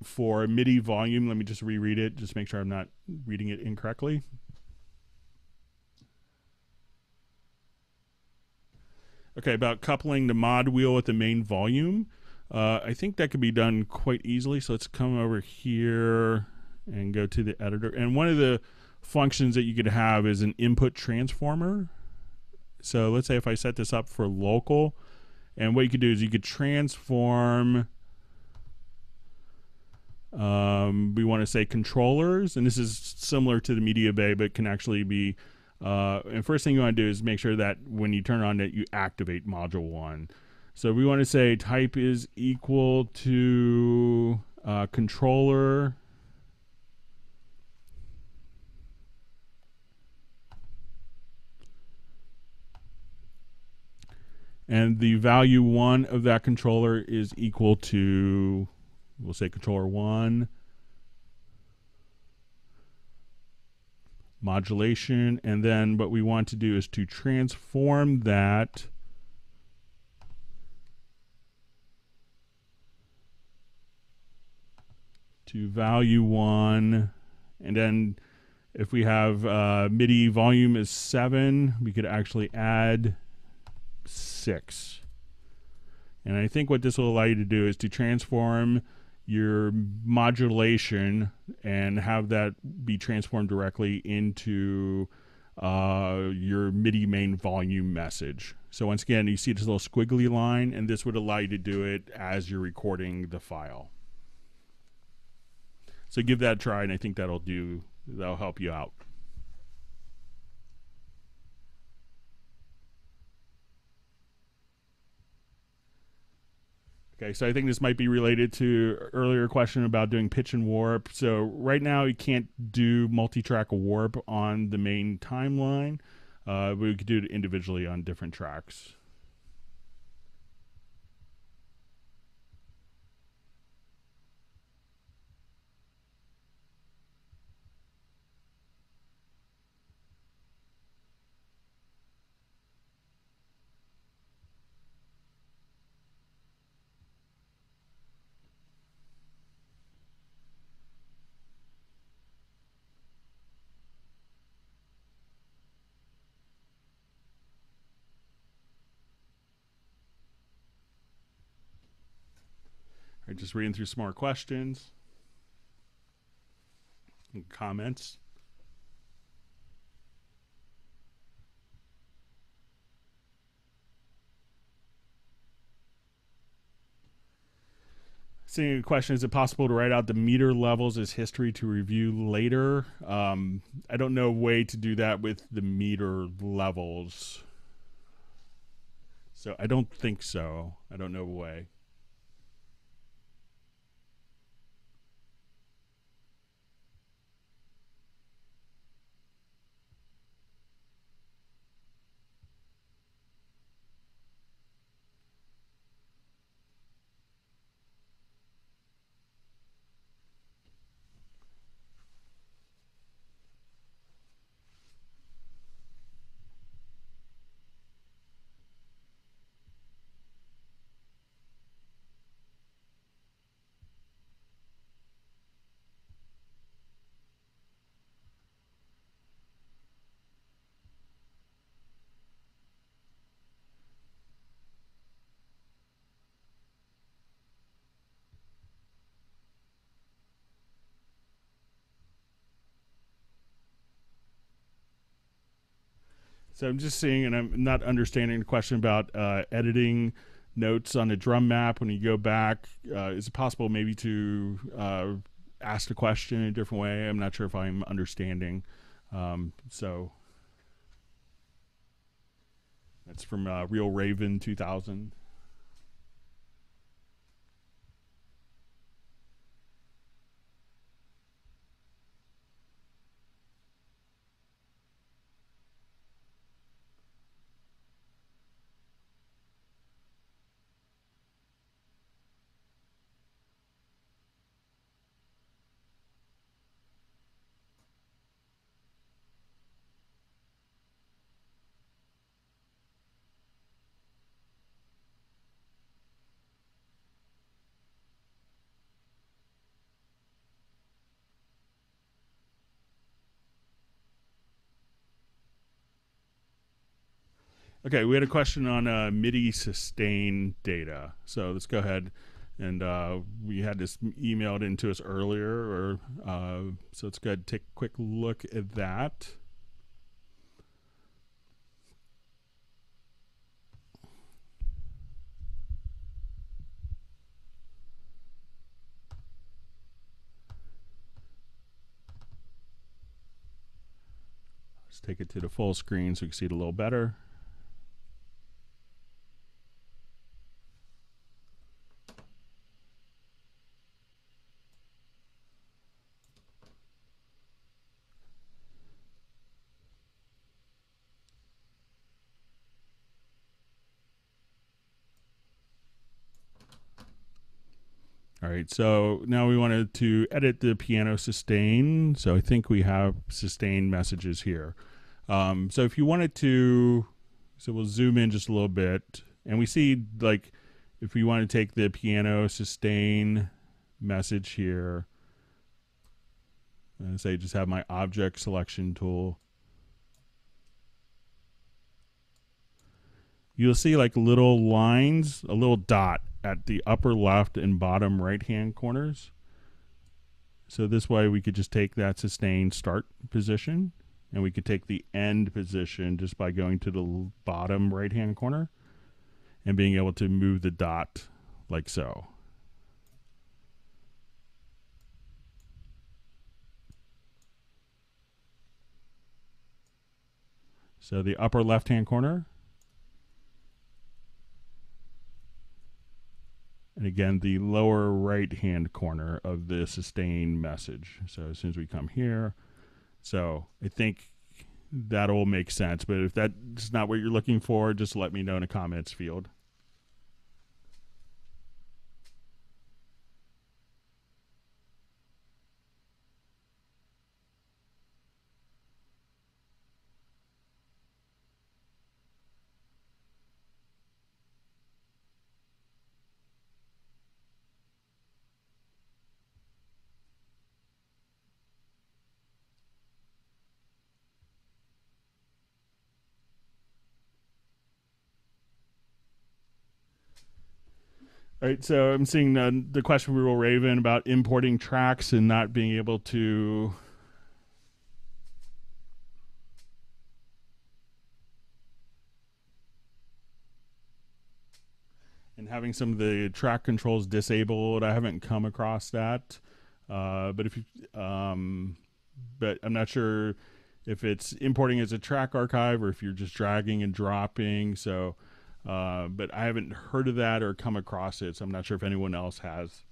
for MIDI volume. Let me just reread it, just make sure I'm not reading it incorrectly. Okay, about coupling the mod wheel with the main volume. I think that could be done quite easily. So let's come over here and go to the editor. And one of the functions that you could have is an input transformer. So let's say if I set this up for local, and what you could do is you could transform, we want to say controllers, and this is similar to the media bay, but can actually be and first thing you want to do is make sure that when you turn on it, you activate module 1. So we want to say type is equal to controller and the value 1 of that controller is equal to, we'll say controller 1 modulation, and then what we want to do is to transform that to value 1, and then if we have MIDI volume is 7, we could actually add 6. And I think what this will allow you to do is to transform your modulation and have that be transformed directly into your MIDI main volume message. So once again, you see this little squiggly line, and this would allow you to do it as you're recording the file. So give that a try, and I think that'll help you out. Okay, so I think this might be related to earlier question about doing pitch and warp. So right now you can't do multi-track warp on the main timeline. We could do it individually on different tracks. right, just reading through some more questions and comments. Seeing a question, is it possible to write out the meter levels as history to review later? I don't know a way to do that with the meter levels. So I don't think so. I don't know a way. So I'm just seeing, and I'm not understanding the question about editing notes on a drum map when you go back. Is it possible maybe to ask the question in a different way? I'm not sure if I'm understanding. So that's from Real Raven 2000. Okay, we had a question on MIDI sustain data. So let's go ahead, and we had this emailed into us earlier. So let's go ahead and take a quick look at that. Let's take it to the full screen so we can see it a little better. All right, so now we wanted to edit the piano sustain. So I think we have sustain messages here. So if you wanted to, so we'll zoom in just a little bit, and we see, like, if we want to take the piano sustain message here, and say just have my object selection tool, you'll see like little lines, a little dot at the upper left and bottom right hand corners. So this way we could just take that sustain start position, and we could take the end position just by going to the bottom right hand corner and being able to move the dot like so. So the upper left hand corner, and again the lower right hand corner of the sustain message. So as soon as we come here, so I think that'll make sense. But if that's not what you're looking for, just let me know in the comments field. All right, so I'm seeing the question from Real Raven about importing tracks and not being able to. And having some of the track controls disabled. I haven't come across that, but if you, but I'm not sure if it's importing as a track archive or if you're just dragging and dropping. So, but I haven't heard of that or come across it, so I'm not sure if anyone else has.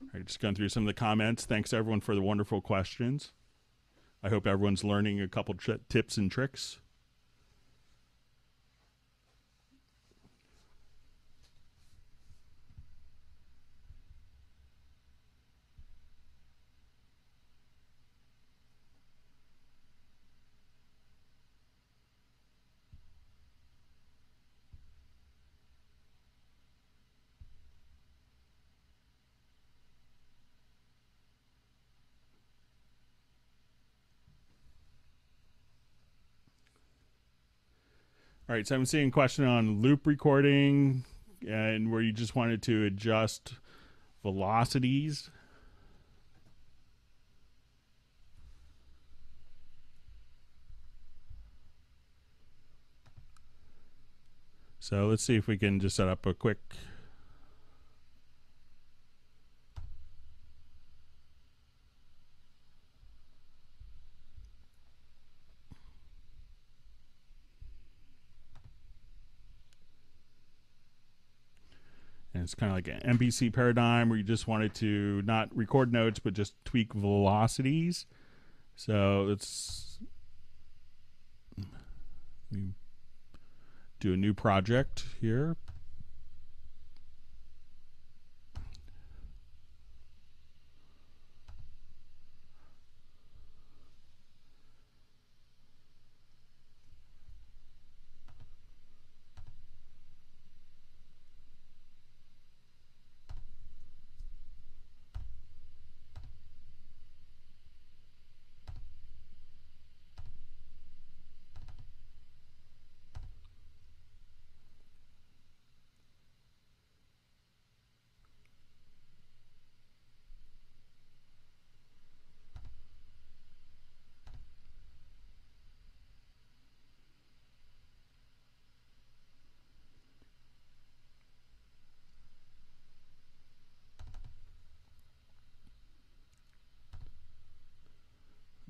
All right, just going through some of the comments. Thanks everyone for the wonderful questions. I hope everyone's learning a couple tips and tricks. All right, so I'm seeing a question on loop recording and where you just wanted to adjust velocities. So let's see if we can just set up a quick. And it's kind of like an MPC paradigm where you just wanted to not record notes, but just tweak velocities. So let's do a new project here.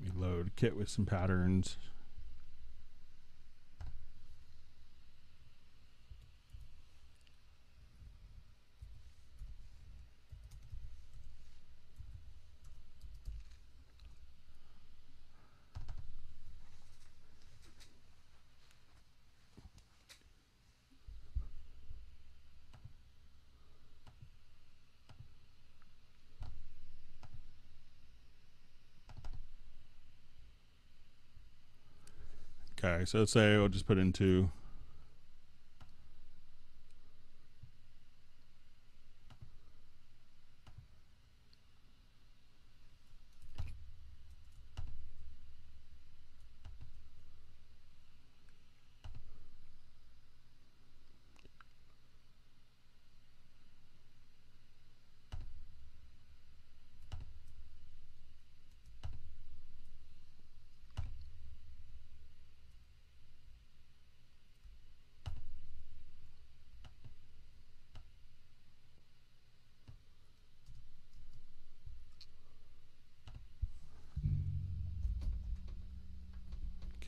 Let me load kit with some patterns. Okay, so let's say we'll just put into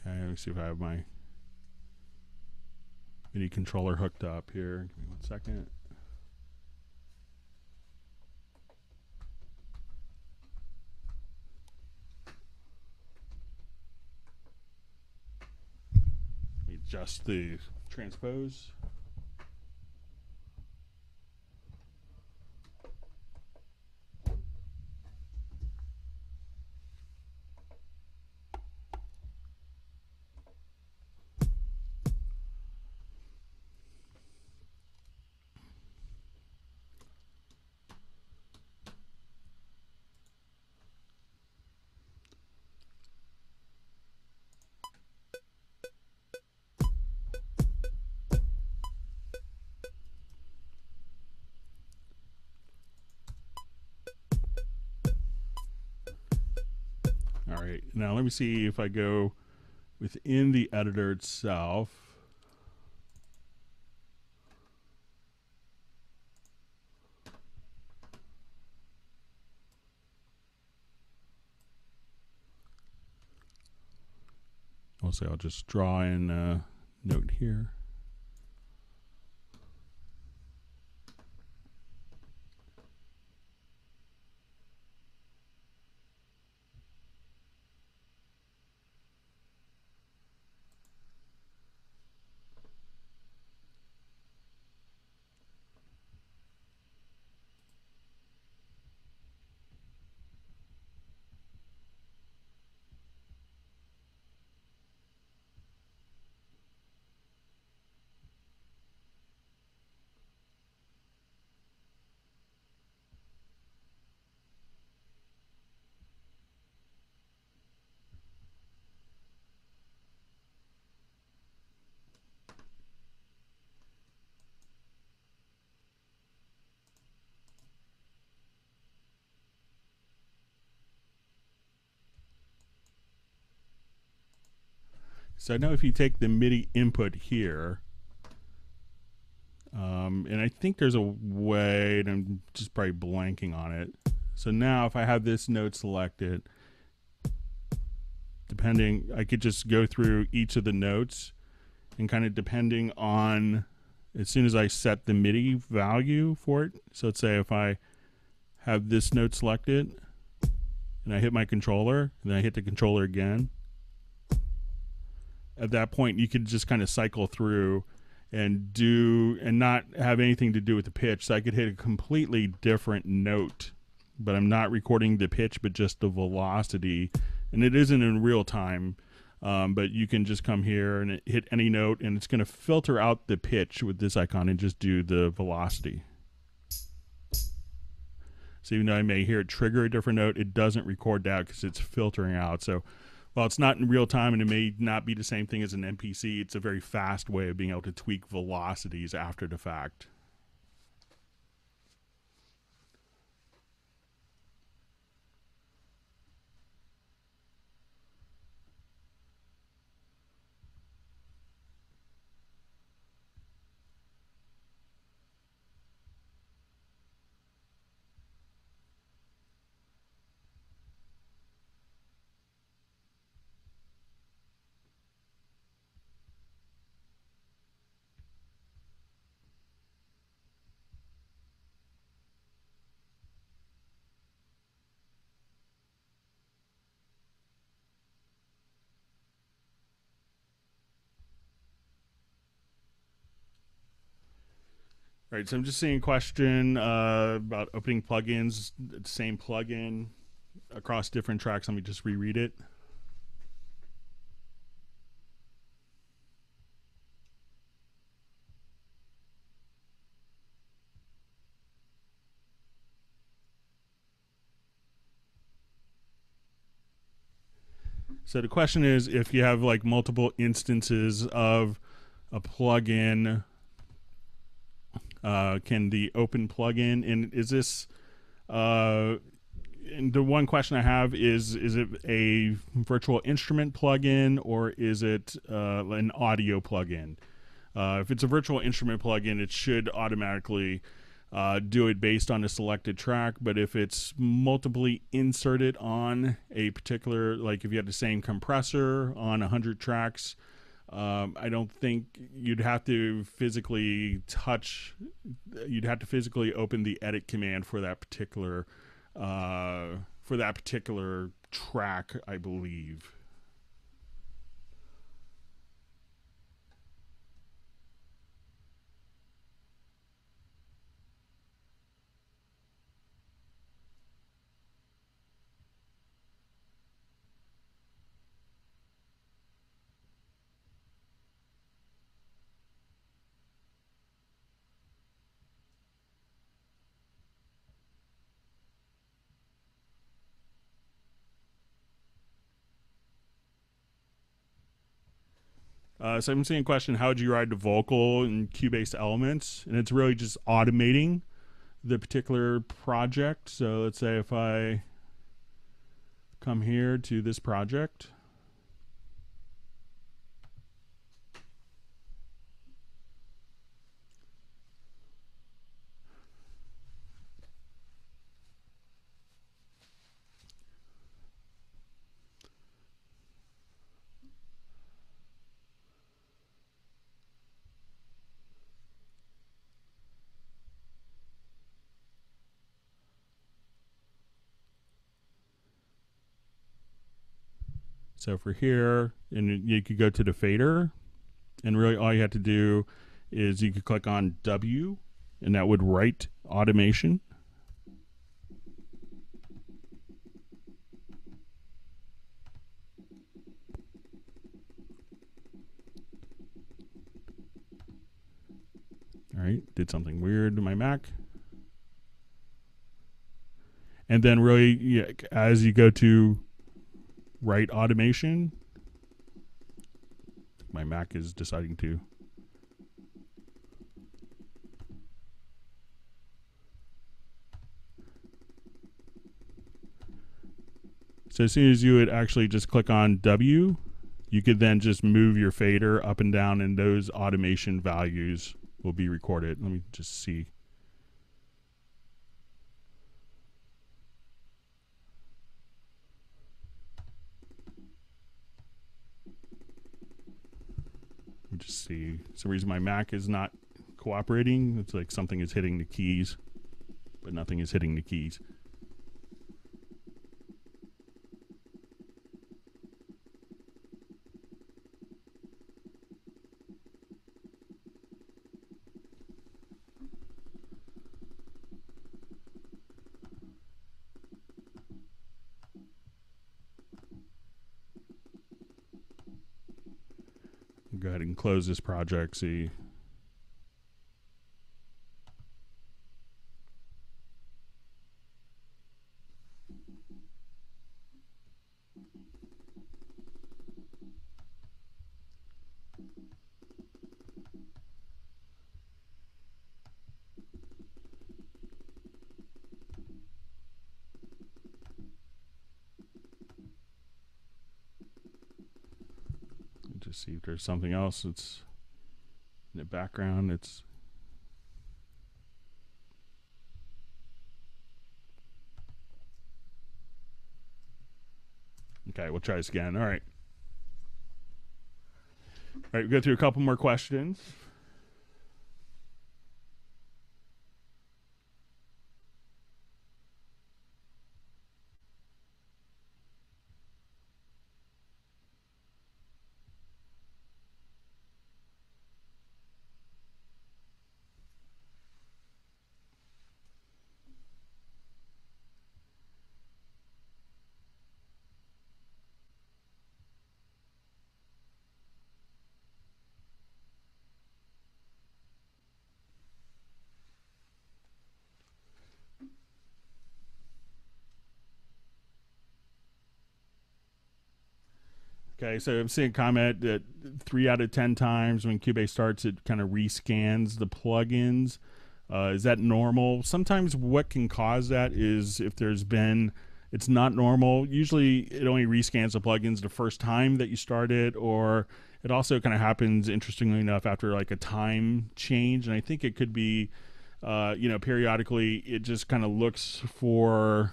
okay, let me see if I have my MIDI controller hooked up here. Give me 1 second. Let me adjust the transpose. right, now let me see if I go within the editor itself. I'll say I'll just draw in a note here. So I know if you take the MIDI input here, and I think there's a way, and I'm just probably blanking on it. So now if I have this note selected, depending, I could just go through each of the notes and kind of depending on, as soon as I set the MIDI value for it. So let's say if I have this note selected and I hit my controller and then I hit the controller again, at that point you could just kind of cycle through and do, and not have anything to do with the pitch. So I could hit a completely different note, but I'm not recording the pitch, but just the velocity. And it isn't in real time, but you can just come here and hit any note, and it's going to filter out the pitch with this icon and just do the velocity. So even though I may hear it trigger a different note, it doesn't record that because it's filtering out. So while it's not in real time and it may not be the same thing as an MPC, it's a very fast way of being able to tweak velocities after the fact. All right, so I'm just seeing a question about opening plugins, the same plugin across different tracks. Let me just reread it. So the question is, if you have like multiple instances of a plugin, can the open plugin, and is this, and the one question I have is it a virtual instrument plugin or is it an audio plugin? If it's a virtual instrument plugin, it should automatically do it based on a selected track. But if it's multiply inserted on a particular, like if you have the same compressor on 100 tracks, I don't think you'd have to physically open the edit command for that particular track, I believe. So I'm seeing a question, how would you write the vocal in Cubase elements? And it's really just automating the particular project. So let's say if I come here to this project. So for here, and you could go to the fader, and really all you have to do is you could click on W, and that would write automation. All right, did something weird to my Mac. And then really, as you go to write automation, my Mac is deciding to. So as soon as you would actually just click on W, you could then just move your fader up and down, and those automation values will be recorded. Let me just see. Let me just see. For some reason my Mac is not cooperating. It's like something is hitting the keys, but nothing is hitting the keys. Go ahead and close this project. See. Just see if there's something else that's in the background. It's okay. We'll try this again. All right. All right. We'll go through a couple more questions. Okay, so I'm seeing a comment that 3 out of 10 times when Cubase starts, it kind of rescans the plugins. Is that normal? Sometimes what can cause that is if there's been, it's not normal. Usually it only rescans the plugins the first time that you start it, or it also kind of happens, interestingly enough, after like a time change. And I think it could be, periodically it just kind of looks for,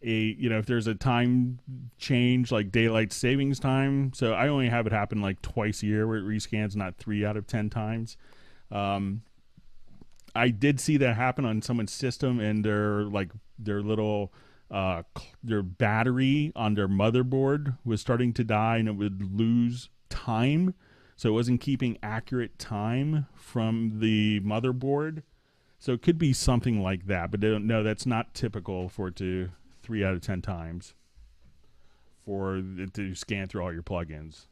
if there's a time change like daylight savings time. So I only have it happen like twice a year where it rescans, not 3 out of 10 times. I did see that happen on someone's system, and their little their battery on their motherboard was starting to die, and it would lose time, so it wasn't keeping accurate time from the motherboard. So it could be something like that, but no, that's not typical for it to 3 out of 10 times for it to scan through all your plugins.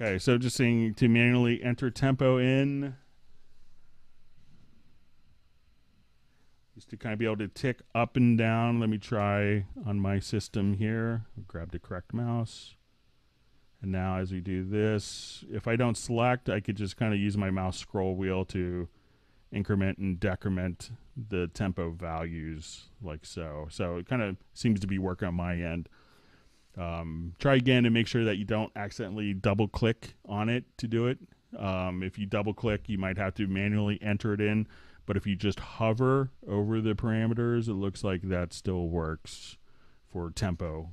Okay, so just saying to manually enter tempo in, just to kind of be able to tick up and down. Let me try on my system here. Grab the correct mouse. And now as we do this, if I don't select, I could just kind of use my mouse scroll wheel to increment and decrement the tempo values like so. So it kind of seems to be working on my end. Try again to make sure that you don't accidentally double click on it to do it. If you double click, you might have to manually enter it in. But if you just hover over the parameters, it looks like that still works for tempo.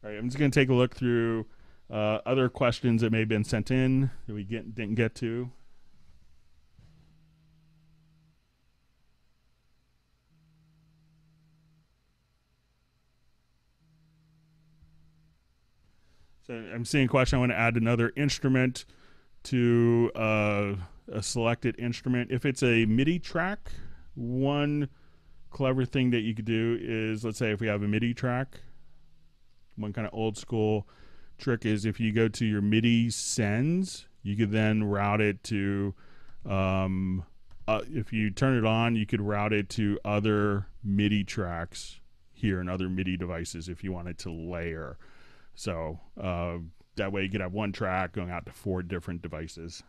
All right, I'm just going to take a look through other questions that may have been sent in that we didn't get to. So I'm seeing a question. I want to add another instrument to a selected instrument. If it's a MIDI track, one clever thing that you could do is, let's say if we have a MIDI track, one kind of old school trick is if you go to your MIDI sends, you could then route it to, if you turn it on, you could route it to other MIDI tracks here and other MIDI devices if you wanted to layer. So that way you could have one track going out to 4 different devices.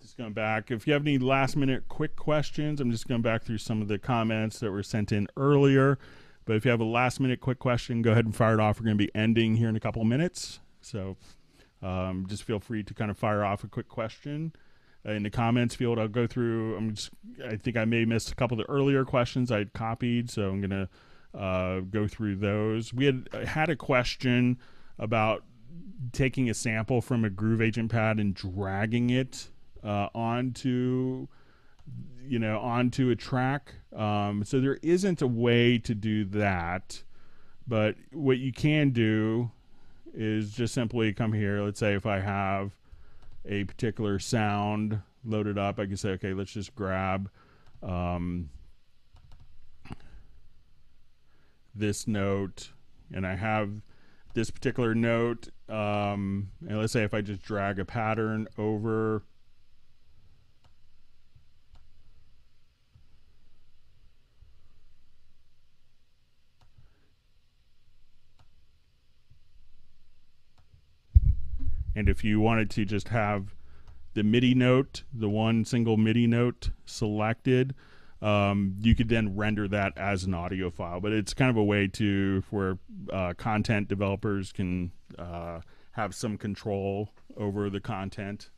Just going back. If you have any last minute quick questions, I'm just going back through some of the comments that were sent in earlier. But if you have a last minute quick question, go ahead and fire it off. We're going to be ending here in a couple of minutes. So just feel free to kind of fire off a quick question. In the comments field, I'll go through. I think I may have missed a couple of the earlier questions I had copied, so I'm going to go through those. We had a question about taking a sample from a Groove Agent pad and dragging it onto a track. So there isn't a way to do that, but what you can do is just simply come here. Let's say if I have a particular sound loaded up, I can say, okay, let's just grab this note, and I have this particular note, and let's say if I just drag a pattern over and if you wanted to just have the MIDI note, the one single MIDI note selected, you could then render that as an audio file. But it's kind of a way for content developers can have some control over the content.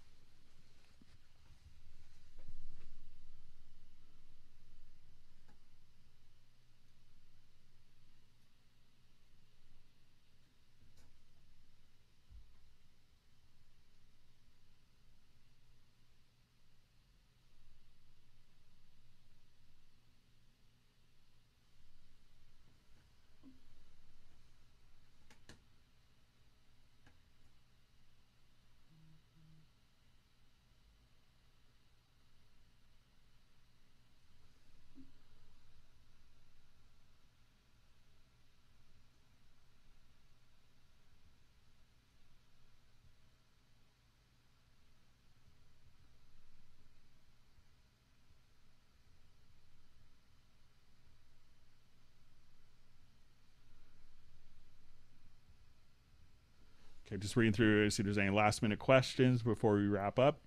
Okay, just reading through, see if there's any last minute questions before we wrap up.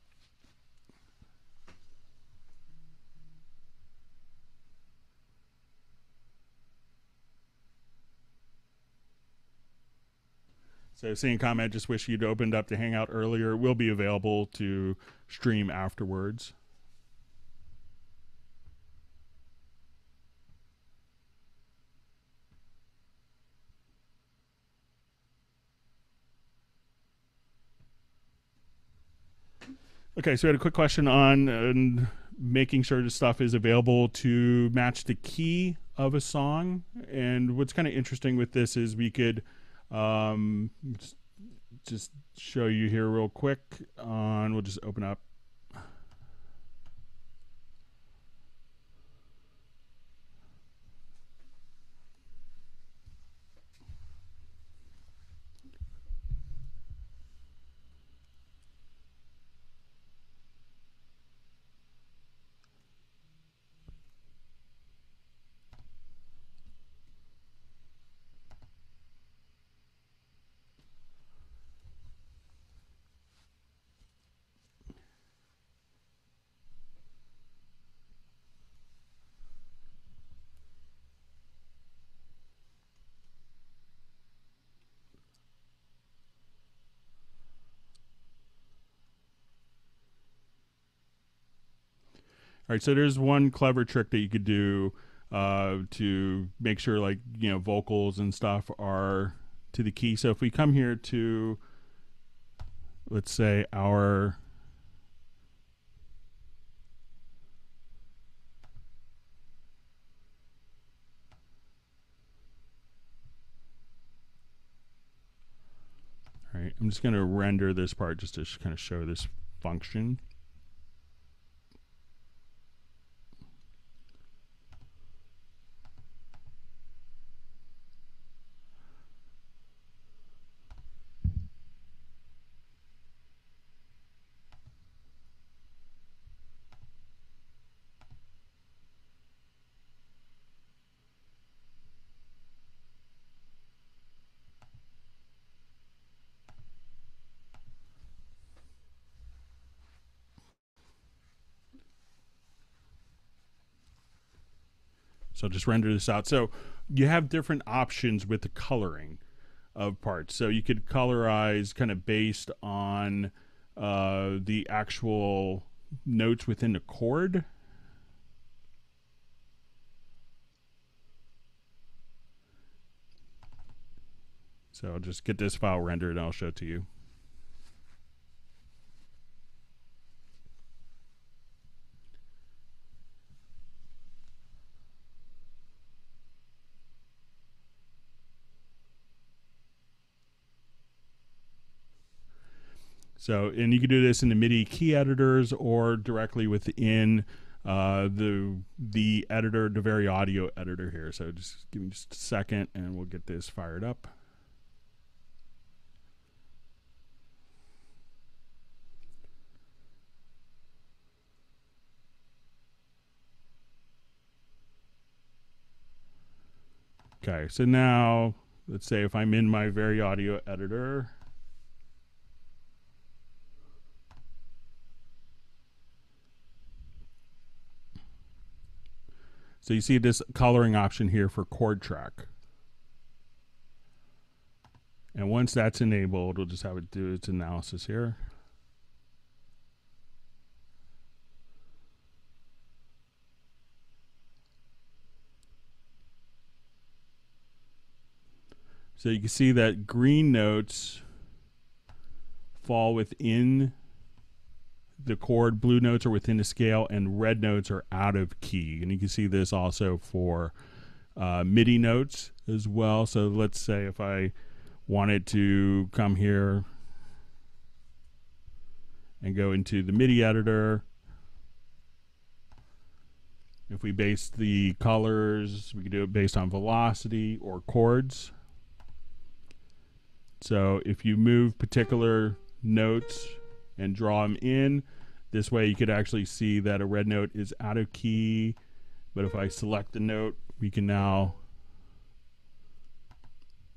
So seeing comment, just wish you'd opened up the Hangout earlier. It will be available to stream afterwards. Okay, so we had a quick question on making sure the stuff is available to match the key of a song. And what's kind of interesting with this is we could just show you here real quick on, we'll just open up. All right, so there's one clever trick that you could do to make sure, like, you know, vocals and stuff are to the key. So if we come here to, let's say, our all right, I'm just going to render this part just to kind of show this function. So just render this out. So you have different options with the coloring of parts. So you could colorize kind of based on the actual notes within the chord. So I'll just get this file rendered and I'll show it to you. So, and you can do this in the MIDI key editors or directly within the editor, the Audio editor here. So just give me just a second and we'll get this fired up. Okay, so now let's say if I'm in my Audio editor, so you see this coloring option here for chord track. And once that's enabled, we'll just have it do its analysis here. So you can see that green notes fall within the chord, blue notes are within the scale, and red notes are out of key. And you can see this also for MIDI notes as well. So let's say if I wanted to come here and go into the MIDI editor, if we base the colors, we could do it based on velocity or chords. So if you move particular notes and draw them in, this way you could actually see that a red note is out of key. But if I select the note, we can now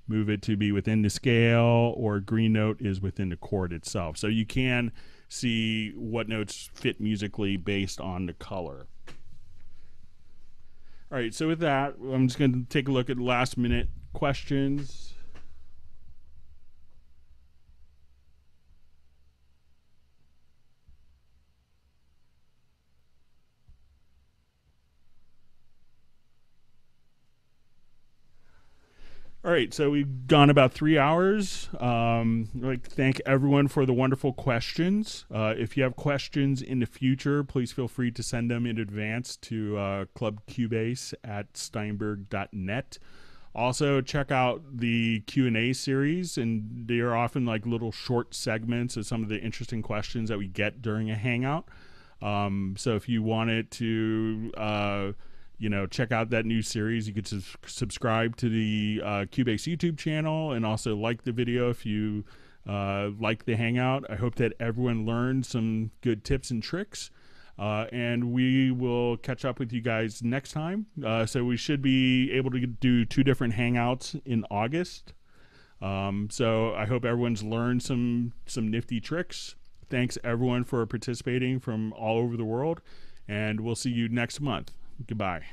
move it to be within the scale, or a green note is within the chord itself. So you can see what notes fit musically based on the color. All right, so with that, I'm just going to take a look at last minute questions. All right, so we've gone about 3 hours. I'd like to thank everyone for the wonderful questions. If you have questions in the future, please feel free to send them in advance to clubcubase at steinberg.net. Also, check out the Q&A series, and they are often like little short segments of some of the interesting questions that we get during a Hangout. So if you wanted to check out that new series, you could subscribe to the Cubase YouTube channel, and also like the video if you like the Hangout. I hope that everyone learned some good tips and tricks, and we will catch up with you guys next time. So we should be able to do 2 different Hangouts in August. So I hope everyone's learned some nifty tricks. Thanks everyone for participating from all over the world, and we'll see you next month. Goodbye.